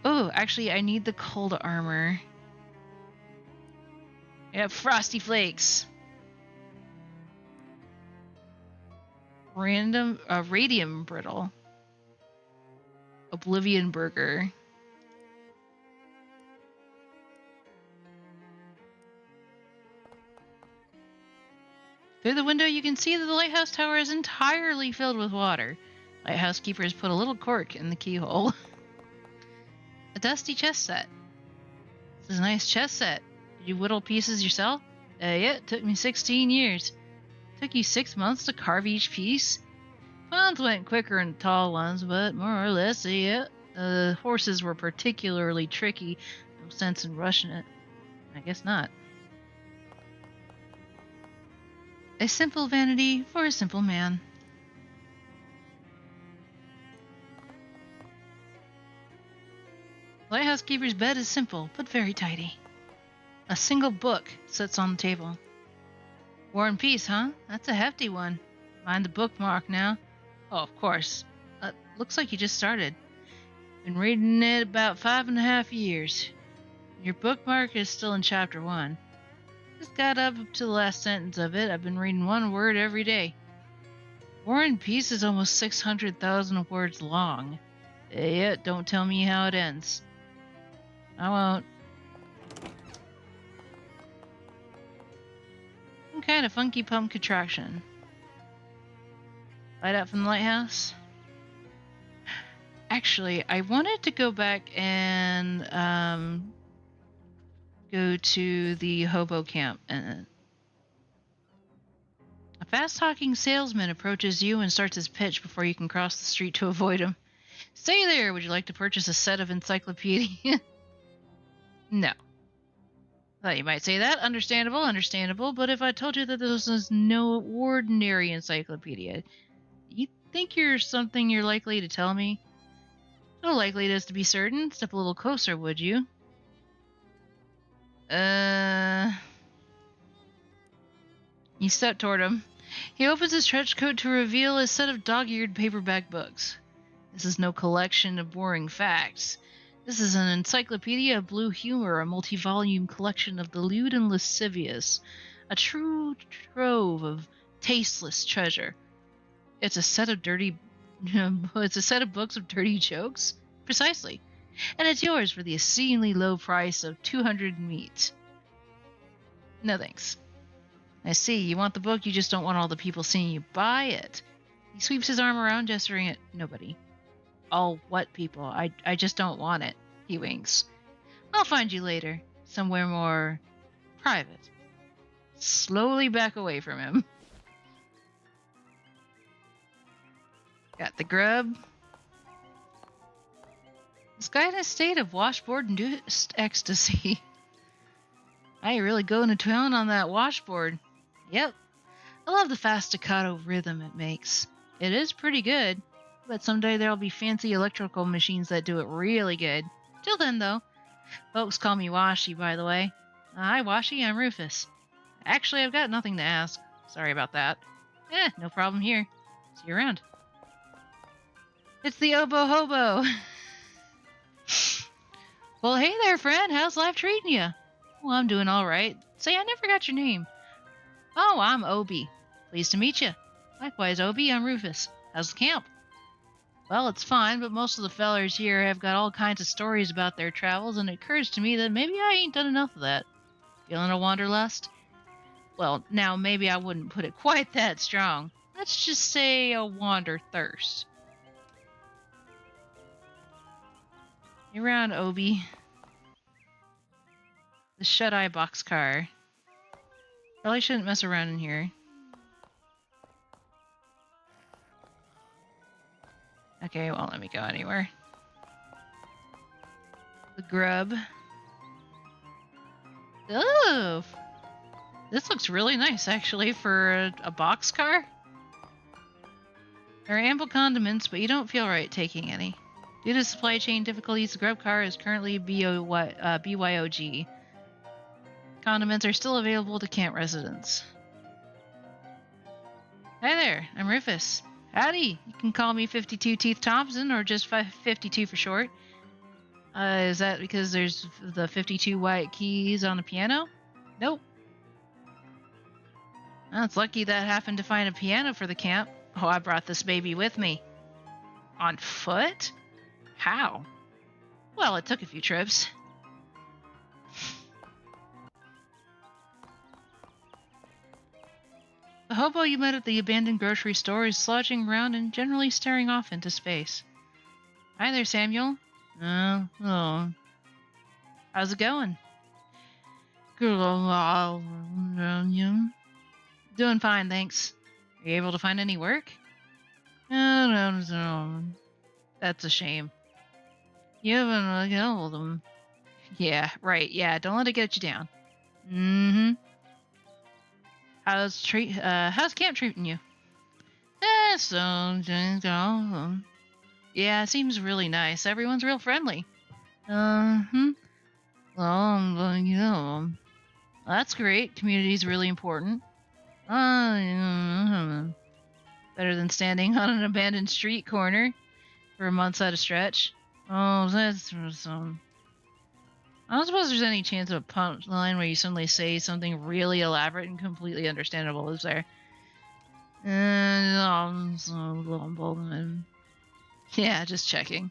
Oh, actually, I need the cold armor. Yeah, frosty flakes. Radium brittle. Oblivion burger. Through the window, you can see that the lighthouse tower is entirely filled with water. Lighthouse keepers put a little cork in the keyhole. A dusty chess set. This is a nice chess set. Did you whittle pieces yourself? Yeah, it took me 16 years. Took you 6 months to carve each piece? Pawns went quicker in the tall ones, but more or less, yeah. The horses were particularly tricky. No sense in rushing it. I guess not. A simple vanity for a simple man. Lighthouse keeper's bed is simple, but very tidy. A single book sits on the table. War and Peace, huh? That's a hefty one. Mind the bookmark now. Oh, of course. Looks like you just started. Been reading it about 5.5 years. Your bookmark is still in chapter 1. Just got up to the last sentence of it. I've been reading one word every day. War and Peace is almost 600,000 words long. Yeah, don't tell me how it ends. I won't. Some kind of funky pump contraction. Light out from the lighthouse? Actually, I wanted to go back and go to the hobo camp. And a fast-talking salesman approaches you and starts his pitch before you can cross the street to avoid him. Say there, would you like to purchase a set of encyclopedia? No. Thought you might say that. Understandable, but if I told you that this is no ordinary encyclopedia, you think you're something you're likely to tell me? So likely it is to be certain. Step a little closer, would you? You step toward him. He opens his trench coat to reveal a set of dog-eared paperback books. This is no collection of boring facts. This is an encyclopedia of blue humor, a multi-volume collection of the lewd and lascivious, a true trove of tasteless treasure. It's a set of books of dirty jokes? Precisely. And it's yours for the exceedingly low price of 200 meat. No thanks. I see, you want the book, you just don't want all the people seeing you buy it. He sweeps his arm around, gesturing at nobody. All what people? I just don't want it. He winks. I'll find you later. Somewhere more private. Slowly back away from him. Got the grub. This guy in a state of washboard-induced ecstasy. I really going to town on that washboard. Yep. I love the fast staccato rhythm it makes. It is pretty good. But someday there'll be fancy electrical machines that do it really good. Till then, though. Folks call me Washy, by the way. Hi, Washy, I'm Rufus. Actually, I've got nothing to ask. Sorry about that. No problem here. See you around. It's the Obo Hobo. Well, hey there, friend. How's life treating you? Well, I'm doing all right. Say, I never got your name. Oh, I'm Obi. Pleased to meet you. Likewise, Obi, I'm Rufus. How's the camp? Well, it's fine, but most of the fellers here have got all kinds of stories about their travels, and it occurs to me that maybe I ain't done enough of that. Feeling a wanderlust? Well, now, maybe I wouldn't put it quite that strong. Let's just say a wander thirst. You're around, Obi. The shut-eye boxcar. Probably shouldn't mess around in here. Okay, won't let me go anywhere. The grub. Oh! This looks really nice, actually, for a boxcar. There are ample condiments, but you don't feel right taking any. Due to supply chain difficulties, the grub car is currently BYOG. Condiments are still available to camp residents. Hi there, I'm Rufus. Howdy, you can call me 52 Teeth Thompson, or just 52 for short. Is that because there's the 52 white keys on the piano? Nope. Well, it's lucky that I happened to find a piano for the camp. Oh, I brought this baby with me. On foot? How? Well, it took a few trips. The hobo you met at the abandoned grocery store is slouching around and generally staring off into space. Hi there, Samuel. Hello. How's it going? Doing fine, thanks. Are you able to find any work? That's a shame. You haven't killed them. Yeah, right. Yeah, don't let it get you down. Mm-hmm. How's camp treating you? Yeah, it seems really nice. Everyone's real friendly. Well, that's great. Community's really important. Better than standing on an abandoned street corner for months at a stretch. Oh, that's some. I don't suppose there's any chance of a punchline where you suddenly say something really elaborate and completely understandable, is there? Yeah, just checking.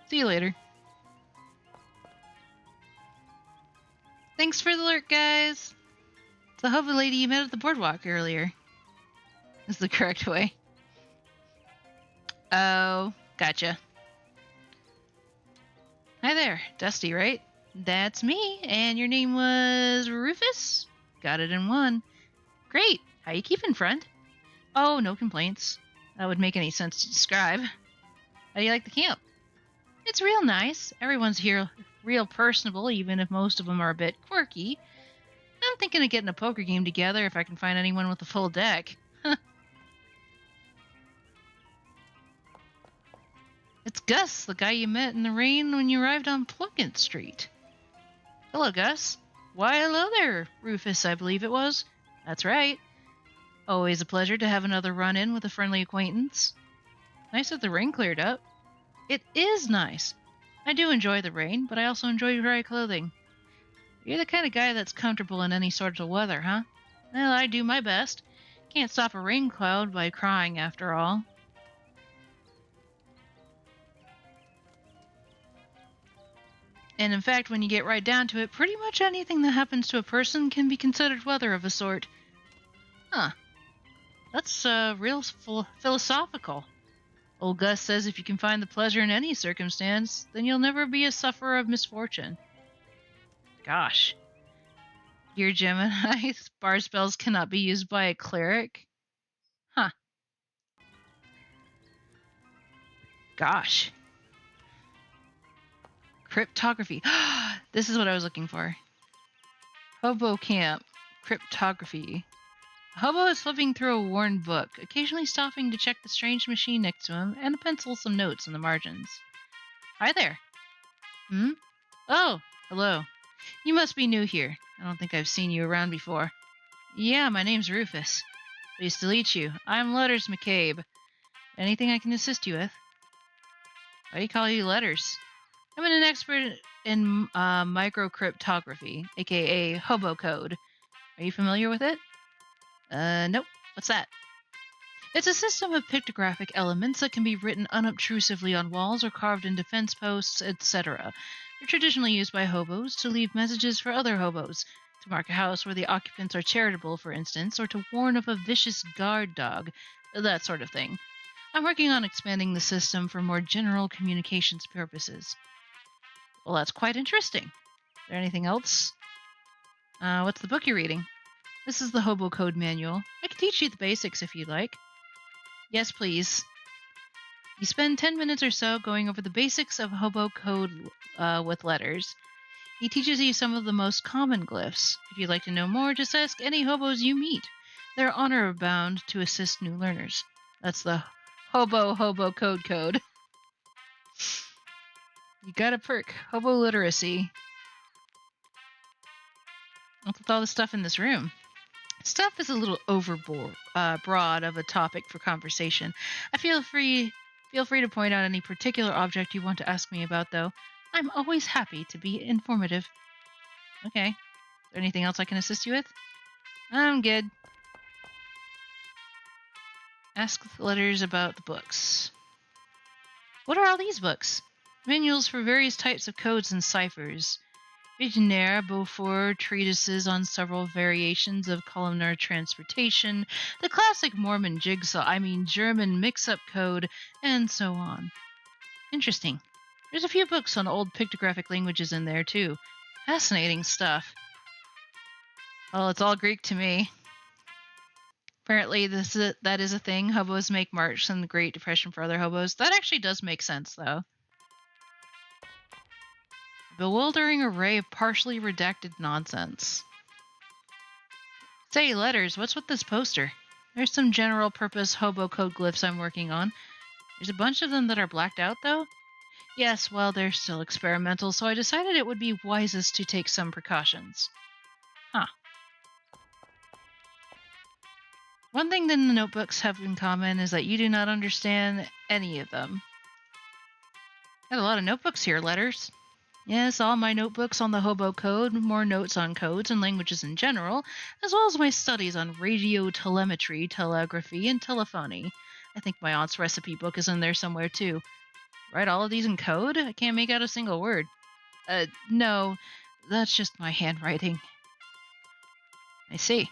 See you later. Thanks for the alert, guys. It's the hobo lady you met at the boardwalk earlier. Is the correct way. Oh, gotcha. Hi there. Dusty, right? That's me, and your name was Rufus? Got it in one. Great. How you keeping, friend? Oh, no complaints. That would make any sense to describe. How do you like the camp? It's real nice. Everyone's here real personable, even if most of them are a bit quirky. I'm thinking of getting a poker game together if I can find anyone with a full deck. It's Gus, the guy you met in the rain when you arrived on Plunkett Street. Hello, Gus. Why, hello there, Rufus, I believe it was. That's right. Always a pleasure to have another run-in with a friendly acquaintance. Nice that the rain cleared up. It is nice. I do enjoy the rain, but I also enjoy dry clothing. You're the kind of guy that's comfortable in any sort of weather, huh? Well, I do my best. Can't stop a rain cloud by crying, after all. And in fact, when you get right down to it, pretty much anything that happens to a person can be considered weather of a sort. Huh. That's real philosophical. Old Gus says if you can find the pleasure in any circumstance, then you'll never be a sufferer of misfortune. Gosh. Your Gemini, bar spells cannot be used by a cleric? Huh. Gosh. Cryptography. This is what I was looking for. Hobo camp. Cryptography. A hobo is flipping through a worn book, occasionally stopping to check the strange machine next to him and pencil some notes in the margins. Hi there. Hmm? Oh, hello. You must be new here. I don't think I've seen you around before. Yeah, my name's Rufus. Pleased to meet you. I'm Letters McCabe. Anything I can assist you with? Why do you call you Letters? I'm an expert in microcryptography, aka hobo code. Are you familiar with it? Nope. What's that? It's a system of pictographic elements that can be written unobtrusively on walls or carved into fence posts, etc. They're traditionally used by hobos to leave messages for other hobos, to mark a house where the occupants are charitable, for instance, or to warn of a vicious guard dog, that sort of thing. I'm working on expanding the system for more general communications purposes. Well, that's quite interesting. Is there anything else? What's the book you're reading? This is the Hobo Code Manual. I can teach you the basics if you'd like. Yes, please. You spend 10 minutes or so going over the basics of Hobo Code with letters. He teaches you some of the most common glyphs. If you'd like to know more, just ask any hobos you meet. They're honor-bound to assist new learners. That's the Hobo Code. You got a perk. Hobo literacy. What's with all the stuff in this room? Stuff is a little overboard, broad of a topic for conversation. Feel free to point out any particular object you want to ask me about, though. I'm always happy to be informative. Okay. Is there anything else I can assist you with? I'm good. Ask the letters about the books. What are all these books? Manuals for various types of codes and ciphers. Vigenère, Beaufort, treatises on several variations of columnar transportation, the classic Mormon German mix-up code, and so on. Interesting. There's a few books on old pictographic languages in there, too. Fascinating stuff. Well, it's all Greek to me. Apparently, that is a thing. Hobos make marks in the Great Depression for other hobos. That actually does make sense, though. Bewildering array of partially redacted nonsense. Say, Letters, what's with this poster? There's some general purpose hobo code glyphs I'm working on. There's a bunch of them that are blacked out, though? Yes, well, they're still experimental, so I decided it would be wisest to take some precautions. Huh. One thing that the notebooks have in common is that you do not understand any of them. Got a lot of notebooks here, Letters. Yes, all my notebooks on the hobo code, more notes on codes and languages in general, as well as my studies on radio telemetry, telegraphy, and telephony. I think my aunt's recipe book is in there somewhere, too. Write all of these in code? I can't make out a single word. No, that's just my handwriting. I see.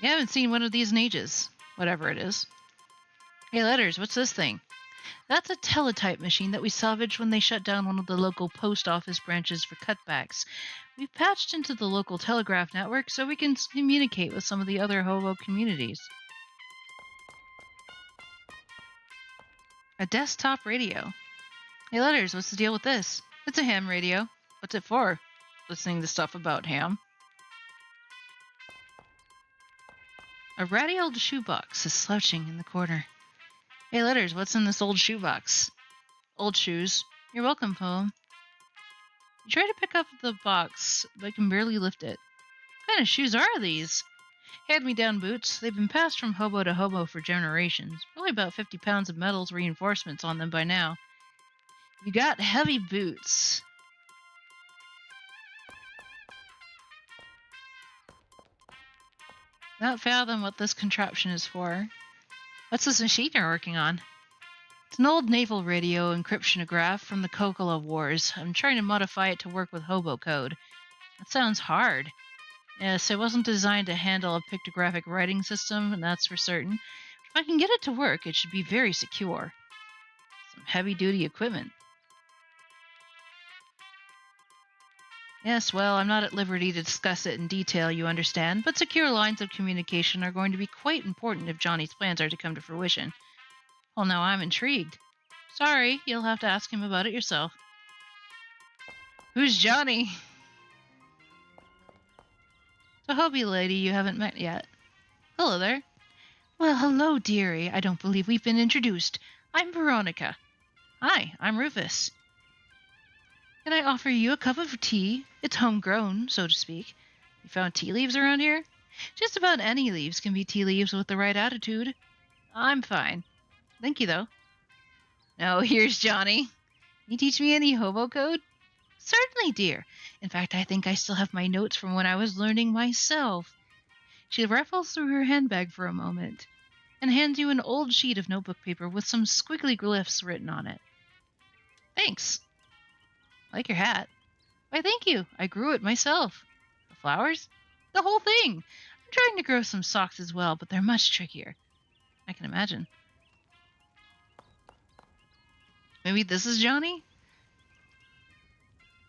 You haven't seen one of these in ages. Whatever it is. Hey, Letters, what's this thing? That's a teletype machine that we salvaged when they shut down one of the local post office branches for cutbacks. We've patched into the local telegraph network so we can communicate with some of the other hobo communities. A desktop radio. Hey, Letters, what's the deal with this? It's a ham radio. What's it for? Listening to stuff about ham. A ratty old shoebox is slouching in the corner. Hey, Letters, what's in this old shoebox? Old shoes. You're welcome, Poem. You try to pick up the box, but can barely lift it. What kind of shoes are these? Hand-me-down boots. They've been passed from hobo to hobo for generations. Probably about 50 pounds of metals reinforcements on them by now. You got heavy boots. Don't fathom what this contraption is for. What's this machine you're working on? It's an old naval radio encryptionograph from the Cocoa Wars. I'm trying to modify it to work with hobo code. That sounds hard. Yes, it wasn't designed to handle a pictographic writing system, and that's for certain. If I can get it to work, it should be very secure. Some heavy-duty equipment. Yes, well, I'm not at liberty to discuss it in detail, you understand, but secure lines of communication are going to be quite important if Johnny's plans are to come to fruition. Well, now I'm intrigued. Sorry, you'll have to ask him about it yourself. Who's Johnny? It's a hobby lady you haven't met yet. Hello there. Well, hello, dearie. I don't believe we've been introduced. I'm Veronica. Hi, I'm Rufus. Can I offer you a cup of tea? It's homegrown, so to speak. You found tea leaves around here? Just about any leaves can be tea leaves with the right attitude. I'm fine. Thank you, though. Oh, here's Johnny. Can you teach me any hobo code? Certainly, dear. In fact, I think I still have my notes from when I was learning myself. She raffles through her handbag for a moment and hands you an old sheet of notebook paper with some squiggly glyphs written on it. Thanks. I like your hat. Why, thank you. I grew it myself. The flowers? The whole thing. I'm trying to grow some socks as well, but they're much trickier. I can imagine. Maybe this is Johnny?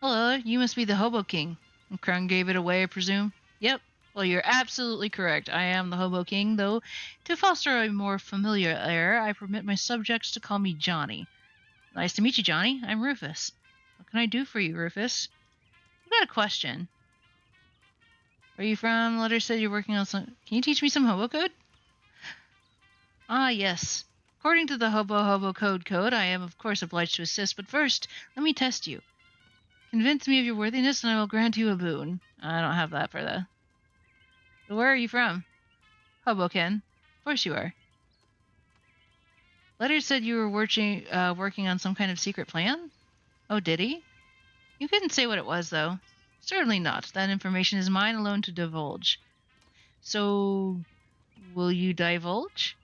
Hello, you must be the Hobo King. And Krung gave it away, I presume? Yep. Well, you're absolutely correct. I am the Hobo King, though to foster a more familiar air, I permit my subjects to call me Johnny. Nice to meet you, Johnny. I'm Rufus. What can I do for you, Rufus? I've got a question. Where are you from? Letter said you're working on some... Can you teach me some hobo code? Ah, yes. According to the Hobo Code, I am of course obliged to assist, but first, let me test you. Convince me of your worthiness, and I will grant you a boon. I don't have that for that. But where are you from? Hoboken. Of course you are. Letter said you were working on some kind of secret plan? Oh, did he? You couldn't say what it was, though. Certainly not. That information is mine alone to divulge. So, will you divulge?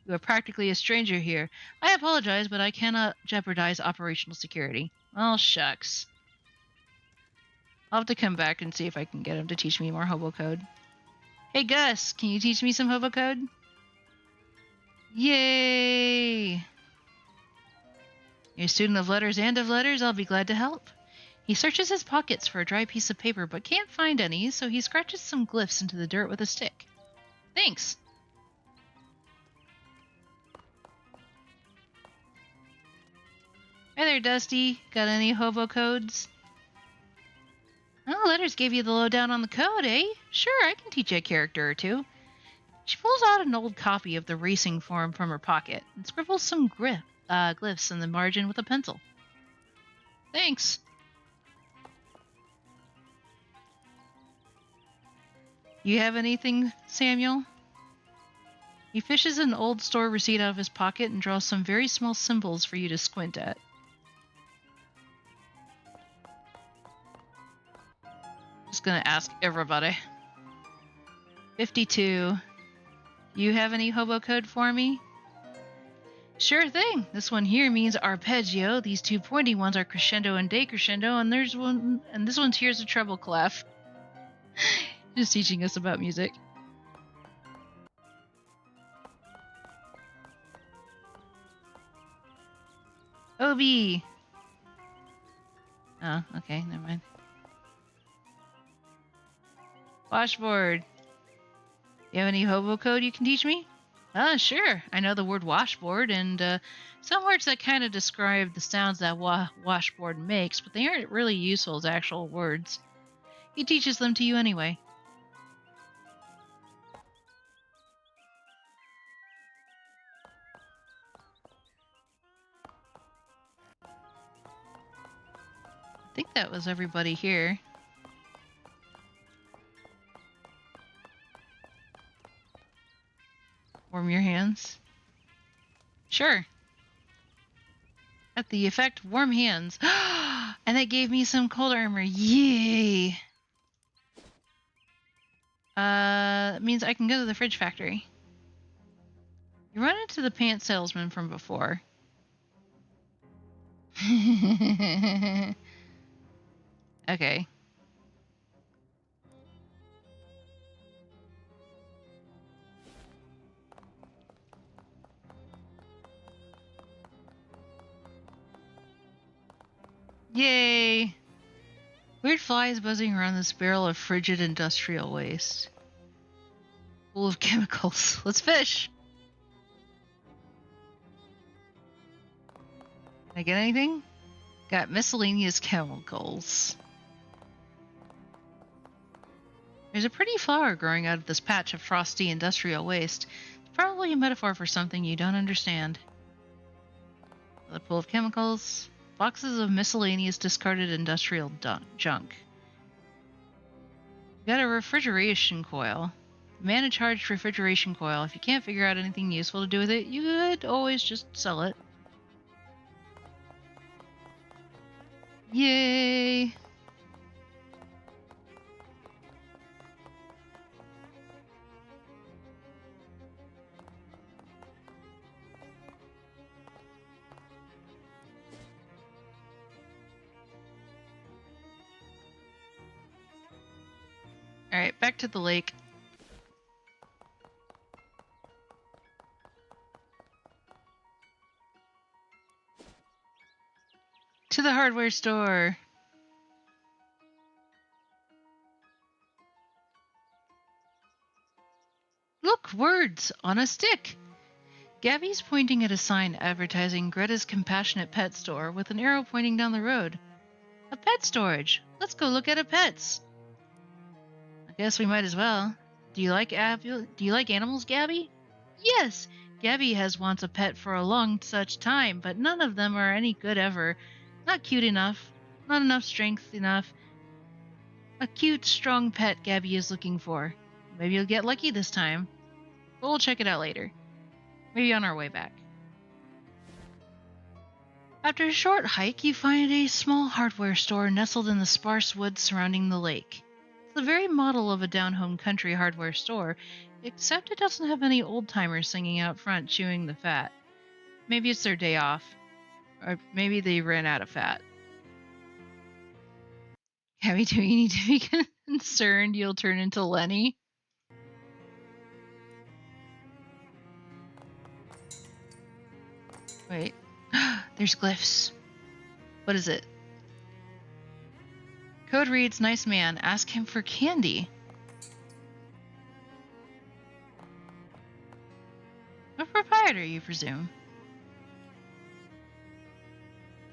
You are practically a stranger here. I apologize, but I cannot jeopardize operational security. Oh, shucks. I'll have to come back and see if I can get him to teach me more hobo code. Hey, Gus, can you teach me some hobo code? Yay! You're a student of letters and of letters. I'll be glad to help. He searches his pockets for a dry piece of paper, but can't find any, so he scratches some glyphs into the dirt with a stick. Thanks. Hi there, Dusty. Got any hobo codes? Oh, Letters gave you the lowdown on the code, eh? Sure, I can teach you a character or two. She pulls out an old copy of the racing form from her pocket and scribbles some glyphs in the margin with a pencil. Thanks. You have anything, Samuel? He fishes an old store receipt out of his pocket and draws some very small symbols for you to squint at. Just gonna ask everybody. 52. You have any hobo code for me? Sure thing. This one here means arpeggio. These two pointy ones are crescendo and decrescendo, and there's one, and this one's here's a treble clef. Just teaching us about music. Obi! Oh, okay, never mind. Washboard. You have any hobo code you can teach me? Sure. I know the word washboard and some words that kind of describe the sounds that washboard makes, but they aren't really useful as actual words. He teaches them to you anyway. I think that was everybody here. Warm your hands. Sure. At the effect, warm hands. And that gave me some cold armor. Yay! That means I can go to the fridge factory. You run into the pants salesman from before. Okay. Yay! Weird flies buzzing around this barrel of frigid industrial waste. Full of chemicals. Let's fish! Can I get anything? Got miscellaneous chemicals. There's a pretty flower growing out of this patch of frosty industrial waste. It's probably a metaphor for something you don't understand. Another pool of chemicals. Boxes of miscellaneous discarded industrial junk. Got a refrigeration coil. Man in charge refrigeration coil. If you can't figure out anything useful to do with it, you could always just sell it. Yay! Alright, back to the lake. To the hardware store. Look, words on a stick. Gabby's pointing at a sign advertising Greta's Compassionate Pet Store with an arrow pointing down the road. A pet storage. Let's go look at a pets. I guess we might as well. Do you like animals, Gabby? Yes. Gabby has wants a pet for a long such time, but none of them are any good ever. Not cute enough. Not enough strength enough. A cute, strong pet Gabby is looking for. Maybe you'll get lucky this time. But we'll check it out later. Maybe on our way back. After a short hike, you find a small hardware store nestled in the sparse woods surrounding the lake. It's the very model of a down-home country hardware store, except it doesn't have any old-timers singing out front chewing the fat. Maybe it's their day off. Or maybe they ran out of fat. Gabby, do you need to be concerned you'll turn into Lenny? Wait. There's glyphs. What is it? Code reads, nice man. Ask him for candy. A proprietor, you presume?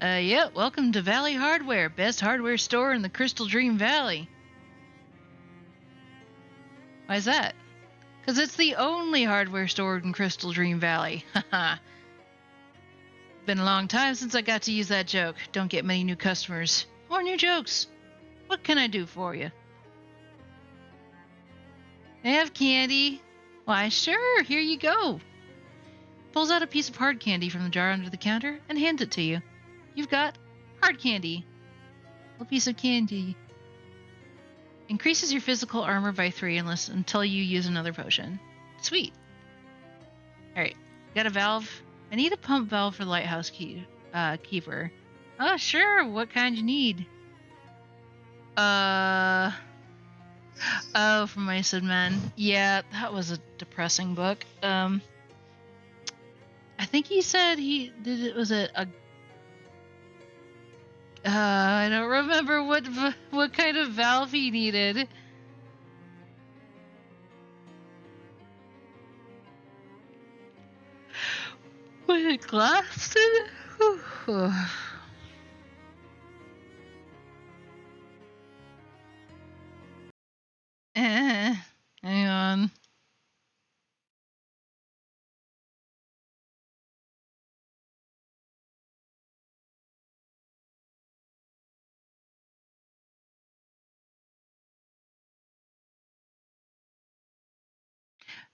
Yeah, welcome to Valley Hardware, best hardware store in the Crystal Dream Valley. Why's that? Because it's the only hardware store in Crystal Dream Valley. Haha. Been a long time since I got to use that joke. Don't get many new customers. More new jokes. What can I do for you? I have candy. Why, sure, here you go. Pulls out a piece of hard candy from the jar under the counter and hands it to you. You've got hard candy. A piece of candy. Increases your physical armor by 3 until you use another potion. Sweet. Alright, got a valve. I need a pump valve for the lighthouse keeper. Oh, sure. What kind you need? Oh, from Mice and Men. Yeah, that was a depressing book. I think he said he did it was a I don't remember what kind of valve he needed. Was it glass in it? Hang on.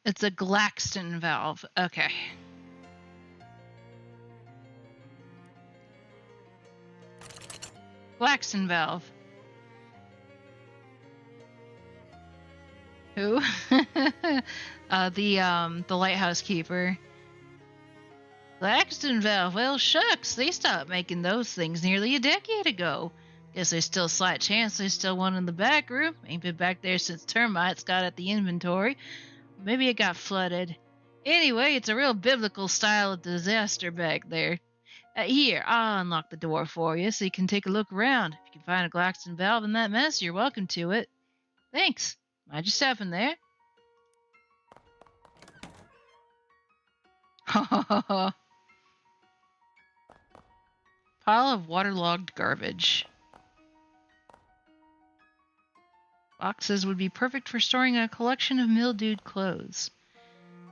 It's a Glaxton valve. Okay. Glaxton valve. Who? The lighthouse keeper. Glaxton valve. Well, shucks, they stopped making those things nearly a decade ago. Guess there's still a slight chance there's still one in the back room. Ain't been back there since termites got at the inventory. Maybe it got flooded. Anyway, it's a real biblical style of disaster back there. Here, I'll unlock the door for you so you can take a look around. If you can find a Glaxton valve in that mess, you're welcome to it. Thanks. Mind your step in there. Pile of waterlogged garbage. Boxes would be perfect for storing a collection of mildewed clothes.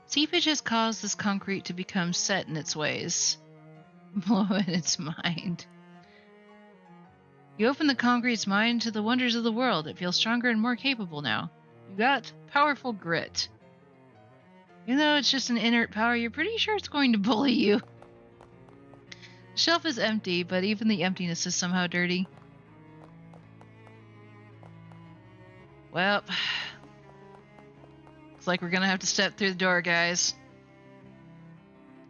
Seepage has caused this concrete to become set in its ways. Blow in its mind. You open the concrete's mind to the wonders of the world. It feels stronger and more capable now. You got powerful grit. Even though it's just an inert power, you're pretty sure it's going to bully you. The shelf is empty, but even the emptiness is somehow dirty. Well, looks like we're gonna have to step through the door, guys.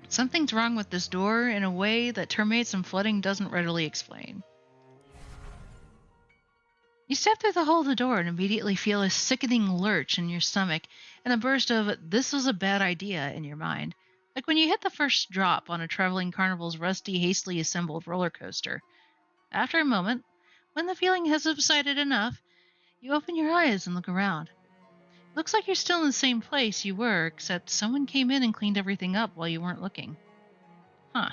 Something's wrong with this door in a way that termites and flooding doesn't readily explain. You step through the hole of the door and immediately feel a sickening lurch in your stomach and a burst of "this was a bad idea" in your mind. Like when you hit the first drop on a traveling carnival's rusty, hastily assembled roller coaster. After a moment, when the feeling has subsided enough, you open your eyes and look around. It looks like you're still in the same place you were, except someone came in and cleaned everything up while you weren't looking. Huh.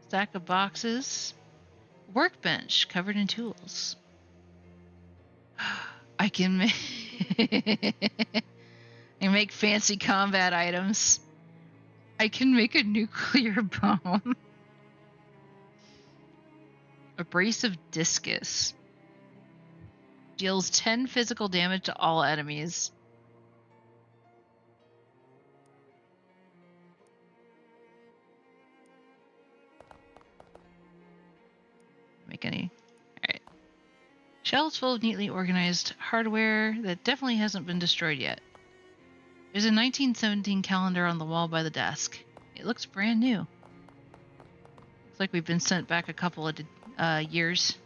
Stack of boxes. Workbench covered in tools. I can make fancy combat items. I can make a nuclear bomb. Abrasive discus. Deals 10 physical damage to all enemies. Make any. Alright. Shelves full of neatly organized hardware that definitely hasn't been destroyed yet. There's a 1917 calendar on the wall by the desk. It looks brand new. Looks like we've been sent back a couple of years.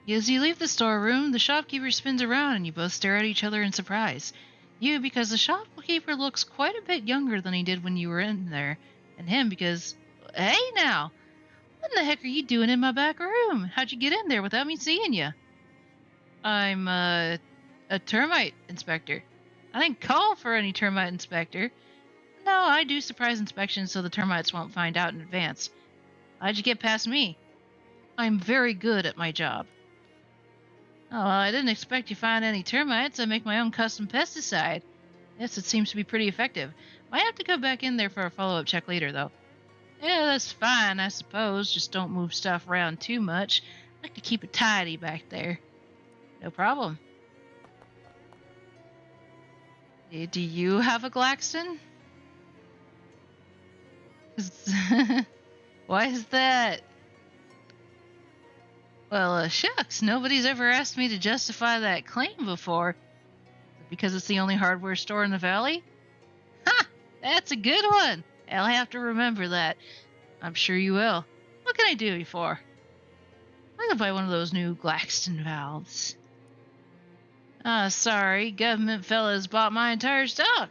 As you leave the storeroom, the shopkeeper spins around and you both stare at each other in surprise. You, because the shopkeeper looks quite a bit younger than he did when you were in there. And him because, hey now, what in the heck are you doing in my back room? How'd you get in there without me seeing you? I'm a termite inspector. I didn't call for any termite inspector. No, I do surprise inspections so the termites won't find out in advance. How'd you get past me? I'm very good at my job. Oh, well, I didn't expect you to find any termites. I make my own custom pesticide. Yes, it seems to be pretty effective. Might have to go back in there for a follow-up check later, though. Yeah, that's fine, I suppose. Just don't move stuff around too much. I like to keep it tidy back there. No problem. Do you have a Glaxton? Why is that? Well, shucks, nobody's ever asked me to justify that claim before. Because it's the only hardware store in the valley? Ha! That's a good one. I'll have to remember that. I'm sure you will. What can I do you for? I'm gonna buy one of those new Glaxton valves. Sorry, government fellas bought my entire stock.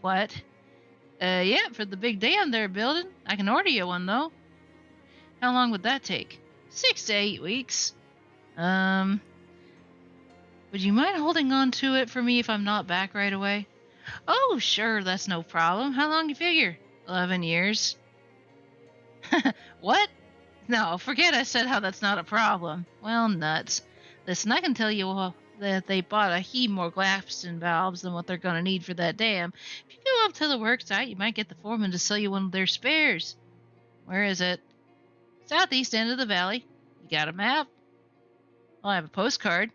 What? Yeah, for the big dam they're building. I can order you one, though. How long would that take? 6 to 8 weeks. Would you mind holding on to it for me if I'm not back right away? Oh, sure, that's no problem. How long do you figure? 11 years. What? No, forget I said how that's not a problem. Well, nuts. Listen, I can tell you that they bought a heap more Glaston valves than what they're going to need for that dam. If you go up to the work site, you might get the foreman to sell you one of their spares. Where is it? Southeast end of the valley. You got a map? Well, I have a postcard.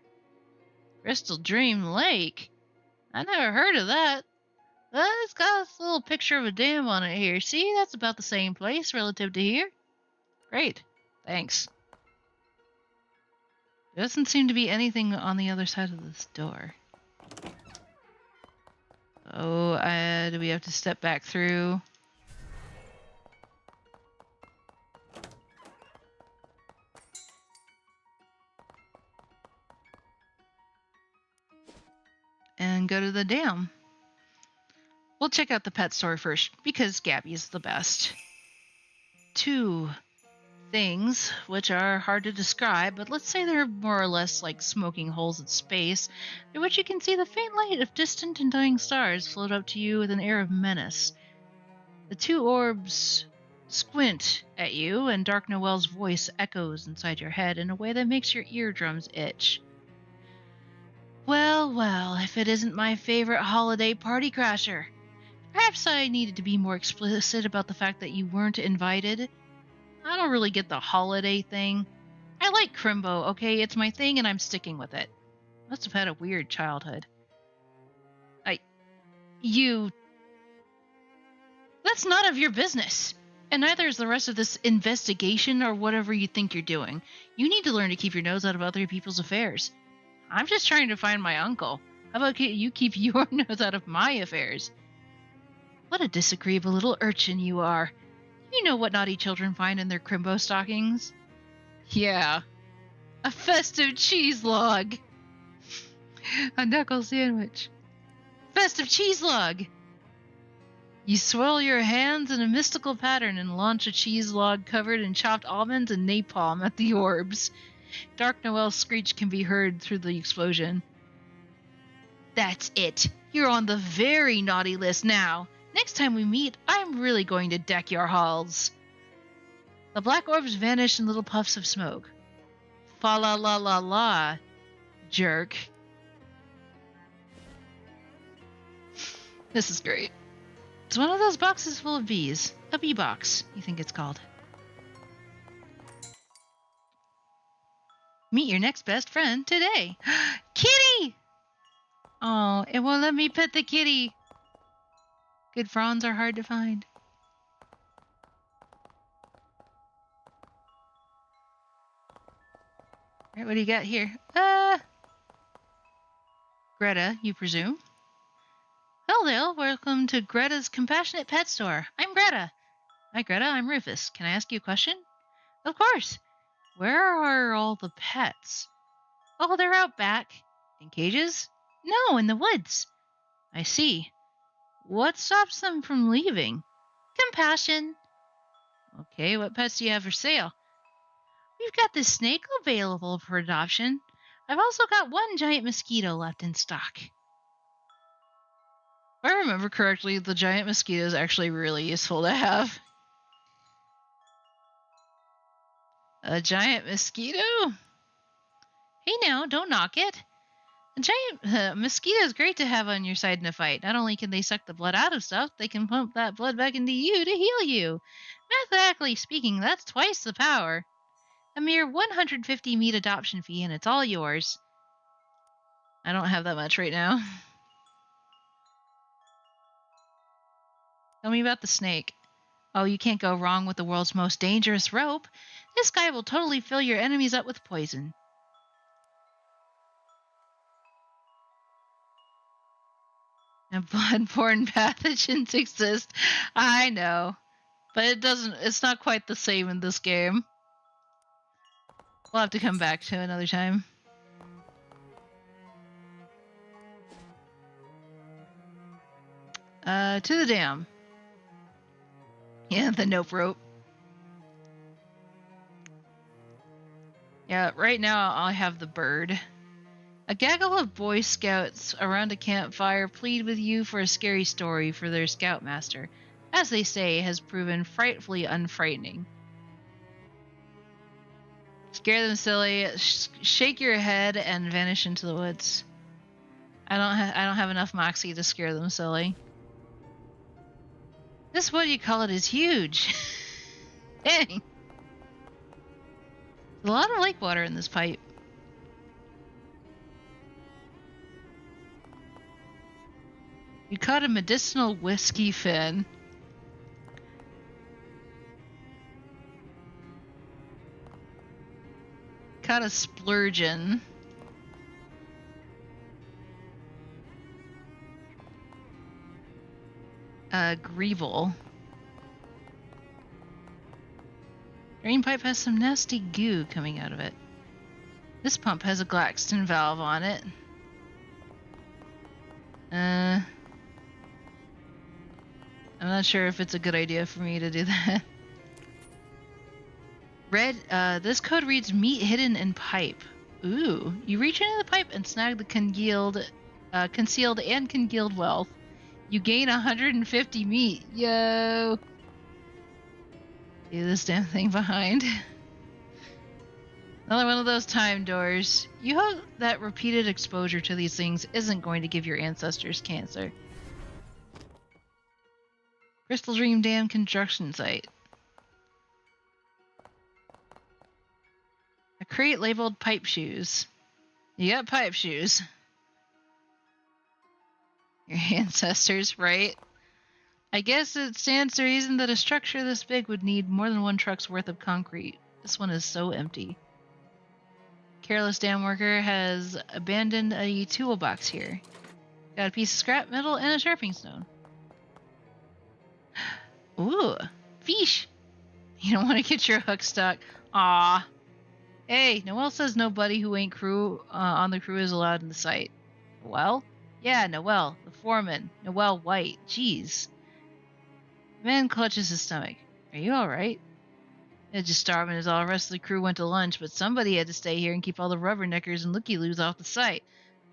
Crystal Dream Lake. I never heard of that. Well, it's got a little picture of a dam on it here. See, that's about the same place relative to here. Great. Thanks. There doesn't seem to be anything on the other side of this door. Oh, do we have to step back through? And go to the dam. We'll check out the pet store first, because Gabby is the best. 2 things, which are hard to describe, but let's say they're more or less like smoking holes in space, through which you can see the faint light of distant and dying stars float up to you with an air of menace. The 2 orbs squint at you, and Dark Noel's voice echoes inside your head in a way that makes your eardrums itch. Well, well, if it isn't my favorite holiday party crasher. Perhaps I needed to be more explicit about the fact that you weren't invited. I don't really get the holiday thing. I like Crimbo, okay? It's my thing and I'm sticking with it. Must have had a weird childhood. That's none of your business. And neither is the rest of this investigation or whatever you think you're doing. You need to learn to keep your nose out of other people's affairs. I'm just trying to find my uncle. How about you keep your nose out of my affairs? What a disagreeable little urchin you are. You know what naughty children find in their Crimbo stockings? Yeah. A festive cheese log. A knuckle sandwich. Festive cheese log. You swirl your hands in a mystical pattern and launch a cheese log covered in chopped almonds and napalm at the orbs. Dark Noel's screech can be heard through the explosion. That's it. You're on the very naughty list now. Next time we meet, I'm really going to deck your halls. The black orbs vanish in little puffs of smoke. Fa la la la la, jerk. This is great. It's one of those boxes full of bees. A bee box, you think it's called. Meet your next best friend today. Kitty! Oh, it won't let me pet the kitty. Good fronds are hard to find. Alright, what do you got here? Greta, you presume? Hello, welcome to Greta's Compassionate Pet Store. I'm Greta. Hi, Greta, I'm Rufus. Can I ask you a question? Of course. Where are all the pets? Oh, they're out back. In cages? No, in the woods. I see. What stops them from leaving? Compassion. Okay, what pets do you have for sale? We've got this snake available for adoption. I've also got one giant mosquito left in stock. If I remember correctly, the giant mosquito is actually really useful to have. A giant mosquito? Hey now, don't knock it. A giant mosquito is great to have on your side in a fight. Not only can they suck the blood out of stuff, they can pump that blood back into you to heal you. Mathematically speaking, that's twice the power. A mere 150 meat adoption fee and it's all yours. I don't have that much right now. Tell me about the snake. Oh, you can't go wrong with the world's most dangerous rope. This guy will totally fill your enemies up with poison. And blood-borne pathogens exist. I know. But it's not quite the same in this game. We'll have to come back to another time. To the dam. Yeah, the nope rope. Yeah, right now I have the bird. A gaggle of Boy Scouts around a campfire plead with you for a scary story for their scoutmaster, as they say has proven frightfully unfrightening. Scare them silly, shake your head, and vanish into the woods. I don't have enough moxie to scare them silly. This what you call it is huge. Dang. There's a lot of lake water in this pipe. You caught a medicinal whiskey fin. Caught a splurgeon. Greeble. Drain pipe has some nasty goo coming out of it. This pump has a Glaxton valve on it. I'm not sure if it's a good idea for me to do that. This code reads meat hidden in pipe. Ooh, you reach into the pipe and snag the concealed and congealed wealth. You gain 150 meat. Yo! Leave this damn thing behind. Another one of those time doors. You hope that repeated exposure to these things isn't going to give your ancestors cancer. Crystal Dream Dam construction site. A crate labeled pipe shoes. You got pipe shoes. Your ancestors, right? I guess it stands to reason that a structure this big would need more than one truck's worth of concrete. This one is so empty. Careless dam worker has abandoned a toolbox here. Got a piece of scrap metal and a sharpening stone. Ooh, fish! You don't want to get your hook stuck. Aw. Hey, Noelle says nobody who ain't on the crew is allowed in the site. Noelle? Yeah, Noelle, the foreman. Noelle White. Jeez. The man clutches his stomach. Are you alright? It's just starving as all the rest of the crew went to lunch, but somebody had to stay here and keep all the rubberneckers and looky-loos off the site.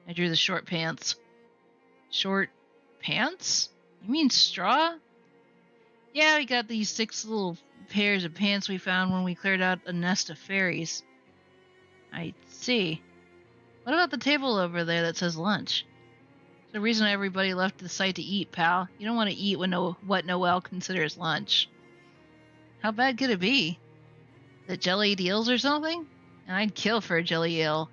I drew the short pants. Short pants? You mean straw? Yeah, we got these 6 little pairs of pants we found when we cleared out a nest of fairies. I see. What about the table over there that says lunch? It's the reason everybody left the site to eat, pal. You don't want to eat what Noelle considers lunch. How bad could it be? The jellied eels or something? And I'd kill for a jelly eel.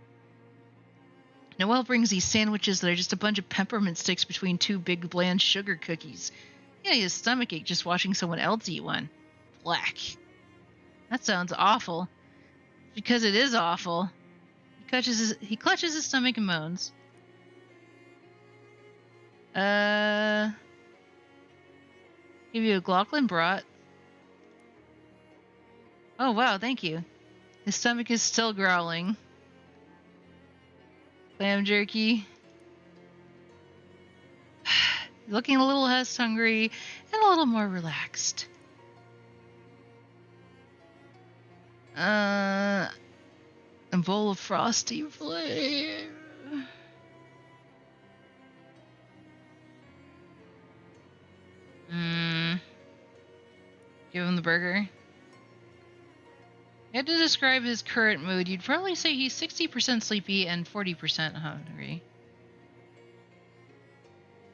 Noelle brings these sandwiches that are just a bunch of peppermint sticks between 2 big bland sugar cookies. Yeah, his stomach ache just watching someone else eat one. Black. That sounds awful. Because it is awful. He clutches his stomach and moans. Give you a Glaucon brat. Oh wow, thank you. His stomach is still growling. Clam jerky. Looking a little less hungry and a little more relaxed. A bowl of frosty flame. Give him the burger. If you had to describe his current mood, you'd probably say he's 60% sleepy and 40% hungry.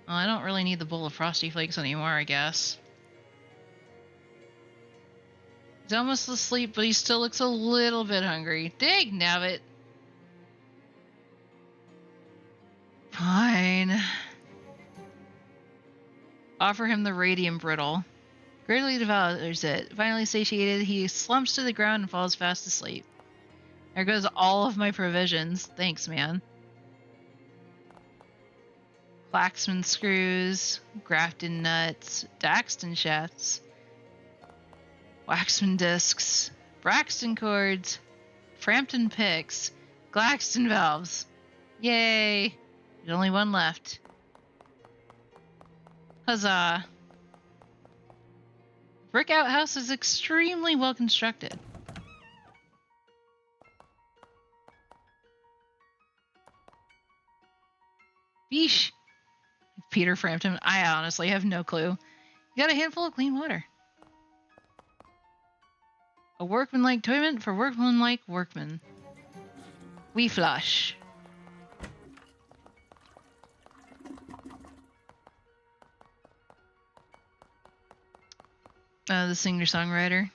Well, I don't really need the bowl of Frosty Flakes anymore, I guess. He's almost asleep, but he still looks a little bit hungry. Dig nabbit! Fine. Offer him the radium brittle. Greatly devours it. Finally satiated, he slumps to the ground and falls fast asleep. There goes all of my provisions. Thanks, man. Flaxman screws, Grafton nuts, Daxton shafts, Waxman discs, Braxton cords, Frampton picks, Glaxton valves. Yay! There's only one left. Huzzah. Brick outhouse is extremely well constructed. Yeesh. Peter Frampton, I honestly have no clue. You got a handful of clean water. A workmanlike toilet for workmanlike workmen. We flush. The singer-songwriter.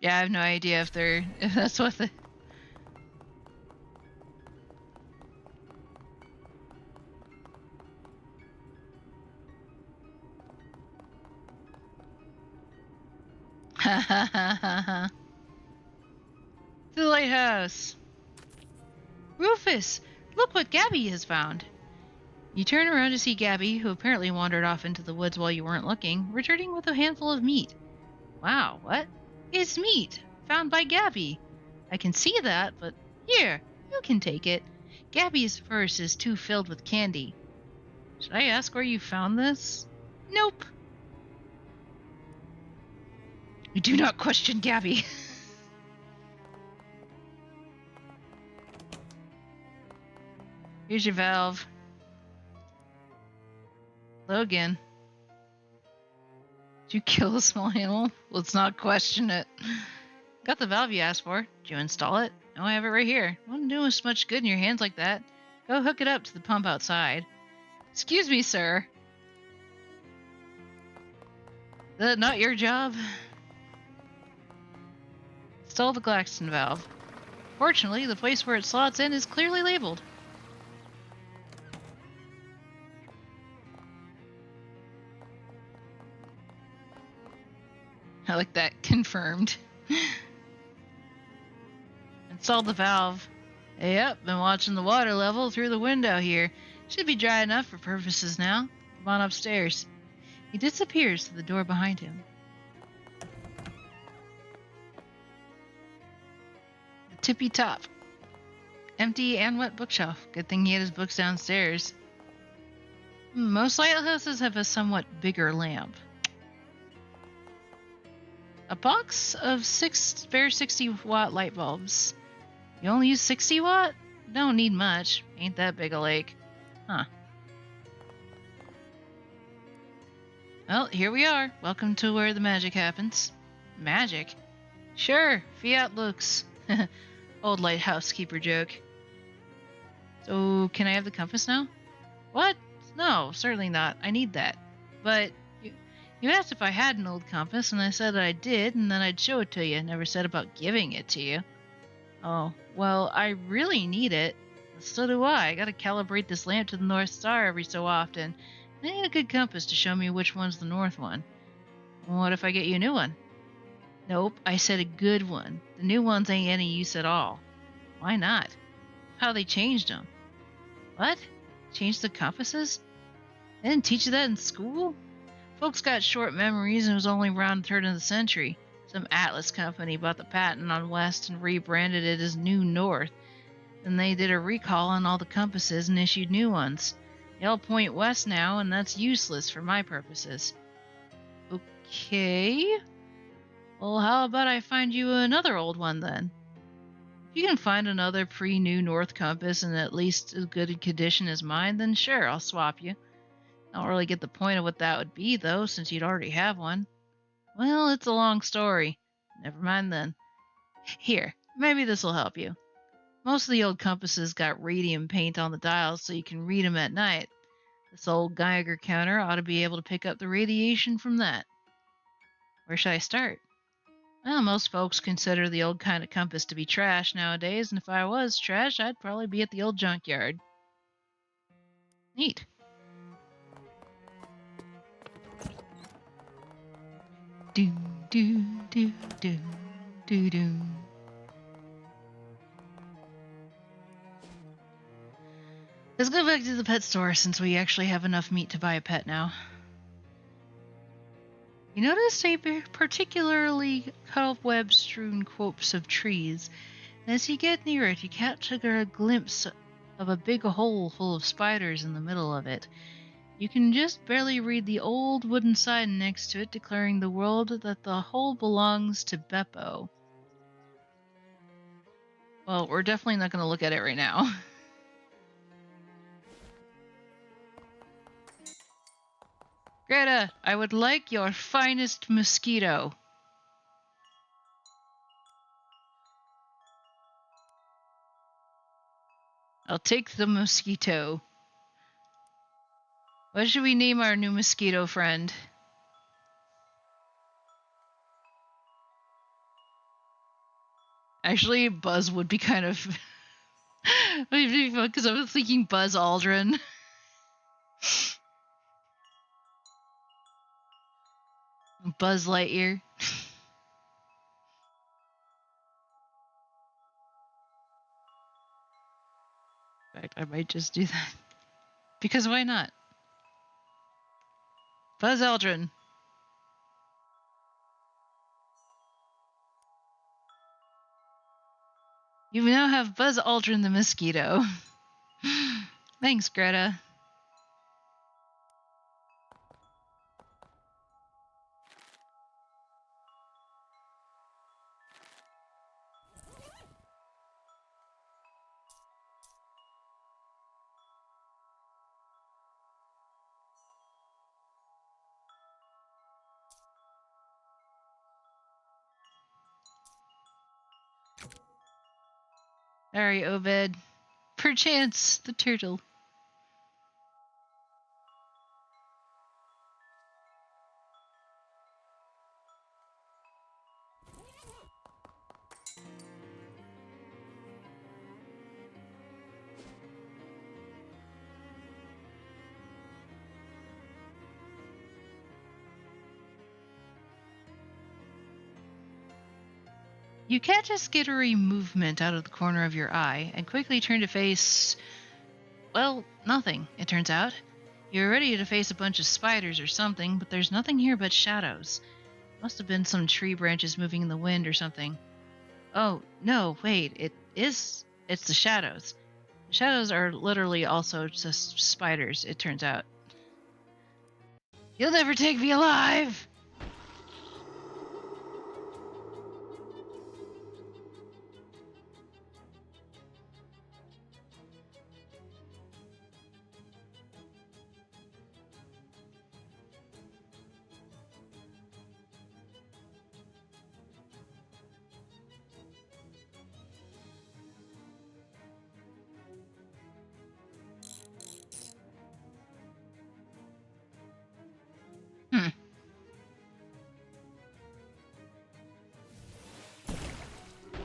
Yeah, I have no idea if that's what the... Ha ha ha ha ha. To the lighthouse. Rufus, look what Gabby has found. You turn around to see Gabby, who apparently wandered off into the woods while you weren't looking, returning with a handful of meat. Wow, what? It's meat, found by Gabby. I can see that, but here, you can take it. Gabby's purse is too filled with candy. Should I ask where you found this? Nope. You do not question Gabby. Here's your valve. Hello again. Did you kill a small animal? Let's not question it. Got the valve you asked for. Did you install it? No, I have it right here. Wouldn't do us much good in your hands like that. Go hook it up to the pump outside. Excuse me, sir. That not your job? Install the Glaxton valve. Fortunately, the place where it slots in is clearly labeled. I like that. Confirmed. Install the valve. Yep, been watching the water level through the window here. Should be dry enough for purposes now. Come on upstairs. He disappears to the door behind him. The tippy top. Empty and wet bookshelf. Good thing he had his books downstairs. Most lighthouses have a somewhat bigger lamp. A box of 6 spare 60-watt light bulbs. You only use 60 watt? Don't need much. Ain't that big a lake. Huh. Well, here we are. Welcome to where the magic happens. Magic? Sure, Fiat looks. Old lighthouse keeper joke. So, can I have the compass now? What? No, certainly not. I need that. But you asked if I had an old compass, and I said I did, and then I'd show it to you. Never said about giving it to you. Oh, well, I really need it. So do I. I gotta calibrate this lamp to the North Star every so often. I need a good compass to show me which one's the north one. What if I get you a new one? Nope, I said a good one. The new ones ain't any use at all. Why not? How they changed them. What? Changed the compasses? They didn't teach you that in school? Folks got short memories and it was only around the turn of the century. Some Atlas company bought the patent on West and rebranded it as New North. Then they did a recall on all the compasses and issued new ones. They all point west now, and that's useless for my purposes. Okay. Well, how about I find you another old one then? If you can find another pre-New North compass in at least as good a condition as mine, then sure, I'll swap you. I don't really get the point of what that would be, though, since you'd already have one. Well, it's a long story. Never mind then. Here, maybe this'll help you. Most of the old compasses got radium paint on the dials so you can read them at night. This old Geiger counter ought to be able to pick up the radiation from that. Where should I start? Well, most folks consider the old kind of compass to be trash nowadays, and if I was trash, I'd probably be at the old junkyard. Neat. Do do do do do do. Let's go back to the pet store since we actually have enough meat to buy a pet now. You noticed a particularly cobweb-strewn copse of trees, and as you get near it, you catch a glimpse of a big hole full of spiders in the middle of it. You can just barely read the old wooden sign next to it declaring the world that the whole belongs to Beppo. Well, we're definitely not going to look at it right now. Greta, I would like your finest mosquito. I'll take the mosquito. What should we name our new mosquito friend? Actually, Buzz would be kind of... because I was thinking Buzz Aldrin. Buzz Lightyear. In fact, I might just do that. Because why not? Buzz Aldrin. You now have Buzz Aldrin the mosquito. Thanks, Greta. Sorry, Obed. Perchance the turtle. You catch a skittery movement out of the corner of your eye and quickly turn to face... well, nothing, it turns out. You're ready to face a bunch of spiders or something, but there's nothing here but shadows. Must have been some tree branches moving in the wind or something. Oh, no, wait, it's the shadows. The shadows are literally also just spiders, it turns out. You'll never take me alive!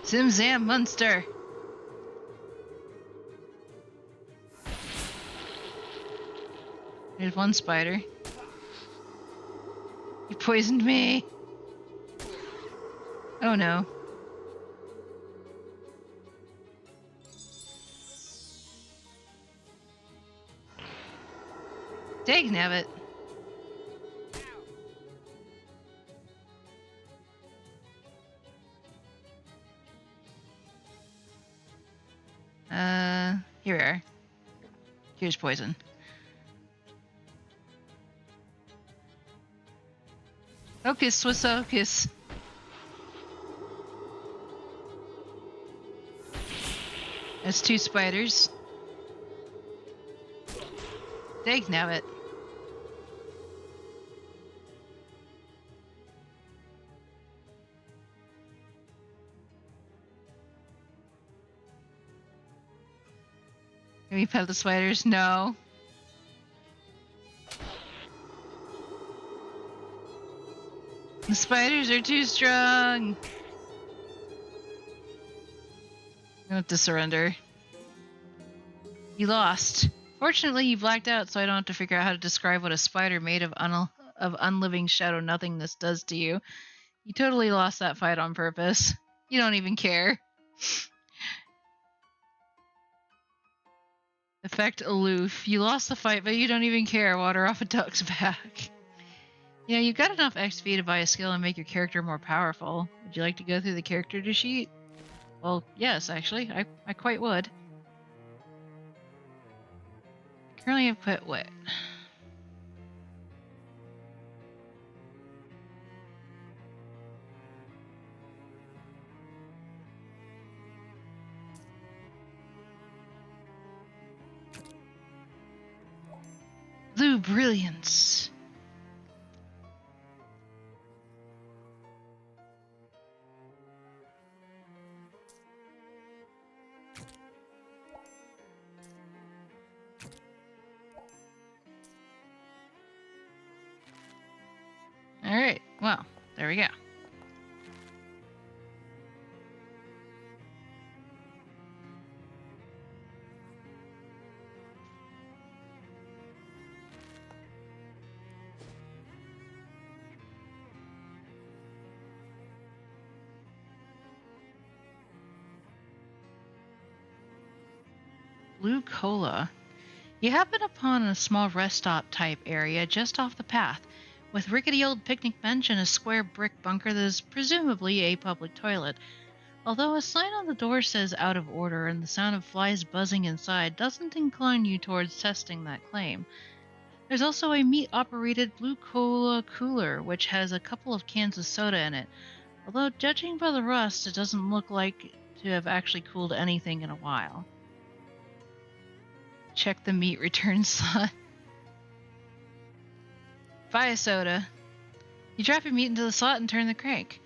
Zim monster! There's one spider. You poisoned me! Oh no. Dagnabbit! Here we are. Here's poison. Hocus Swiss hocus. That's two spiders. Dagnabbit. Can we pet the spiders? No. The spiders are too strong. I have to surrender. You lost. Fortunately, you blacked out, so I don't have to figure out how to describe what a spider made of unliving shadow nothingness does to you. You totally lost that fight on purpose. You don't even care. Effect aloof. You lost the fight, but you don't even care. Water off a duck's back. You know, you've got enough XP to buy a skill and make your character more powerful. Would you like to go through the character sheet? Well, yes, actually. I quite would. Currently equipped what? Blue brilliance. Alright, well, there we go. Blue cola. You happen upon a small rest stop type area just off the path, with rickety old picnic bench and a square brick bunker that is presumably a public toilet. Although a sign on the door says out of order and the sound of flies buzzing inside doesn't incline you towards testing that claim. There's also a meat-operated blue cola cooler, which has a couple of cans of soda in it. Although, judging by the rust, it doesn't look like to have actually cooled anything in a while. Check the meat return slot. Buy a soda. You drop your meat into the slot and turn the crank.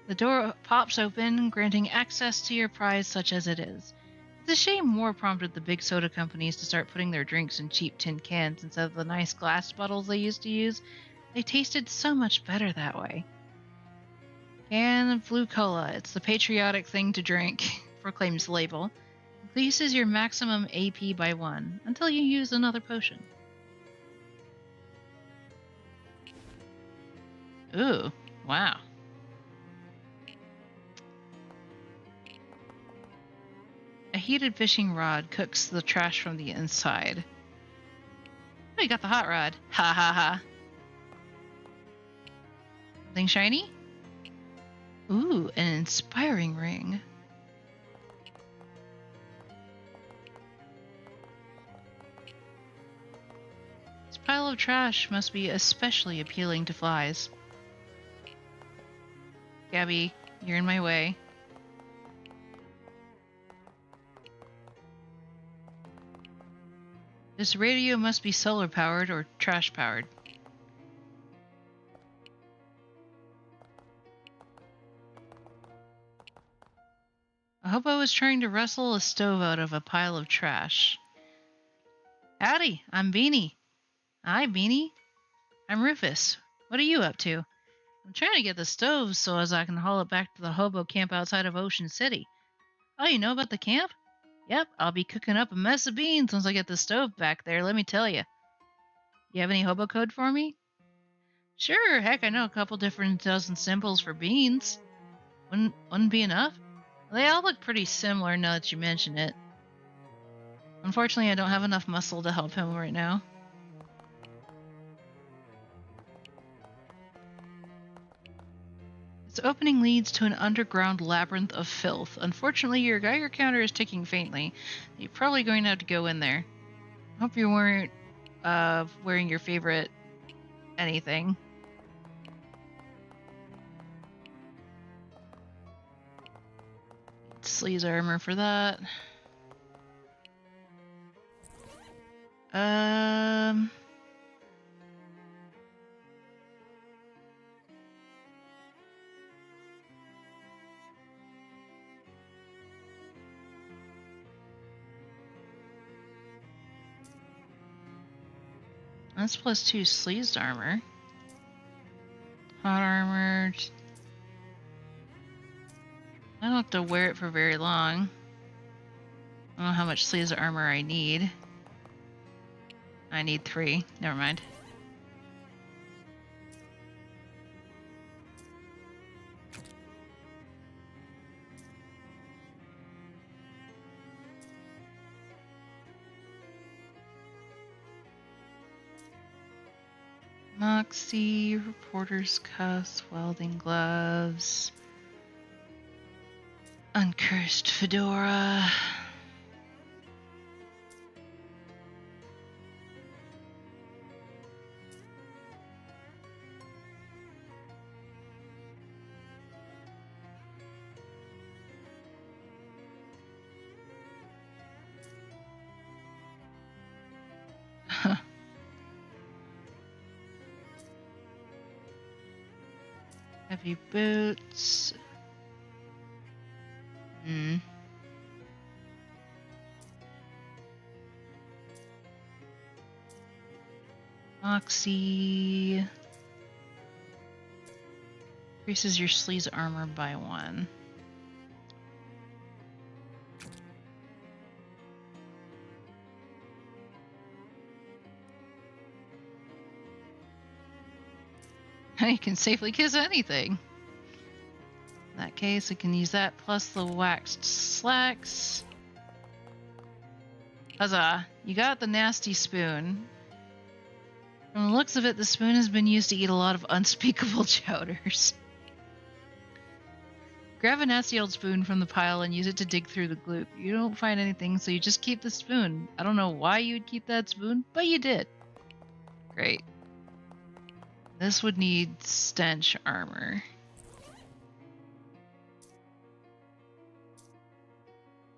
The door pops open, granting access to your prize such as it is. It's a shame more prompted the big soda companies to start putting their drinks in cheap tin cans instead of the nice glass bottles they used to use. They tasted so much better that way. Can of blue cola. It's the patriotic thing to drink, proclaims the label. Increases your maximum AP by 1 until you use another potion. Ooh, wow. A heated fishing rod cooks the trash from the inside. Oh, you got the hot rod. Ha ha ha. Something shiny? Ooh, an inspiring ring. This pile of trash must be especially appealing to flies. Gabby, you're in my way. This radio must be solar powered or trash powered. A hobo was trying to wrestle a stove out of a pile of trash. Howdy, I'm Beanie. Hi, Beanie. I'm Rufus. What are you up to? I'm trying to get the stove so as I can haul it back to the hobo camp outside of Ocean City. Oh, you know about the camp? Yep, I'll be cooking up a mess of beans once I get the stove back there, let me tell you. You have any hobo code for me? Sure, heck, I know a couple different dozen symbols for beans. Wouldn't be enough? They all look pretty similar now that you mention it. Unfortunately, I don't have enough muscle to help him right now. Its opening leads to an underground labyrinth of filth. Unfortunately, your Geiger counter is ticking faintly. You're probably going to have to go in there. I hope you weren't wearing your favorite anything. Sleeves armor for that. That's +2 sleeves armor. Hot armor. I don't have to wear it for very long. I don't know how much sleeves armor I need. I need 3. Never mind. Moxie, reporter's cuffs, welding gloves, uncursed fedora. Heavy boots. Hmm. Moxie. Increases your sleeves armor by 1. You can safely kiss anything. In that case, I can use that plus the waxed slacks. Huzzah! You got the nasty spoon. From the looks of it, the spoon has been used to eat a lot of unspeakable chowders. Grab a nasty old spoon from the pile and use it to dig through the gloop. You don't find anything, so you just keep the spoon. I don't know why you'd keep that spoon, but you did. Great. This would need stench armor.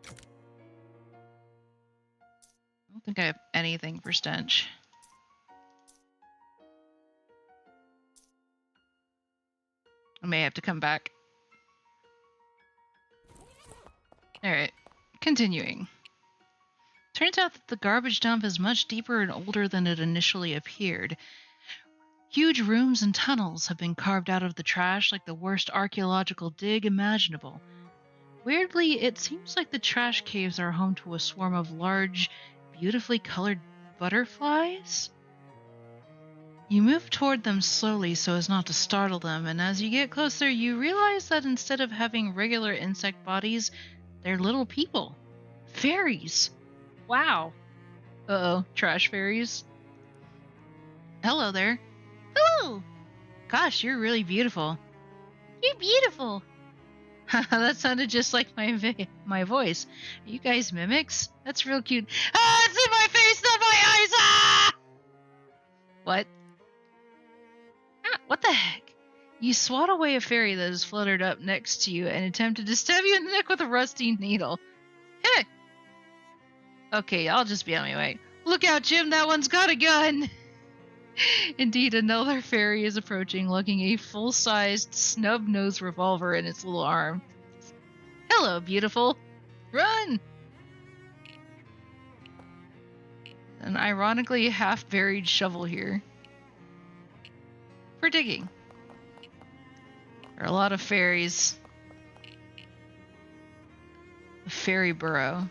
I don't think I have anything for stench. I may have to come back. Alright, continuing. Turns out that the garbage dump is much deeper and older than it initially appeared. Huge rooms and tunnels have been carved out of the trash like the worst archaeological dig imaginable. Weirdly, it seems like the trash caves are home to a swarm of large, beautifully colored butterflies? You move toward them slowly so as not to startle them, and as you get closer, you realize that instead of having regular insect bodies, they're little people. Fairies! Wow. Uh-oh, trash fairies. Hello there. Hello! Gosh, you're really beautiful. You're beautiful. That sounded just like my voice. Are you guys mimics? That's real cute. Ah, it's in my face, not my eyes! Ah! What? Ah, what the heck? You swat away a fairy that has fluttered up next to you and attempted to stab you in the neck with a rusty needle. Hey! Okay, I'll just be on my way. Look out, Jim, that one's got a gun! Indeed, another fairy is approaching, lugging a full-sized, snub-nosed revolver in its little arm. Hello, beautiful. Run! An ironically half-buried shovel here. For digging. There are a lot of fairies. The fairy burrow.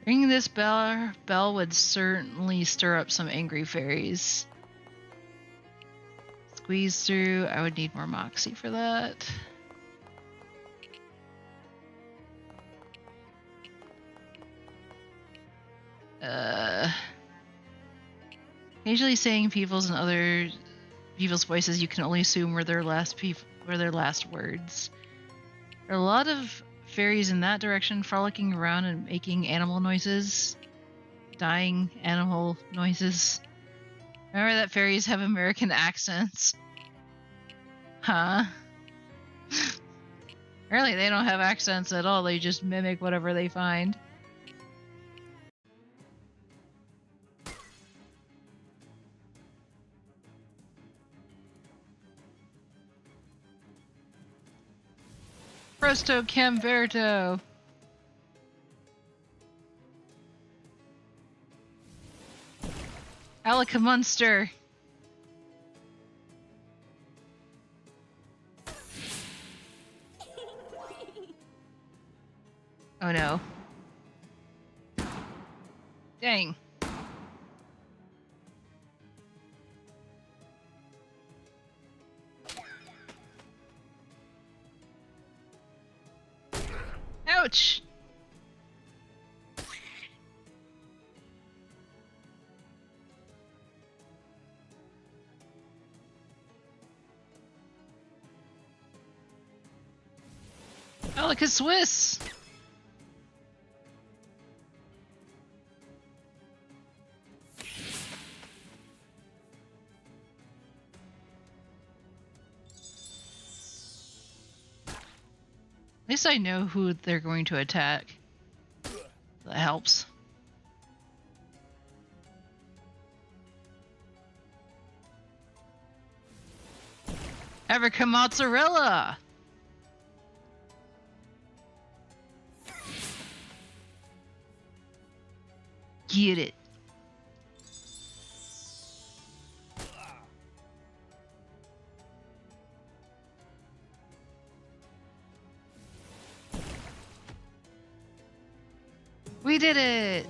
Ringing this bell would certainly stir up some angry fairies. Squeeze through. I would need more moxie for that. Occasionally saying people's and other people's voices you can only assume were their last words. There are a lot of fairies in that direction frolicking around and making animal noises. Dying animal noises. Remember that fairies have American accents? Huh? Apparently they don't have accents at all, they just mimic whatever they find. Presto Camberto! Alaka Munster! Oh no. Dang. Ouch! Alaka Swiss! At least I know who they're going to attack. That helps. Africa mozzarella! Get it. We did it!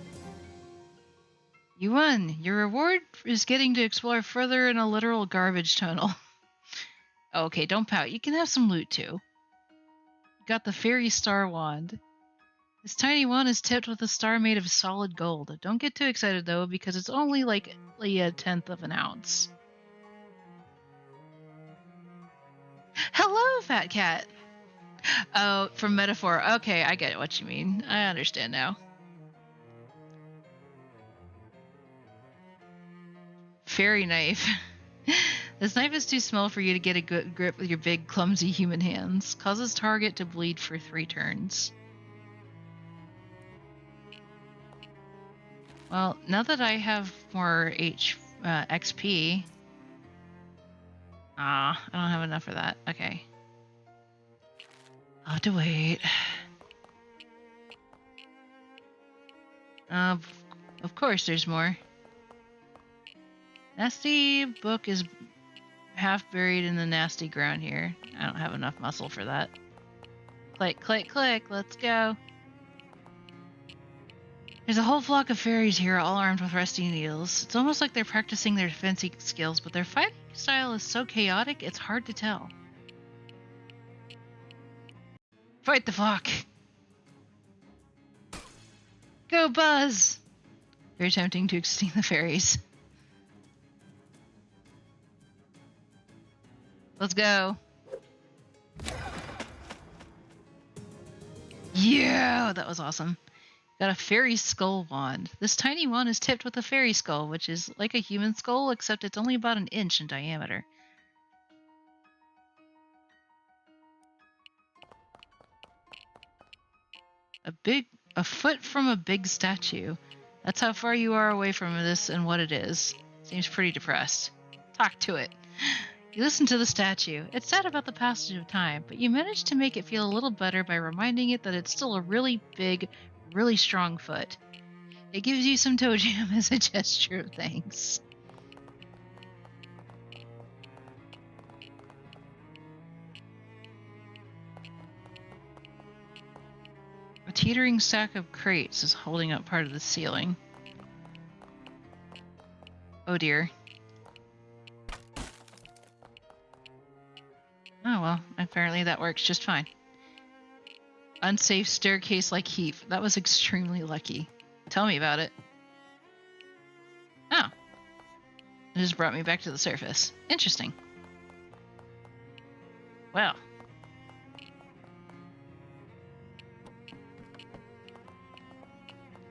You won! Your reward is getting to explore further in a literal garbage tunnel. Okay, don't pout. You can have some loot too. You got the fairy star wand. This tiny one is tipped with a star made of solid gold. Don't get too excited though, because it's only like a 1/10 of an ounce. Hello, fat cat! Oh, from metaphor. Okay, I get what you mean. I understand now. Fairy knife. This knife is too small for you to get a good grip with your big, clumsy human hands. Causes target to bleed for 3 turns. Well, now that I have more XP... I don't have enough for that. Okay. I'll have to wait. Of course there's more. Nasty book is half buried in the nasty ground here. I don't have enough muscle for that. Click, click, click. Let's go. There's a whole flock of fairies here, all armed with rusty needles. It's almost like they're practicing their fencing skills, but their fighting style is so chaotic, it's hard to tell. Fight the flock! Go, Buzz! You're attempting to extinct the fairies. Let's go. Yeah, that was awesome. Got a fairy skull wand. This tiny one is tipped with a fairy skull, which is like a human skull, except it's only about 1 inch in diameter. A foot from a big statue. That's how far you are away from this and what it is. Seems pretty depressed. Talk to it. You listen to the statue. It's sad about the passage of time, but you manage to make it feel a little better by reminding it that it's still a really big, really strong foot. It gives you some toe jam as a gesture of thanks. A teetering stack of crates is holding up part of the ceiling. Oh dear. Oh well, apparently that works just fine. Unsafe staircase-like heap. That was extremely lucky. Tell me about it. Oh. It just brought me back to the surface. Interesting. Well.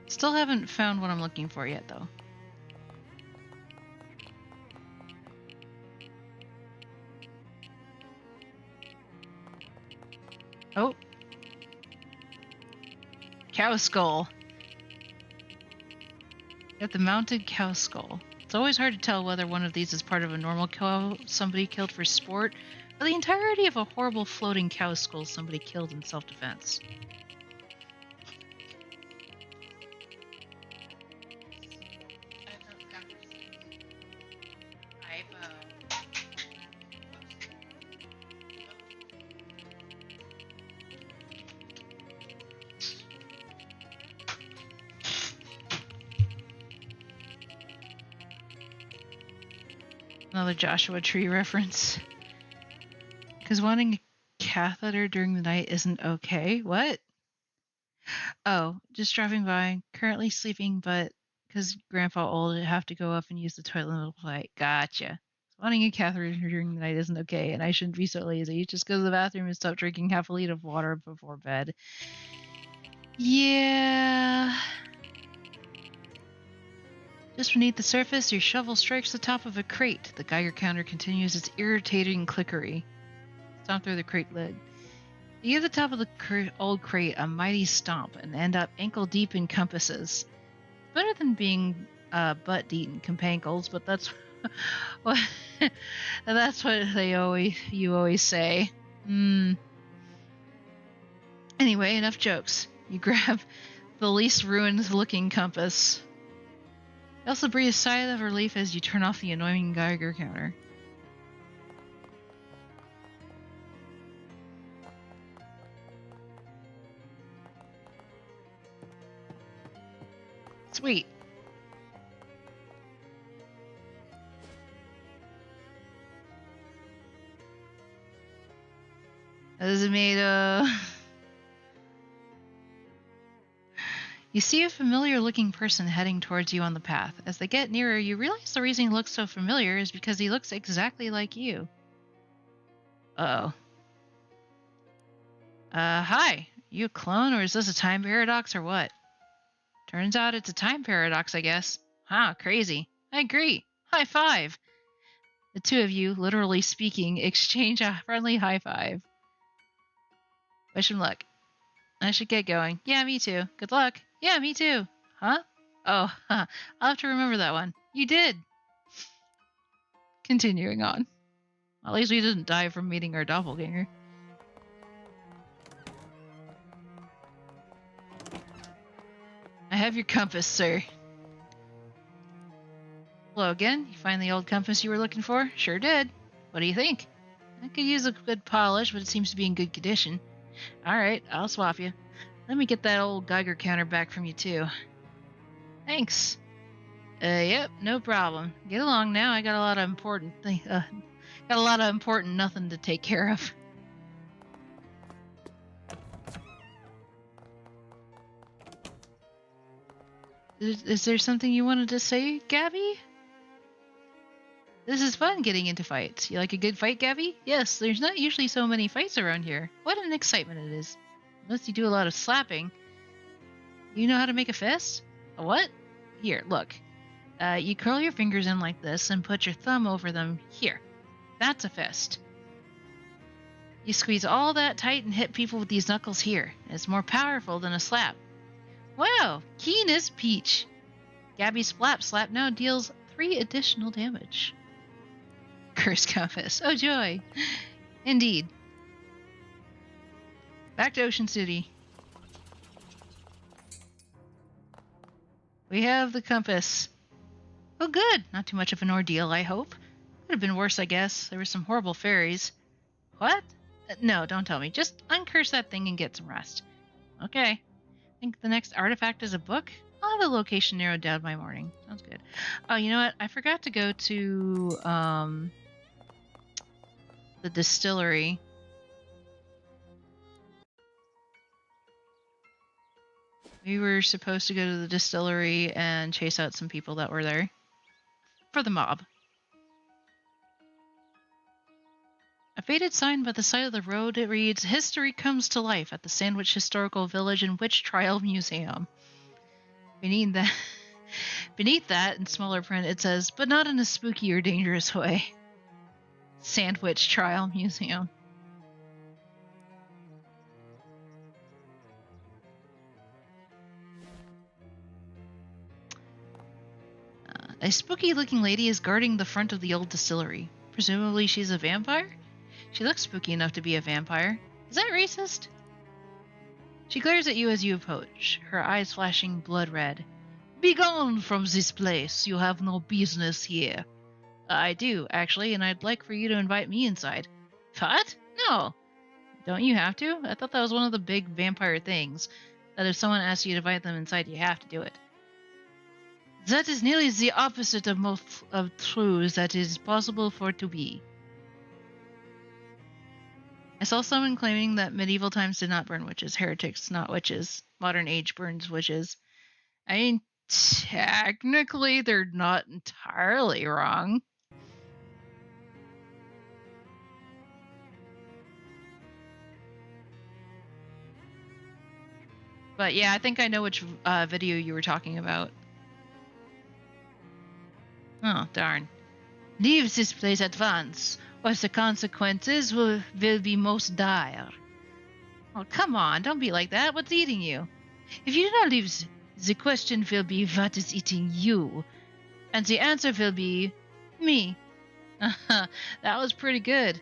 Still haven't found what I'm looking for yet, though. Oh. Cow skull. Got the mounted cow skull. It's always hard to tell whether one of these is part of a normal cow somebody killed for sport, or the entirety of a horrible floating cow skull somebody killed in self-defense. Another Joshua Tree reference. Because wanting a catheter during the night isn't okay. What? Oh, just driving by. Currently sleeping, but because Grandpa old, I have to go up and use the toilet in the middle of the night. Gotcha. Wanting a catheter during the night isn't okay, and I shouldn't be so lazy. Just go to the bathroom and stop drinking half a liter of water before bed. Yeah. Just beneath the surface, your shovel strikes the top of a crate. The Geiger counter continues its irritating clickery. Stomp through the crate lid. You give the top of the old crate a mighty stomp and end up ankle-deep in compasses. Better than being butt-deep in compankles, but that's Well, that's what you always say. Anyway, enough jokes. You grab the least ruined looking compass. You also breathe a sigh of relief as you turn off the annoying Geiger counter. Sweet. As it made You see a familiar-looking person heading towards you on the path. As they get nearer, you realize the reason he looks so familiar is because he looks exactly like you. Uh-oh. Hi. You a clone, or is this a time paradox, or what? Turns out it's a time paradox, I guess. Huh, crazy. I agree. High five. The two of you, literally speaking, exchange a friendly high five. Wish him luck. I should get going. Yeah, me too. Good luck. Yeah, me too. Huh? Oh, huh. I'll have to remember that one. You did. Continuing on. At least we didn't die from meeting our doppelganger. I have your compass, sir. Hello again. You find the old compass you were looking for? Sure did. What do you think? I could use a good polish, but it seems to be in good condition. Alright, I'll swap you. Let me get that old Geiger counter back from you, too. Thanks. Yep, no problem. Get along now. I got a lot of important nothing to take care of. Is there something you wanted to say, Gabby? This is fun, getting into fights. You like a good fight, Gabby? Yes, there's not usually so many fights around here. What an excitement it is. Unless you do a lot of slapping. You know how to make a fist? A what? Here, look. You curl your fingers in like this and put your thumb over them here. That's a fist. You squeeze all that tight and hit people with these knuckles here. It's more powerful than a slap. Wow, keen as peach. Gabby's slap now deals 3 additional damage. Curse compass. Oh joy. Indeed. Back to Ocean City. We have the compass. Oh good. Not too much of an ordeal, I hope. Could have been worse, I guess. There were some horrible fairies. What? No, don't tell me. Just uncurse that thing and get some rest. Okay. I think the next artifact is a book. I'll have a location narrowed down by morning. Sounds good. Oh, you know what? I forgot to go to the distillery. We were supposed to go to the distillery and chase out some people that were there. For the mob. A faded sign by the side of the road, it reads, History comes to life at the Sandwich Historical Village and Witch Trial Museum. Beneath that, in smaller print, it says, but not in a spooky or dangerous way. Sandwich Trial Museum. A spooky-looking lady is guarding the front of the old distillery. Presumably she's a vampire? She looks spooky enough to be a vampire. Is that racist? She glares at you as you approach, her eyes flashing blood red. Begone from this place. You have no business here. I do, actually, and I'd like for you to invite me inside. What? No. Don't you have to? I thought that was one of the big vampire things, that if someone asks you to invite them inside, you have to do it. That is nearly the opposite of most of truths that is possible for to be. I saw someone claiming that medieval times did not burn witches, heretics, not witches. Modern age burns witches. I mean, technically, they're not entirely wrong. But yeah, I think I know which video you were talking about. Oh, darn. Leave this place at once, or the consequences will be most dire. Oh, come on, don't be like that. What's eating you? If you do not leave, the question will be what is eating you. And the answer will be Me. That was pretty good.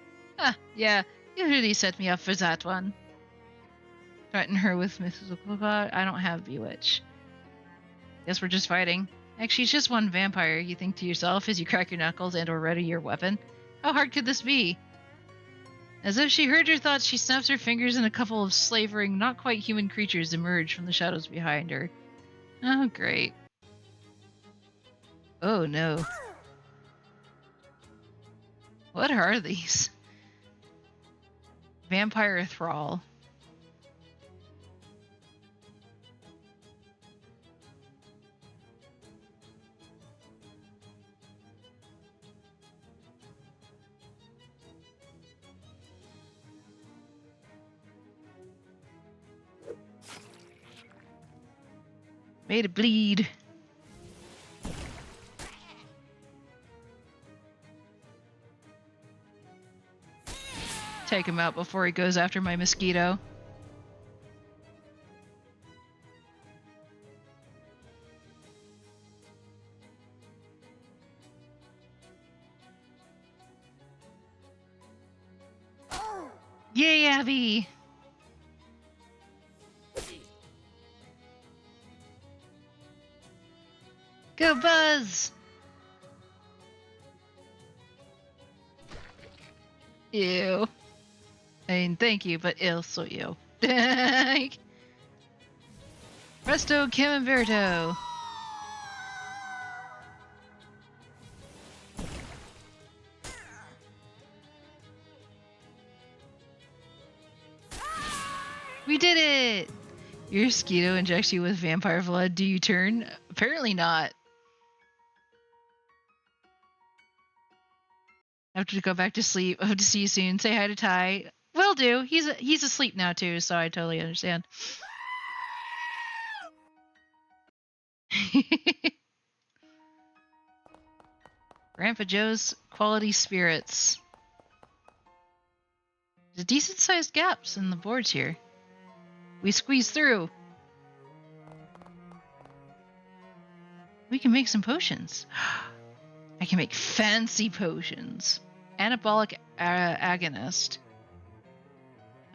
Yeah, you really set me up for that one. Threaten her with Mrs. God, I don't have Bewitch. Guess we're just fighting. Actually, it's just one vampire, you think to yourself as you crack your knuckles and or ready your weapon. How hard could this be? As if she heard your thoughts, she snaps her fingers and a couple of slavering, not quite human creatures emerge from the shadows behind her. Oh, great. Oh, no. What are these? Vampire thrall. Made it bleed. Take him out before he goes after my mosquito. Yay, Abby! Go Buzz! Ew. I mean, thank you, but also ew. Presto Camemberto! We did it! Your mosquito injects you with vampire blood. Do you turn? Apparently not. I have to go back to sleep. I hope to see you soon. Say hi to Ty. Will do. He's asleep now too, so I totally understand. Grandpa Joe's quality spirits. There's decent sized gaps in the boards here. We squeeze through. We can make some potions. I can make fancy potions. Anabolic agonist.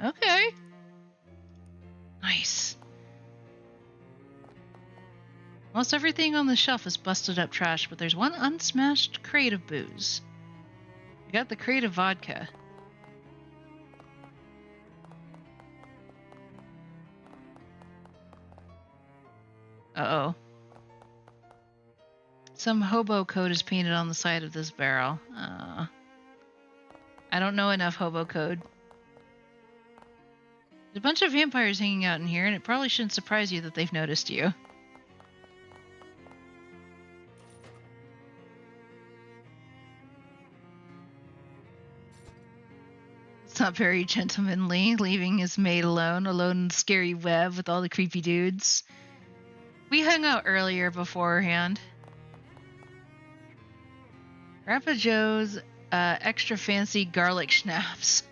Okay. Nice. Most everything on the shelf is busted up trash, but there's one unsmashed crate of booze. We got the crate of vodka. Uh-oh. Some hobo code is painted on the side of this barrel. I don't know enough hobo code. There's a bunch of vampires hanging out in here, and it probably shouldn't surprise you that they've noticed you. It's not very gentlemanly, leaving his maid alone in the scary web with all the creepy dudes. We hung out earlier beforehand. Grandpa Joe's extra fancy garlic schnapps.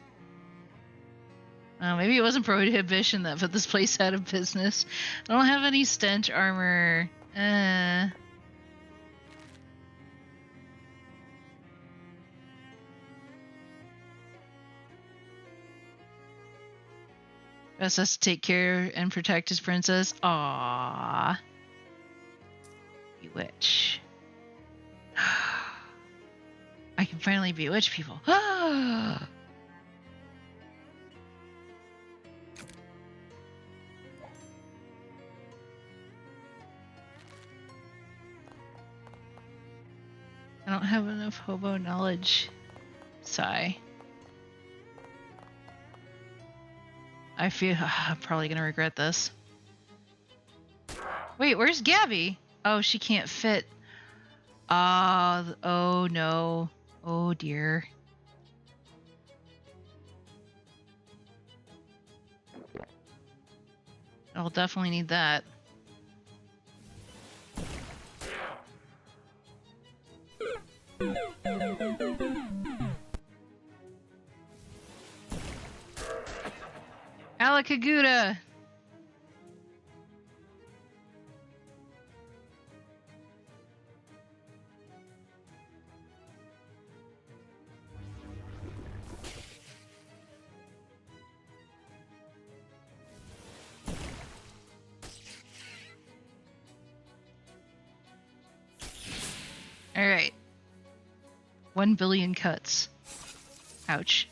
Maybe it wasn't prohibition that put this place out of business. I don't have any stench armor. Best has to take care and protect his princess. Aww. Bewitch. I can finally bewitch people. I don't have enough hobo knowledge. Sigh. I feel I'm probably gonna regret this. Wait, where's Gabby? Oh, she can't fit. Oh no. Oh dear. I'll definitely need that. Alakaguda! Alright. 1 billion cuts. Ouch.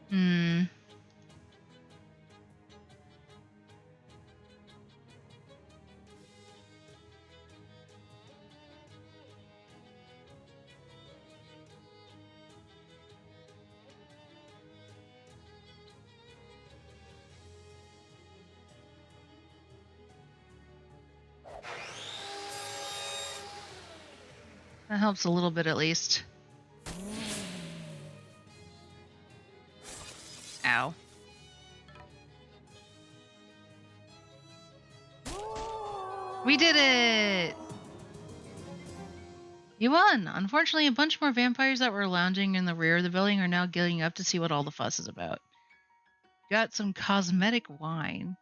Hmm. That helps a little bit at least. Ow. We did it! You won! Unfortunately, a bunch more vampires that were lounging in the rear of the building are now getting up to see what all the fuss is about. Got some cosmetic wine.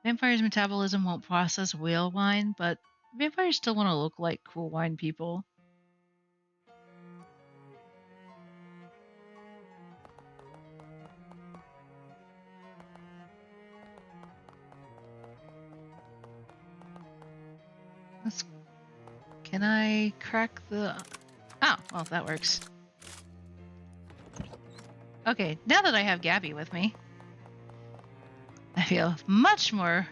Vampires' metabolism won't process whale wine, but vampires still want to look like cool wine people. Can I crack the... Oh, well, that works. Okay, now that I have Gabby with me, I feel much more...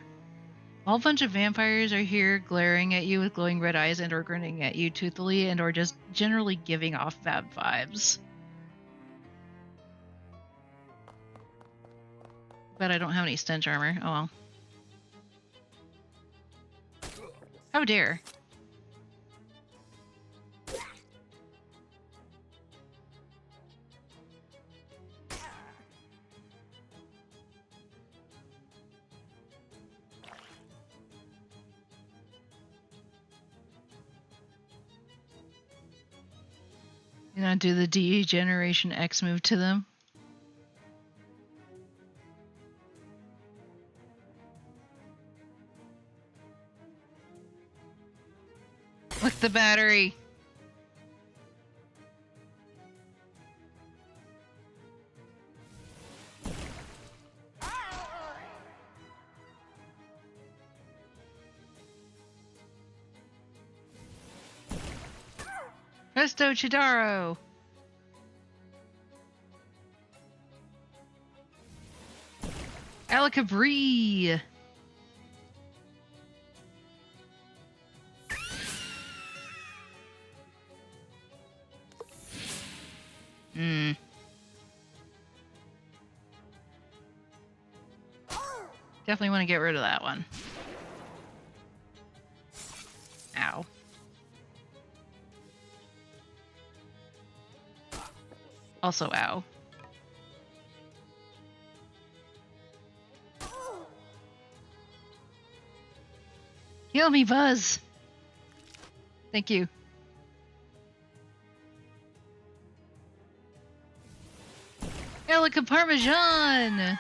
A whole bunch of vampires are here glaring at you with glowing red eyes and or grinning at you toothily and or just generally giving off bad vibes. But I don't have any stench armor. Oh well. How dare. You know, do the Degeneration X move to them? With the battery. Presto Chidaro! Alakabri! Definitely want to get rid of that one. Ow. Also, ow. Heal me, Buzz! Thank you. Elica Parmesan!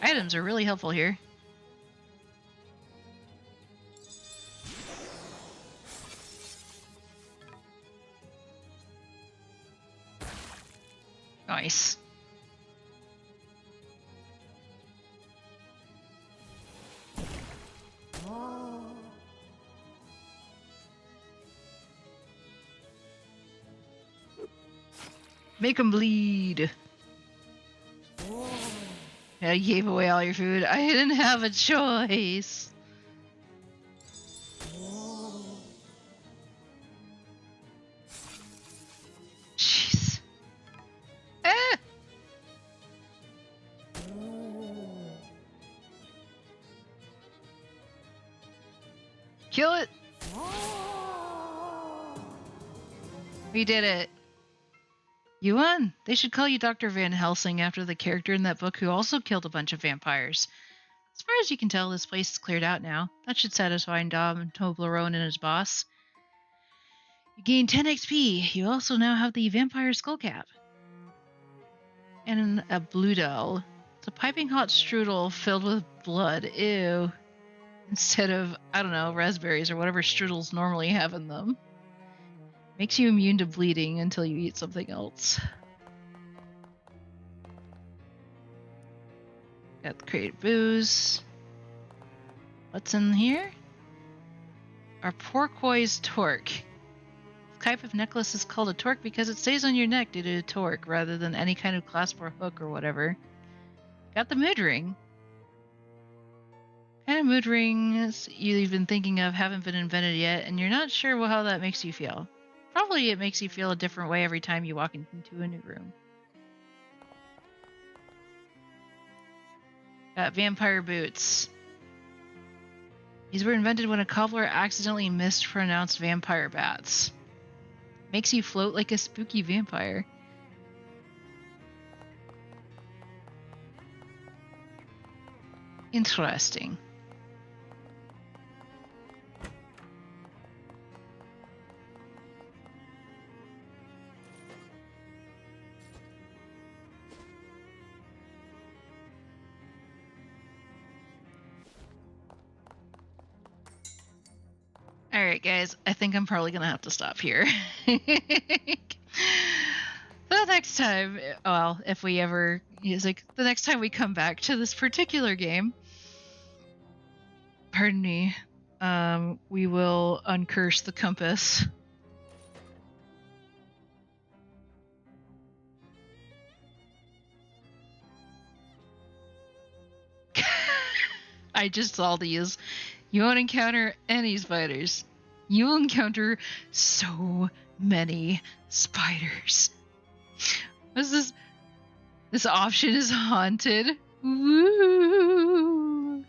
Items are really helpful here. Nice. Make them bleed. Yeah, you gave away all your food. I didn't have a choice. Jeez. Ah! Kill it. We did it. You won. They should call you Dr. Van Helsing after the character in that book who also killed a bunch of vampires. As far as you can tell, this place is cleared out now. That should satisfy Dom Toblerone and his boss. You gain 10 XP. You also now have the Vampire Skull Cap. And a blue doll. It's a piping hot strudel filled with blood. Ew. Instead of, I don't know, raspberries or whatever strudels normally have in them. Makes you immune to bleeding until you eat something else. Got the crate booze. What's in here? Our porpoise torque. This type of necklace is called a torque because it stays on your neck due to a torque rather than any kind of clasp or hook or whatever. Got the mood ring. What kind of mood rings you've been thinking of haven't been invented yet, and you're not sure how that makes you feel. Probably it makes you feel a different way every time you walk into a new room. Got vampire boots. These were invented when a cobbler accidentally mispronounced vampire bats. Makes you float like a spooky vampire. Interesting. Alright guys, I think I'm probably gonna have to stop here. The next time, well, if we ever, the next time we come back to this particular game, pardon me, we will uncurse the compass. I just saw these. You won't encounter any spiders. You will encounter so many spiders. What's this? This option is haunted. Woo!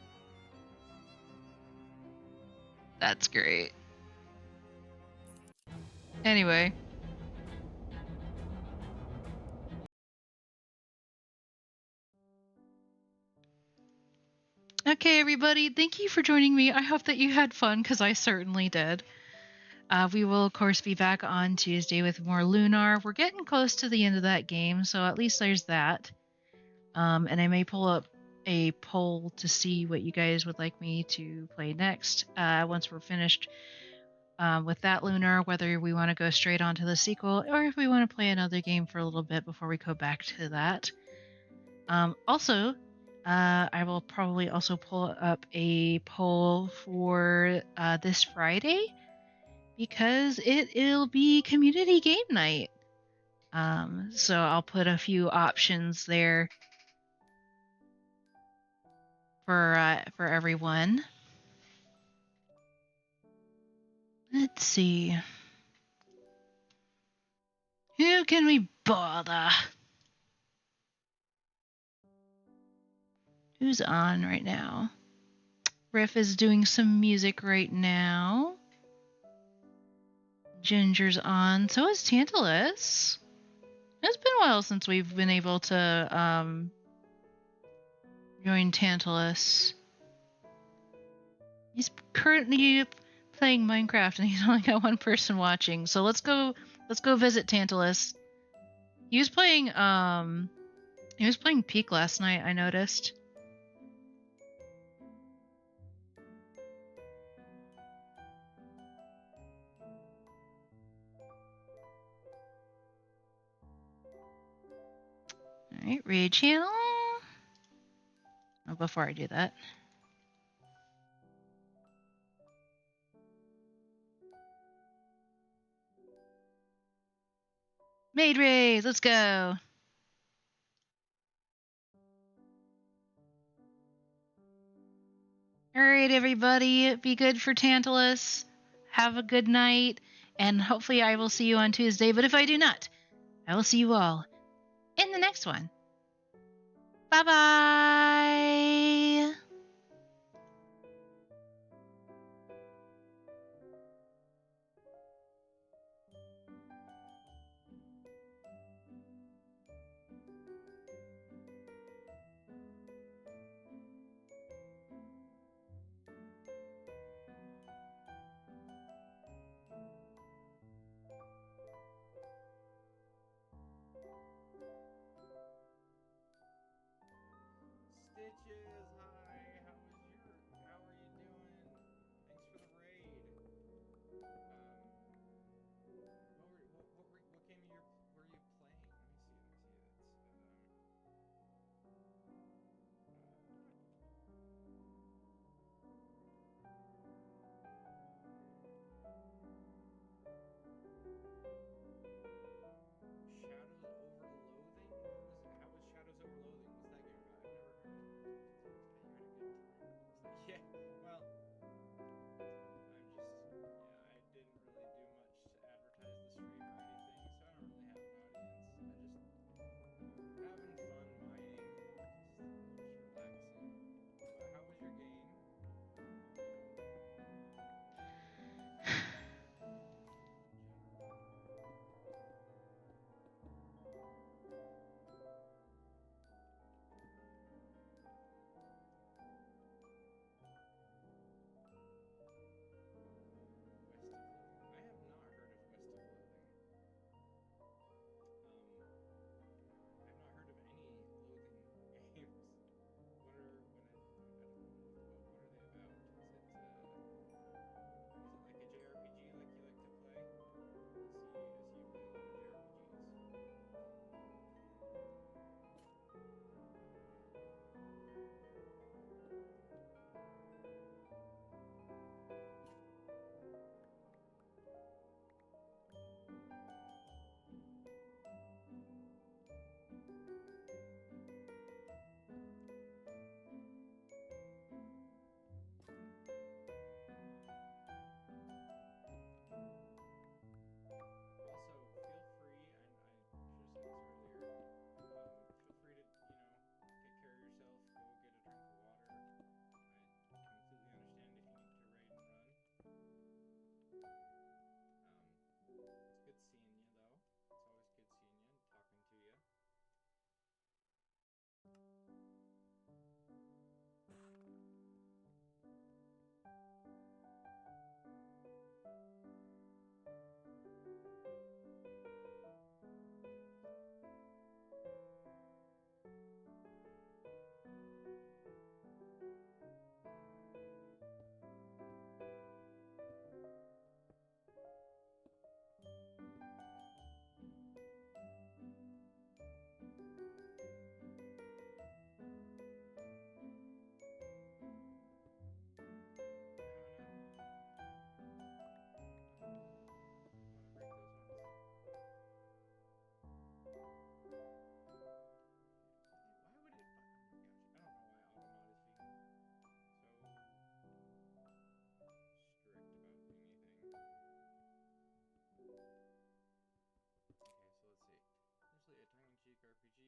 That's great. Anyway. Okay, everybody, thank you for joining me. I hope that you had fun, because I certainly did. We will, of course, be back on Tuesday with more Lunar. We're getting close to the end of that game, so at least there's that. And I may pull up a poll to see what you guys would like me to play next once we're finished with that Lunar, whether we want to go straight on to the sequel or if we want to play another game for a little bit before we go back to that. Also, I will probably also pull up a poll for this Friday because it'll be community game night. So I'll put a few options there for everyone. Let's see. Who can we bother? Who's on right now? Riff is doing some music right now. Ginger's on. So is Tantalus. It's been a while since we've been able to join Tantalus. He's currently playing Minecraft and he's only got one person watching. So let's go visit Tantalus. He was playing Peak last night, I noticed. Alright, raid channel. Oh, before I do that. Maid raid, let's go. Alright, everybody, be good for Tantalus. Have a good night, and hopefully I will see you on Tuesday, but if I do not, I will see you all in the next one. Bye-bye!